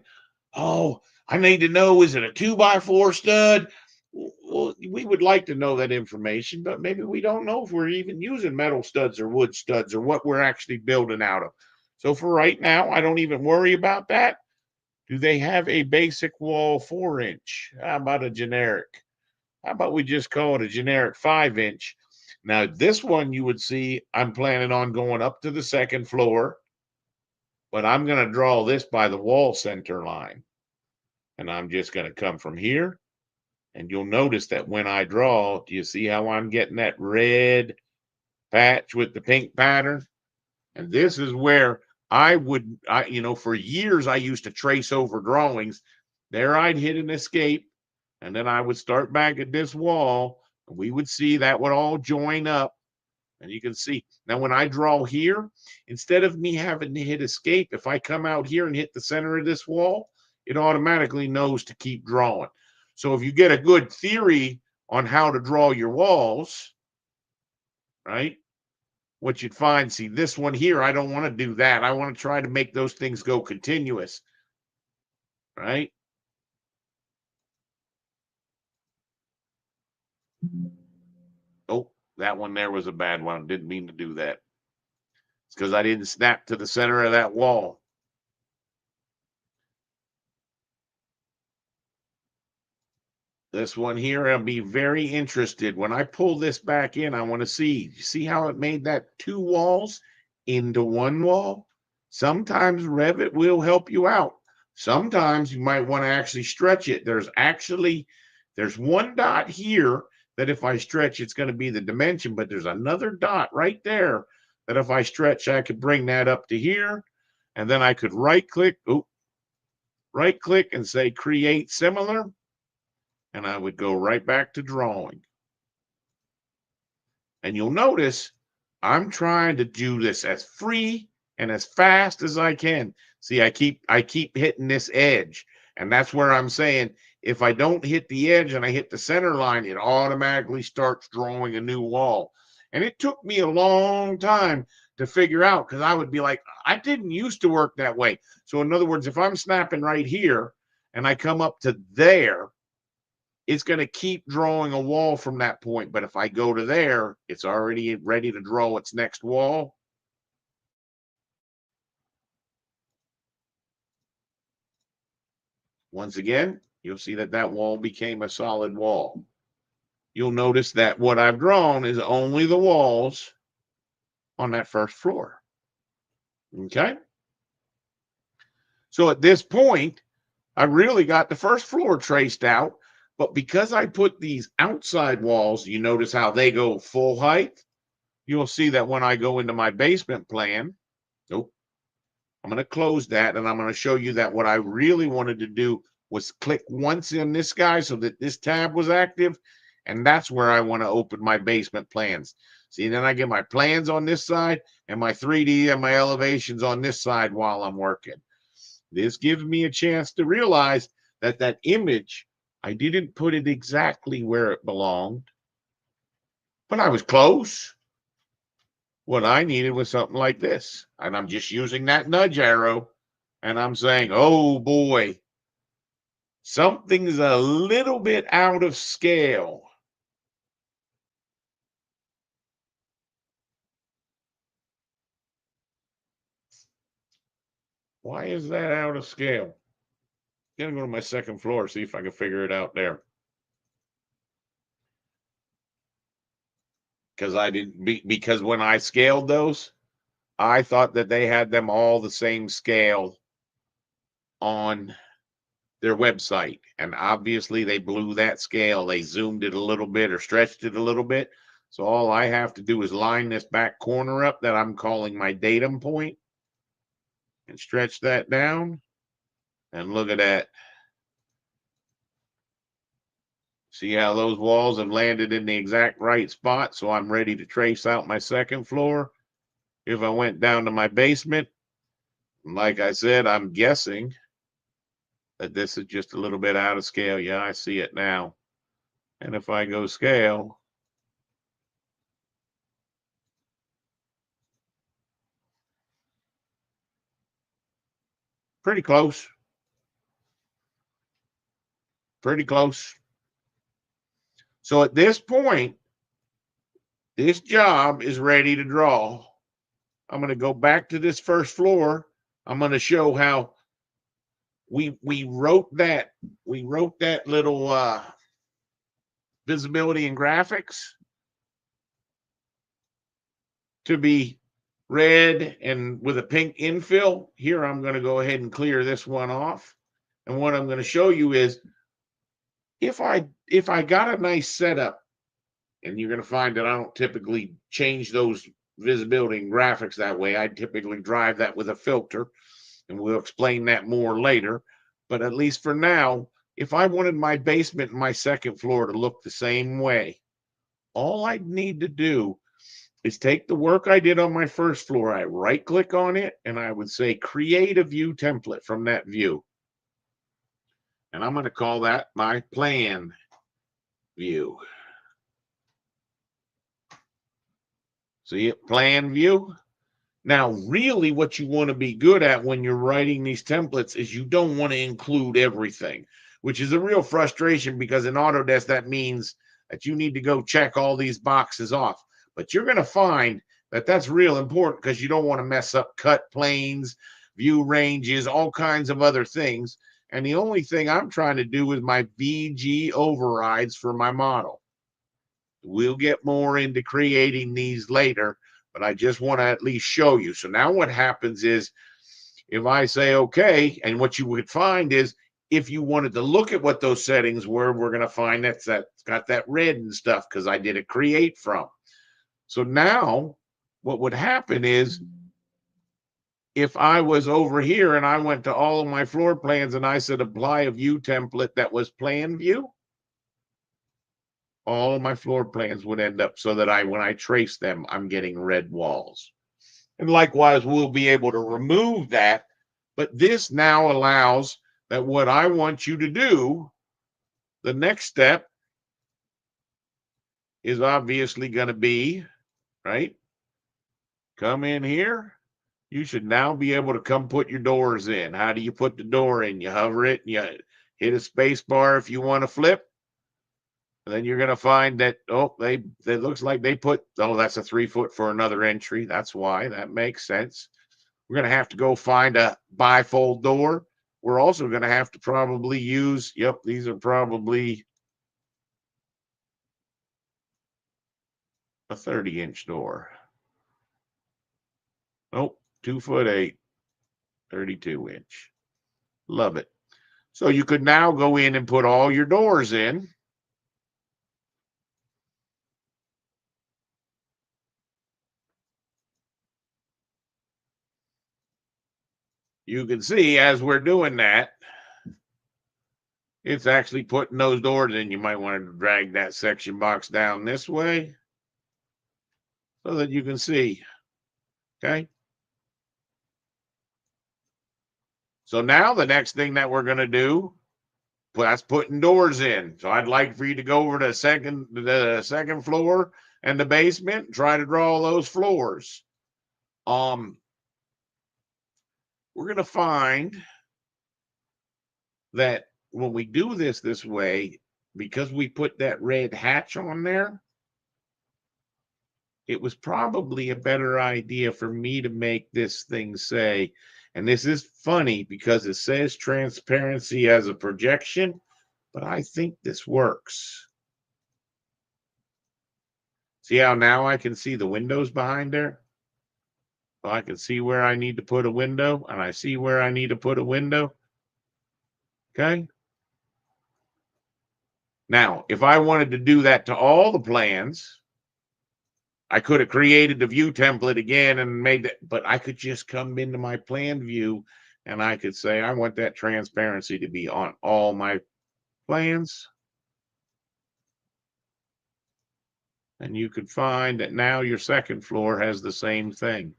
oh, I need to know, is it a 2x4 stud? Well, we would like to know that information, but maybe we don't know if we're even using metal studs or wood studs or what we're actually building out of. So for right now, I don't even worry about that. Do they have a basic wall 4-inch? How about a generic? How about we just call it a generic 5-inch? Now, this one you would see I'm planning on going up to the second floor, but I'm going to draw this by the wall center line. And I'm just going to come from here. And you'll notice that when I draw, do you see how I'm getting that red patch with the pink pattern? And this is where for years I used to trace over drawings. There I'd hit an escape, and then I would start back at this wall, and we would see that would all join up. And you can see now when I draw here, instead of me having to hit escape, if I come out here and hit the center of this wall, it automatically knows to keep drawing. So if you get a good theory on how to draw your walls, right? What you'd find, see this one here, I don't want to do that. I want to try to make those things go continuous, right? Oh, that one there was a bad one. Didn't mean to do that. It's because I didn't snap to the center of that wall. This one here, I'll be very interested. When I pull this back in, I want to see. You see how it made that two walls into one wall? Sometimes Revit will help you out. Sometimes you might want to actually stretch it. There's one dot here that if I stretch, it's going to be the dimension, but there's another dot right there that if I stretch, I could bring that up to here. And then I could right click and say create similar. And I would go right back to drawing. And you'll notice I'm trying to do this as free and as fast as I can. See, I keep hitting this edge. And that's where I'm saying if I don't hit the edge and I hit the center line, it automatically starts drawing a new wall. And it took me a long time to figure out because I would be like, I didn't used to work that way. So in other words, if I'm snapping right here and I come up to there, it's going to keep drawing a wall from that point. But if I go to there, it's already ready to draw its next wall. Once again, you'll see that that wall became a solid wall. You'll notice that what I've drawn is only the walls on that first floor. Okay? So at this point, I really got the first floor traced out. But because I put these outside walls, you notice how they go full height. You'll see that when I go into my basement plan, I'm going to close that and I'm going to show you that what I really wanted to do was click once in this guy so that this tab was active. And that's where I want to open my basement plans. See, then I get my plans on this side and my 3D and my elevations on this side while I'm working. This gives me a chance to realize that that image, I didn't put it exactly where it belonged, but I was close. What I needed was something like this. And I'm just using that nudge arrow and I'm saying, oh boy, something's a little bit out of scale. Why is that out of scale? I'm gonna go to my second floor, see if I can figure it out there. Because when I scaled those, I thought that they had them all the same scale on their website. And obviously they blew that scale. They zoomed it a little bit or stretched it a little bit. So all I have to do is line this back corner up that I'm calling my datum point and stretch that down. And look at that. See how those walls have landed in the exact right spot. So I'm ready to trace out my second floor. If I went down to my basement, like I said, I'm guessing that this is just a little bit out of scale. Yeah, I see it now. And if I go scale, pretty close. Pretty close. So at this point, this job is ready to draw. I'm going to go back to this first floor. I'm going to show how we wrote that little visibility and graphics. to be red and with a pink infill. Here, I'm going to go ahead and clear this one off. And what I'm going to show you is if I got a nice setup, and you're going to find that I don't typically change those visibility and graphics that way. I typically drive that with a filter, and we'll explain that more later. But at least for now, if I wanted my basement and my second floor to look the same way, all I'd need to do is take the work I did on my first floor, I right click on it, and I would say create a view template from that view. And I'm going to call that my plan view. See it, plan view. Now, really what you want to be good at when you're writing these templates is you don't want to include everything, which is a real frustration because in Autodesk, that means that you need to go check all these boxes off. But you're going to find that that's real important because you don't want to mess up cut planes, view ranges, all kinds of other things. And the only thing I'm trying to do is my VG overrides for my model. We'll get more into creating these later, but I just want to at least show you. So now what happens is if I say, okay, and what you would find is if you wanted to look at what those settings were, we're going to find that's got that red and stuff because I did a create from. So now what would happen is if I was over here and I went to all of my floor plans and I said apply a view template that was plan view, all of my floor plans would end up so that when I trace them, I'm getting red walls. And likewise, we'll be able to remove that. But this now allows that what I want you to do, the next step is obviously going to be, right? Come in here. You should now be able to come put your doors in. How do you put the door in? You hover it, and you hit a space bar if you want to flip. And then you're going to find that, it looks like they put, that's a 3 foot for another entry. That's why. That makes sense. We're going to have to go find a bifold door. We're also going to have to probably use, these are probably a 30-inch door. Nope, 2'8", 32-inch. Love it. So you could now go in and put all your doors in. You can see as we're doing that, it's actually putting those doors in. You might want to drag that section box down this way so that you can see. Okay. So now the next thing that we're going to do, that's putting doors in. So I'd like for you to go over to the second floor and the basement and try to draw those floors. We're going to find that when we do this way, because we put that red hatch on there, it was probably a better idea for me to make this thing say, and this is funny because it says transparency as a projection, but I think this works. See how now I can see the windows behind there? So I can see where I need to put a window, and I see where I need to put a window. Okay. Now, if I wanted to do that to all the plans, I could have created the view template again and made it, but I could just come into my plan view and I could say, I want that transparency to be on all my plans. And you could find that now your second floor has the same thing.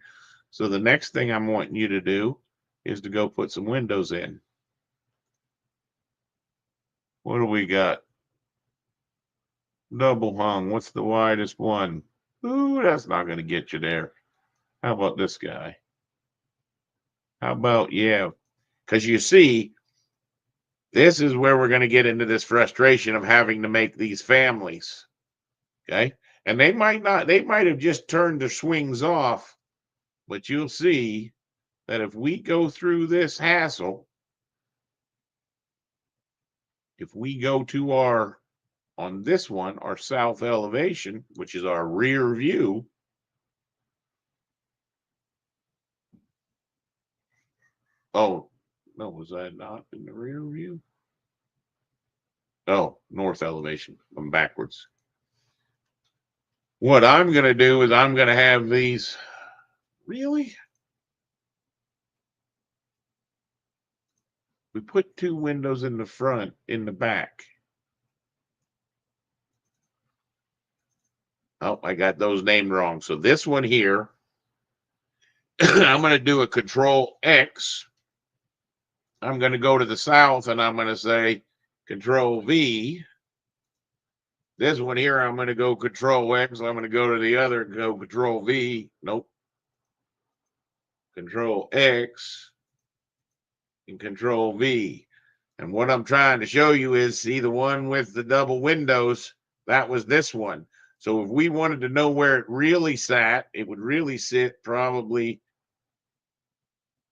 So the next thing I'm wanting you to do is to go put some windows in. What do we got? Double hung. What's the widest one? Ooh, that's not going to get you there. How about this guy? How about, because you see, this is where we're going to get into this frustration of having to make these families. Okay. And they might have just turned their swings off, but you'll see that if we go through this hassle, if we go to on this one, our south elevation, which is our rear view, Oh, no, was that not in the rear view? Oh, north elevation. I'm backwards. What I'm going to do is I'm going to have these. Really? We put 2 windows in the front, in the back. Oh, I got those named wrong. So this one here, I'm going to do a Control X. I'm going to go to the south and I'm going to say Control V. This one here, I'm going to go Control X. I'm going to go to the other and go Control V. Nope. Control X and Control V. And what I'm trying to show you is, see the one with the double windows, that was this one. So if we wanted to know where it really sat, it would really sit probably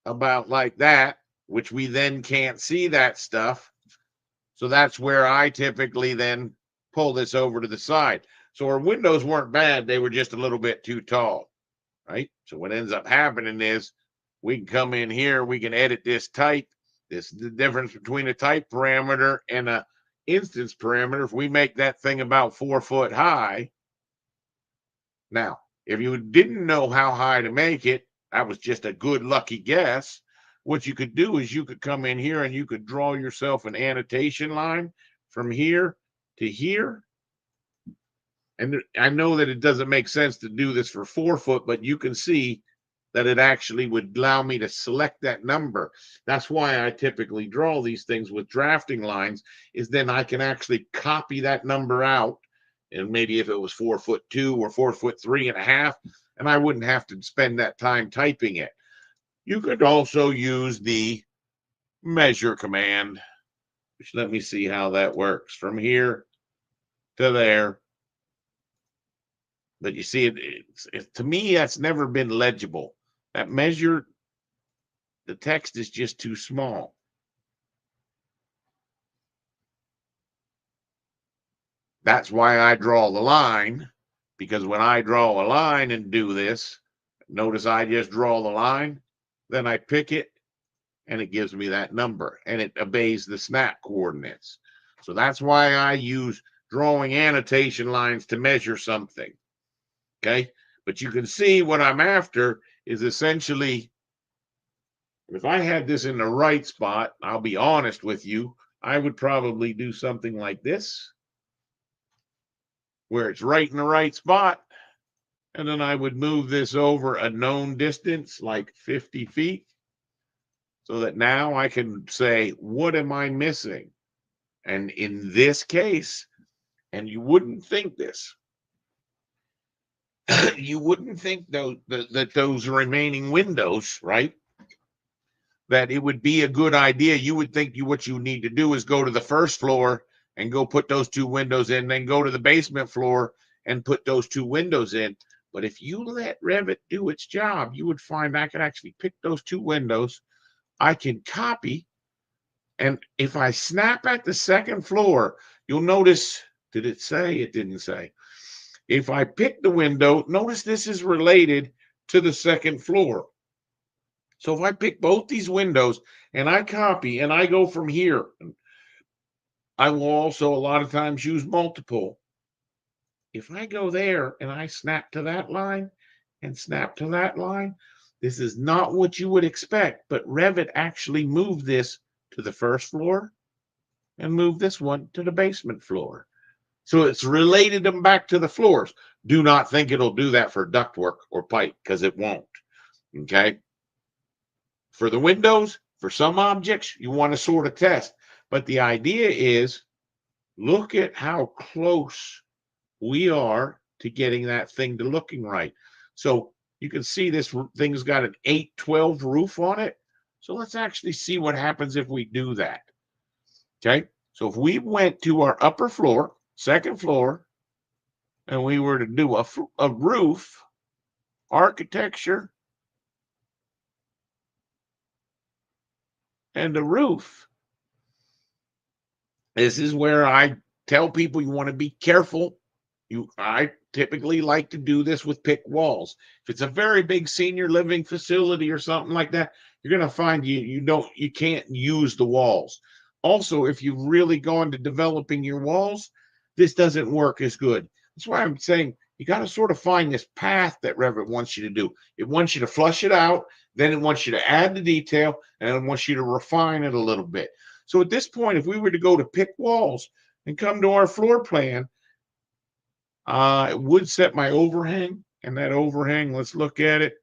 about like that, which we then can't see that stuff. So that's where I typically then pull this over to the side. So our windows weren't bad. They were just a little bit too tall, right? So what ends up happening is we can come in here, we can edit this type. This is the difference between a type parameter and a instance parameter. If we make that thing about 4 foot high. Now, if you didn't know how high to make it, that was just a good lucky guess. What you could do is you could come in here and you could draw yourself an annotation line from here to here. And I know that it doesn't make sense to do this for 4 foot, but you can see that it actually would allow me to select that number. That's why I typically draw these things with drafting lines, is then I can actually copy that number out. And maybe if it was 4'2" or 4'3.5", and I wouldn't have to spend that time typing it. You could also use the measure command, which let me see how that works from here to there. But you see, it to me, that's never been legible. That measure, the text is just too small. That's why I draw the line, because when I draw a line and do this, notice I just draw the line, then I pick it, and it gives me that number, and it obeys the snap coordinates. So that's why I use drawing annotation lines to measure something. Okay, but you can see what I'm after is essentially, if I had this in the right spot, I'll be honest with you, I would probably do something like this, where it's right in the right spot. And then I would move this over a known distance, like 50 feet, so that now I can say, what am I missing? And in this case, and you wouldn't think this, you wouldn't think that those remaining windows, right, that it would be a good idea. You would think what you need to do is go to the first floor and go put those 2 windows in, then go to the basement floor and put those 2 windows in. But if you let Revit do its job, you would find I could actually pick those 2 windows. I can copy. And if I snap at the second floor, you'll notice, did it say? It didn't say. If I pick the window, notice this is related to the second floor. So if I pick both these windows and I copy and I go from here, I will also a lot of times use multiple. If I go there and I snap to that line and snap to that line, this is not what you would expect, but Revit actually moved this to the first floor and moved this one to the basement floor. So it's related them back to the floors. Do not think it'll do that for ductwork or pipe, because it won't. Okay. For the windows, for some objects, you want to sort of test. But the idea is, look at how close we are to getting that thing to looking right. So you can see this thing's got an 812 roof on it. So let's actually see what happens if we do that. Okay. So if we went to our upper floor, second floor, and we were to do a roof, architecture, and a roof. This is where I tell people you want to be careful I typically like to do this with pick walls. If it's a very big senior living facility or something like that, you're going to find you can't use the walls. Also, if you've really gone to developing your walls, this doesn't work as good. That's why I'm saying you got to sort of find this path that Revit wants you to do. It wants you to flush it out, then it wants you to add the detail, and it wants you to refine it a little bit. So at this point, if we were to go to pick walls and come to our floor plan, it would set my overhang, and that overhang, let's look at it.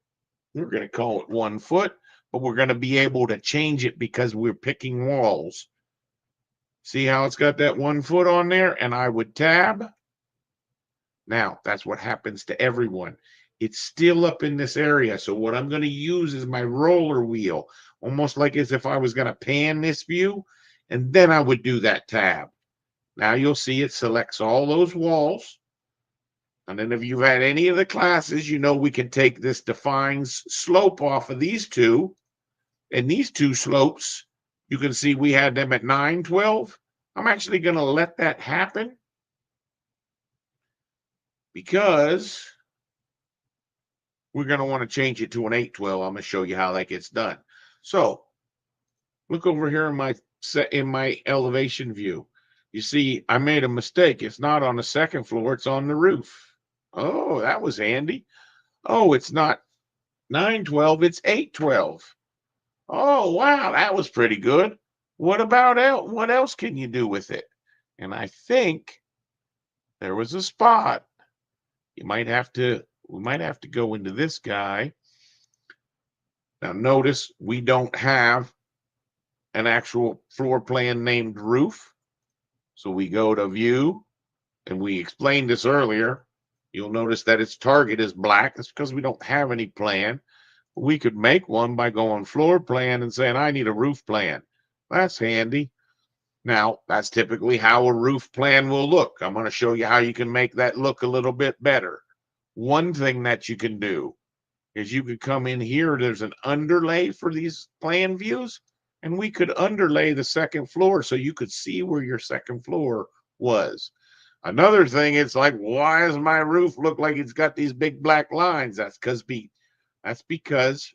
We're going to call it 1 foot, but we're going to be able to change it because we're picking walls. See how it's got that 1 foot on there? And I would tab. Now, that's what happens to everyone. It's still up in this area. So what I'm going to use is my roller wheel, almost like as if I was going to pan this view, and then I would do that tab. Now you'll see it selects all those walls. And then if you've had any of the classes, you know we can take this defines slope off of these two. And these two slopes, you can see we had them at 912. I'm actually going to let that happen because we're going to want to change it to an 812. I'm going to show you how that gets done. So look over here in my elevation view. You see, I made a mistake. It's not on the second floor. It's on the roof. Oh, that was handy. Oh, it's not 912. It's 812. Oh, wow. That was pretty good. What about what else can you do with it? And I think there was a spot. We might have to go into this guy. Now notice we don't have an actual floor plan named roof. So we go to view, and we explained this earlier. You'll notice that its target is black. That's because we don't have any plan. We could make one by going floor plan and saying, I need a roof plan. That's handy. Now, that's typically how a roof plan will look. I'm going to show you how you can make that look a little bit better. One thing that you can do is you could come in here. There's an underlay for these plan views, and we could underlay the second floor so you could see where your second floor was. Another thing, it's like, why does my roof look like it's got these big black lines? That's because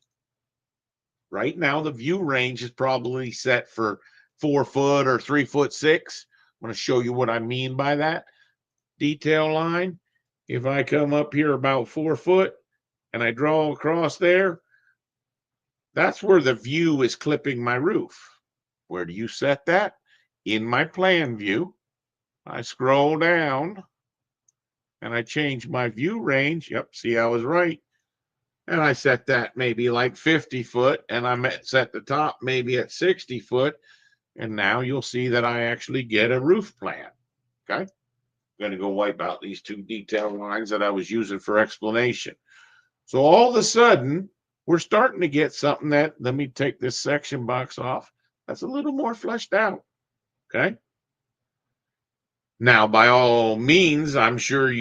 right now the view range is probably set for 4 foot or 3'6". I'm going to show you what I mean by that detail line. If I come up here about 4 foot and I draw across there, that's where the view is clipping my roof. Where do you set that? In my plan view. I scroll down and I change my view range. Yep, see, I was right. And I set that maybe like 50 foot, and I set the top maybe at 60 foot. And now you'll see that I actually get a roof plan. Okay. I'm going to go wipe out these two detail lines that I was using for explanation. So all of a sudden, we're starting to get something that, let me take this section box off, that's a little more fleshed out. Okay. Now, by all means, I'm sure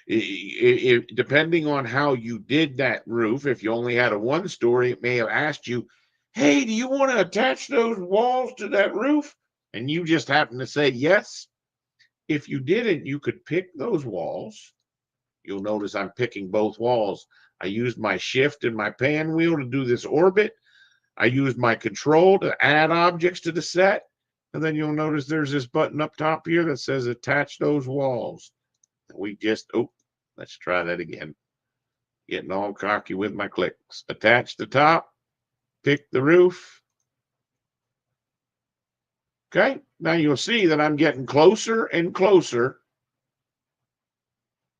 depending on how you did that roof, if you only had a 1-story, it may have asked you, hey, do you want to attach those walls to that roof? And you just happen to say yes. If you didn't, you could pick those walls. You'll notice I'm picking both walls. I used my shift and my pan wheel to do this orbit. I used my control to add objects to the set. And then you'll notice there's this button up top here that says attach those walls. Let's try that again. Getting all cocky with my clicks. Attach the top, pick the roof. Okay, now you'll see that I'm getting closer and closer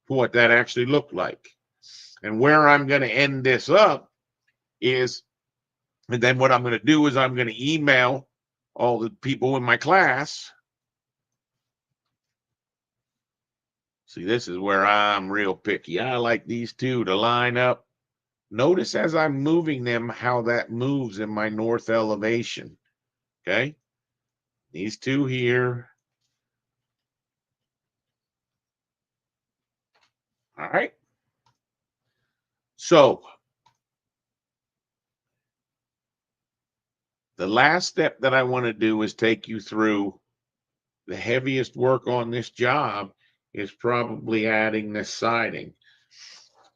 to what that actually looked like. And where I'm going to end this up is, and then what I'm going to do is I'm going to email all the people in my class. See, this is where I'm real picky. I like these two to line up. Notice as I'm moving them, how that moves in my north elevation. Okay. These two here. All right. So the last step that I want to do is take you through the heaviest work on this job is probably adding this siding.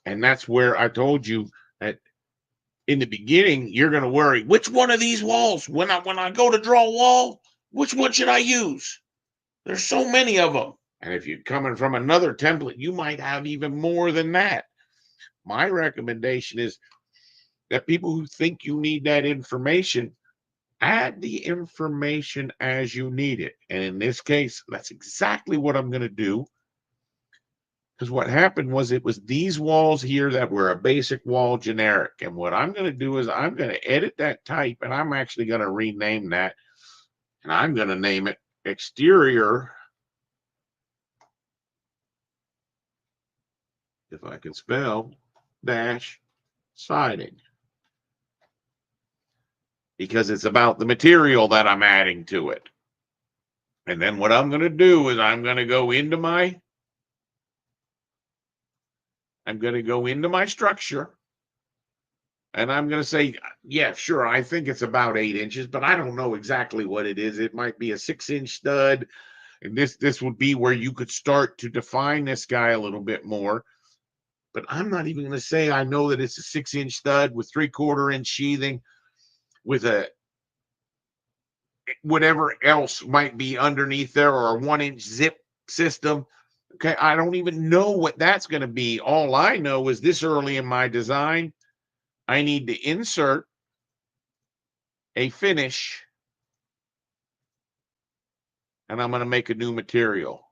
And that's where I told you that in the beginning, you're going to worry, which one of these walls, when I go to draw a wall, which one should I use? There's so many of them. And if you're coming from another template, you might have even more than that. My recommendation is that people who think you need that information, add the information as you need it. And in this case, that's exactly what I'm going to do. Because what happened was it was these walls here that were a basic wall generic. And what I'm going to do is I'm going to edit that type, and I'm actually going to rename that. And I'm going to name it exterior, if I can spell, dash siding. Because it's about the material that I'm adding to it. And then what I'm going to do is I'm going to go into my structure, and I'm going to say, yeah, sure, I think it's about 8 inches, but I don't know exactly what it is. It might be a 6-inch stud. And this would be where you could start to define this guy a little bit more. But I'm not even going to say I know that it's a 6-inch stud with 3/4 inch sheathing with a whatever else might be underneath there, or a 1-inch zip system. Okay, I don't even know what that's going to be. All I know is this early in my design, I need to insert a finish, and I'm going to make a new material.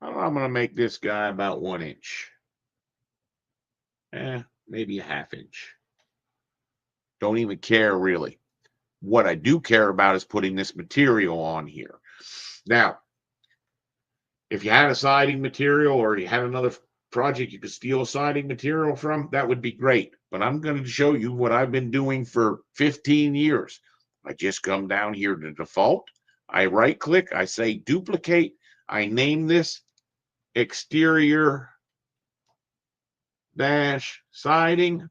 I'm going to make this guy about 1 inch. Maybe a 1/2 inch. Don't even care really. What I do care about is putting this material on here. Now, if you had a siding material or you had another project you could steal siding material from, that would be great. But I'm going to show you what I've been doing for 15 years. I just come down here to default. I right click. I say duplicate. I name this exterior dash siding.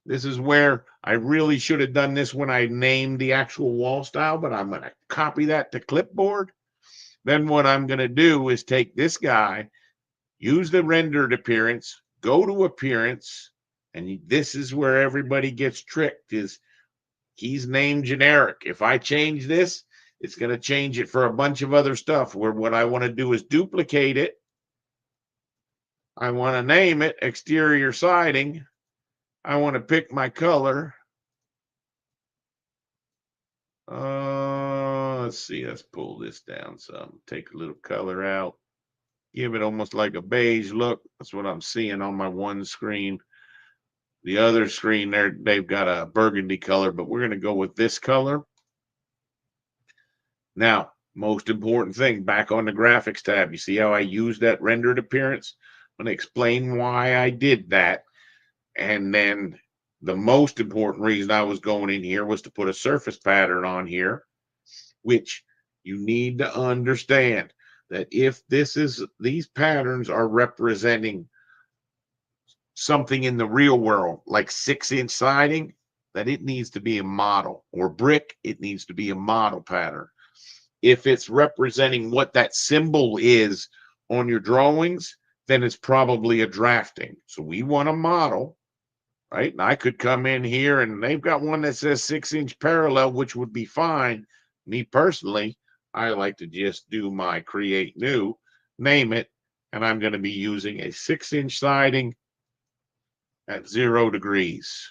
This is where I really should have done this when I named the actual wall style, but I'm going to copy that to clipboard. Then what I'm going to do is take this guy, use the rendered appearance, go to appearance, and this is where everybody gets tricked, is he's named generic. If I change this, it's going to change it for a bunch of other stuff, where what I want to do is duplicate it. I want to name it exterior siding. I want to pick my color. Let's see. Let's pull this down some. Take a little color out. Give it almost like a beige look. That's what I'm seeing on my one screen. The other screen there, they've got a burgundy color, but we're going to go with this color. Now, most important thing, back on the graphics tab, you see how I used that rendered appearance? I'm going to explain why I did that. And then the most important reason I was going in here was to put a surface pattern on here, which you need to understand that if these patterns are representing something in the real world, like 6-inch siding, that it needs to be a model, or brick, it needs to be a model pattern. If it's representing what that symbol is on your drawings, then it's probably a drafting. So we want a model, right? And I could come in here and they've got one that says 6-inch parallel, which would be fine. Me personally, I like to just do my create new, name it, and I'm going to be using a 6-inch siding at 0 degrees.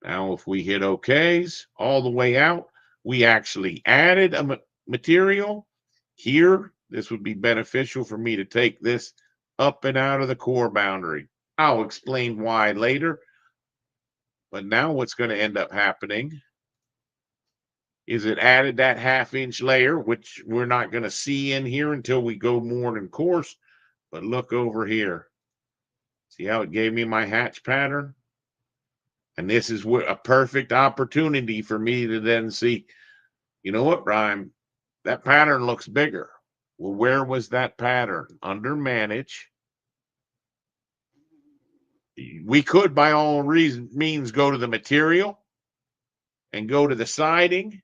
Now, if we hit OKs all the way out, we actually added a material here. This would be beneficial for me to take this up and out of the core boundary. I'll explain why later. But now what's going to end up happening is it added that 1/2 inch layer, which we're not going to see in here until we go more in course. But look over here. See how it gave me my hatch pattern? And this is a perfect opportunity for me to then see, you know what, Brian, that pattern looks bigger. Well, where was that pattern? Under manage. We could, by all means, go to the material and go to the siding,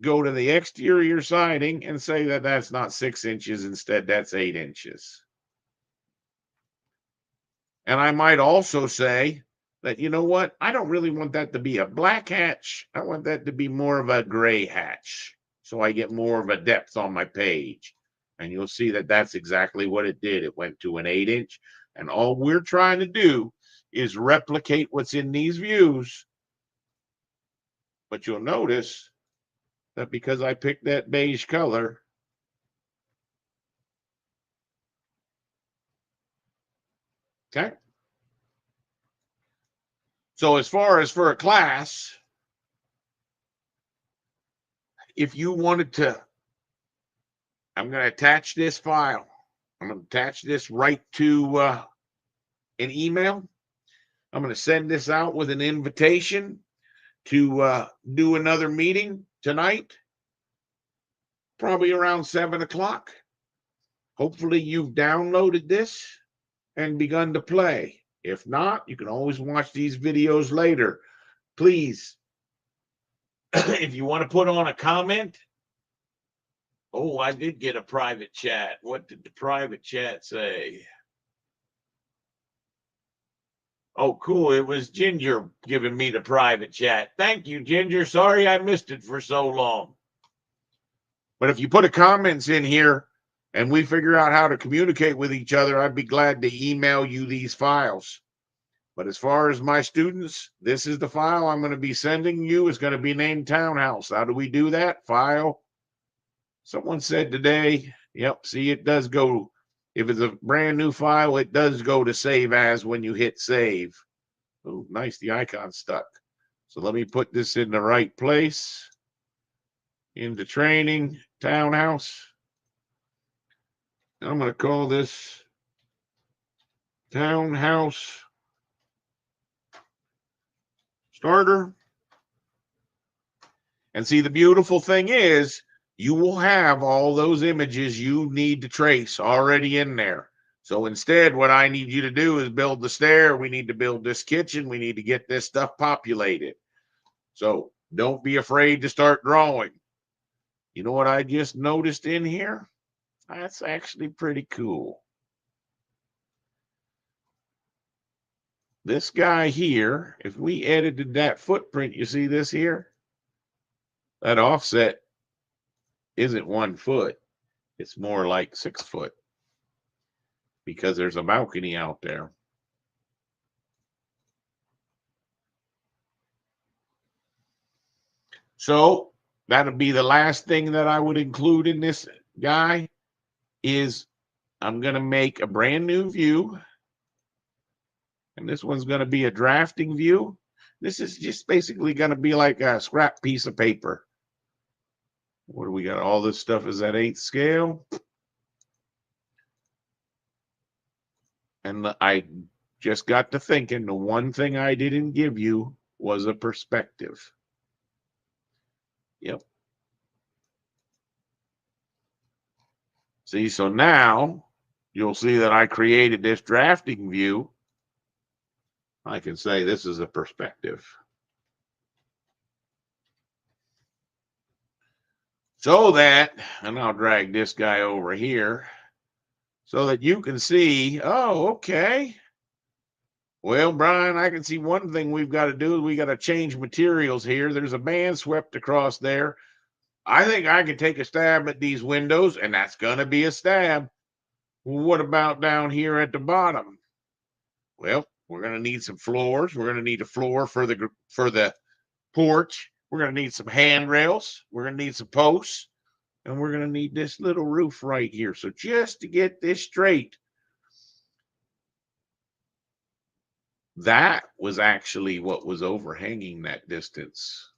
go to the exterior siding and say that that's not 6 inches, instead that's 8 inches. And I might also say that, you know what, I don't really want that to be a black hatch. I want that to be more of a gray hatch, so I get more of a depth on my page. And you'll see that that's exactly what it did. It went to an 8-inch, and all we're trying to do is replicate what's in these views. But you'll notice that because I picked that beige color, okay? So as far as for a class, if you wanted to, I'm going to attach this file. I'm going to attach this right to an email. I'm going to send this out with an invitation to do another meeting tonight, probably around 7 o'clock. Hopefully you've downloaded this and begun to play. If not, you can always watch these videos later. Please, if you want to put on a comment. Oh, I did get a private chat. What did the private chat say? Oh, cool. It was Ginger giving me the private chat. Thank you, Ginger. Sorry I missed it for so long. But if you put a comments in here and we figure out how to communicate with each other, I'd be glad to email you these files. But as far as my students, this is the file I'm going to be sending you. It's going to be named Townhouse. How do we do that? File. Someone said today, yep, see, it does go. If it's a brand new file, it does go to save as when you hit save. Oh, nice. The icon stuck. So let me put this in the right place. Into training, Townhouse. I'm going to call this Townhouse Starter. And see, the beautiful thing is you will have all those images you need to trace already in there. So instead, what I need you to do is build the stair. We need to build this kitchen. We need to get this stuff populated. So don't be afraid to start drawing. You know what I just noticed in here? That's actually pretty cool. This guy here, if we edited that footprint, you see this here? That offset isn't 1 foot. It's more like 6 foot because there's a balcony out there. So that'll be the last thing that I would include in this guy is I'm going to make a brand new view. And this one's going to be a drafting view. This is just basically going to be like a scrap piece of paper. What do we got? All this stuff is at 8th scale. And I just got to thinking the one thing I didn't give you was a perspective. Yep. See, so now you'll see that I created this drafting view. I can say this is a perspective. So that, and I'll drag this guy over here so that you can see, oh, okay. Well, Brian, I can see one thing we've got to do is we got to change materials here. There's a band swept across there. I think I can take a stab at these windows, and that's going to be a stab. Well, what about down here at the bottom? Well, we're going to need some floors. We're going to need a floor for the porch. We're going to need some handrails. We're going to need some posts. And we're going to need this little roof right here. So just to get this straight, that was actually what was overhanging that distance.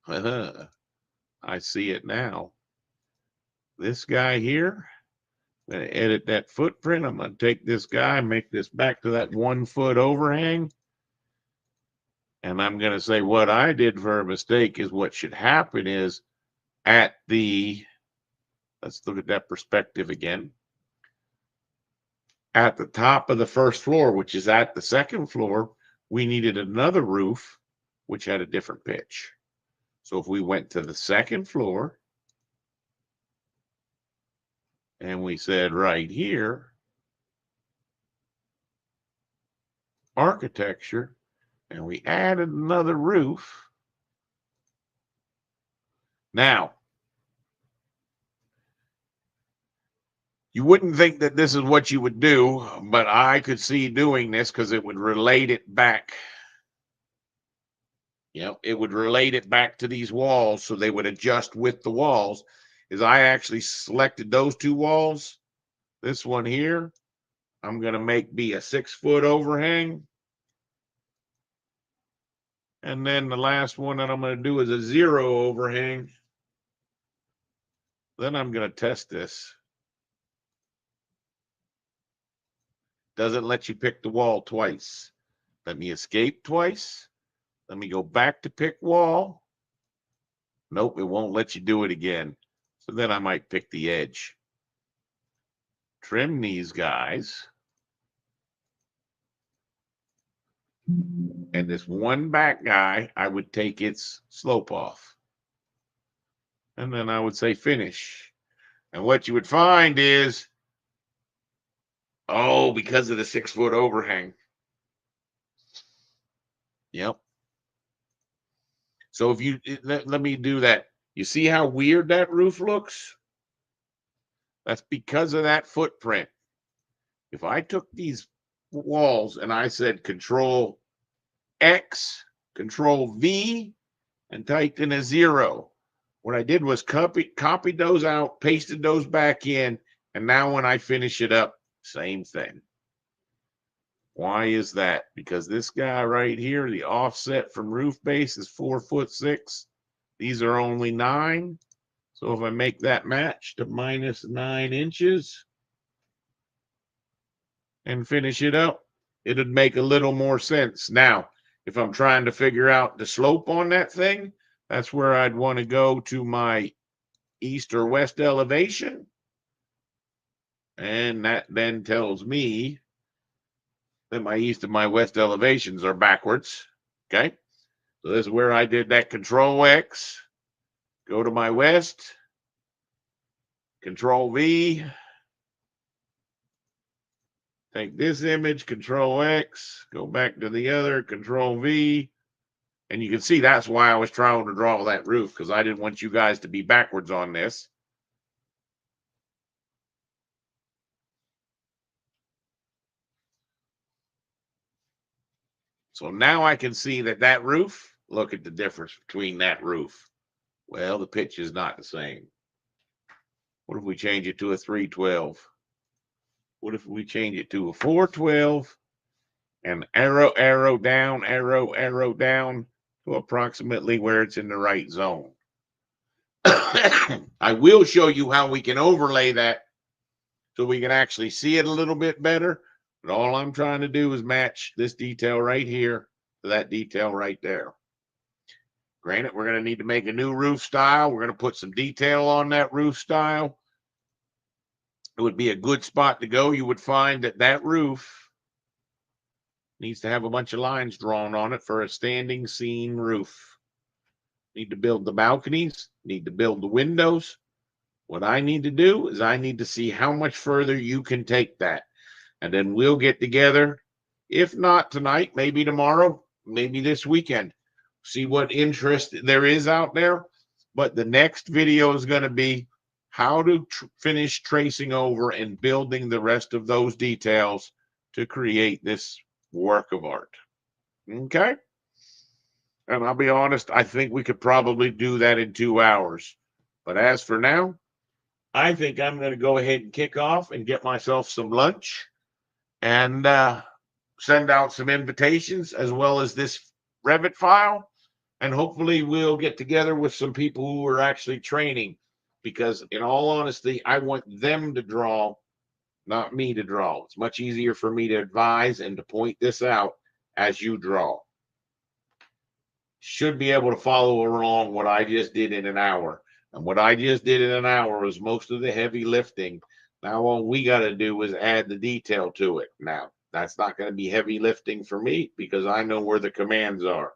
I see it now. This guy here, I'm going to edit that footprint. I'm going to take this guy, make this back to that 1 foot overhang. And I'm going to say what I did for a mistake is what should happen is at the, let's look at that perspective again. At the top of the first floor, which is at the second floor, we needed another roof, which had a different pitch. So if we went to the second floor and we said right here, architecture, and we added another roof. Now, you wouldn't think that this is what you would do, but I could see doing this because it would relate it back. It would relate it back to these walls, so they would adjust with the walls. Is I actually selected those two walls. This one here, I'm going to make be a 6-foot overhang. And then the last one that I'm going to do is a 0 overhang. Then I'm going to test this. Doesn't let you pick the wall twice. Let me escape twice. Let me go back to pick wall. Nope, it won't let you do it again. So then I might pick the edge. Trim these guys. And this one back guy, I would take its slope off. And then I would say finish. And what you would find is, oh, because of the 6-foot overhang. Yep. So if you, let me do that. You see how weird that roof looks? That's because of that footprint. If I took these walls and I said Control X, Control V, and typed in a 0, what I did was copied those out, pasted those back in, and now when I finish it up, same thing. Why is that? Because this guy right here, the offset from roof base is 4'6". These are only 9. So if I make that match to -9 inches and finish it up, it'd make a little more sense. Now, if I'm trying to figure out the slope on that thing, that's where I'd want to go to my east or west elevation. And that then tells me that my east and my west elevations are backwards. Okay. So this is where I did that Control X, go to my west, Control V, take this image, Control X, go back to the other, Control V. And you can see that's why I was trying to draw that roof, because I didn't want you guys to be backwards on this. So now I can see that roof, look at the difference between that roof. Well, the pitch is not the same. What if we change it to a 312? What if we change it to a 412 and arrow down to approximately where it's in the right zone? I will show you how we can overlay that so we can actually see it a little bit better. But all I'm trying to do is match this detail right here to that detail right there. Granted, we're going to need to make a new roof style. We're going to put some detail on that roof style. It would be a good spot to go. You would find that roof needs to have a bunch of lines drawn on it for a standing seam roof. Need to build the balconies, need to build the windows. What I need to do is I need to see how much further you can take that. And then we'll get together, if not tonight, maybe tomorrow, maybe this weekend. See what interest there is out there. But the next video is going to be how to finish tracing over and building the rest of those details to create this work of art. Okay? And I'll be honest, I think we could probably do that in 2 hours. But as for now, I think I'm going to go ahead and kick off and get myself some lunch and send out some invitations as well as this Revit file. And hopefully we'll get together with some people who are actually training, because in all honesty, I want them to draw, not me to draw. It's much easier for me to advise and to point this out as you draw. Should be able to follow along what I just did in an hour. And what I just did in an hour was most of the heavy lifting. Now all we got to do is add the detail to it. Now, that's not going to be heavy lifting for me because I know where the commands are.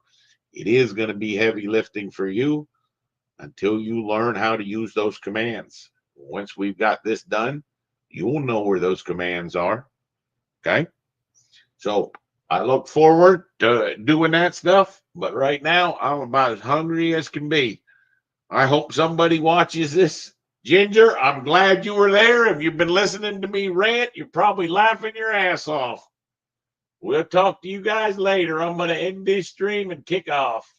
It is going to be heavy lifting for you, until you learn how to use those commands. Once we've got this done, you will know where those commands are. Okay. So I look forward to doing that stuff, but right now I'm about as hungry as can be. I hope somebody watches this. Ginger, I'm glad you were there. If you've been listening to me rant, you're probably laughing your ass off. We'll talk to you guys later. I'm going to end this stream and kick off.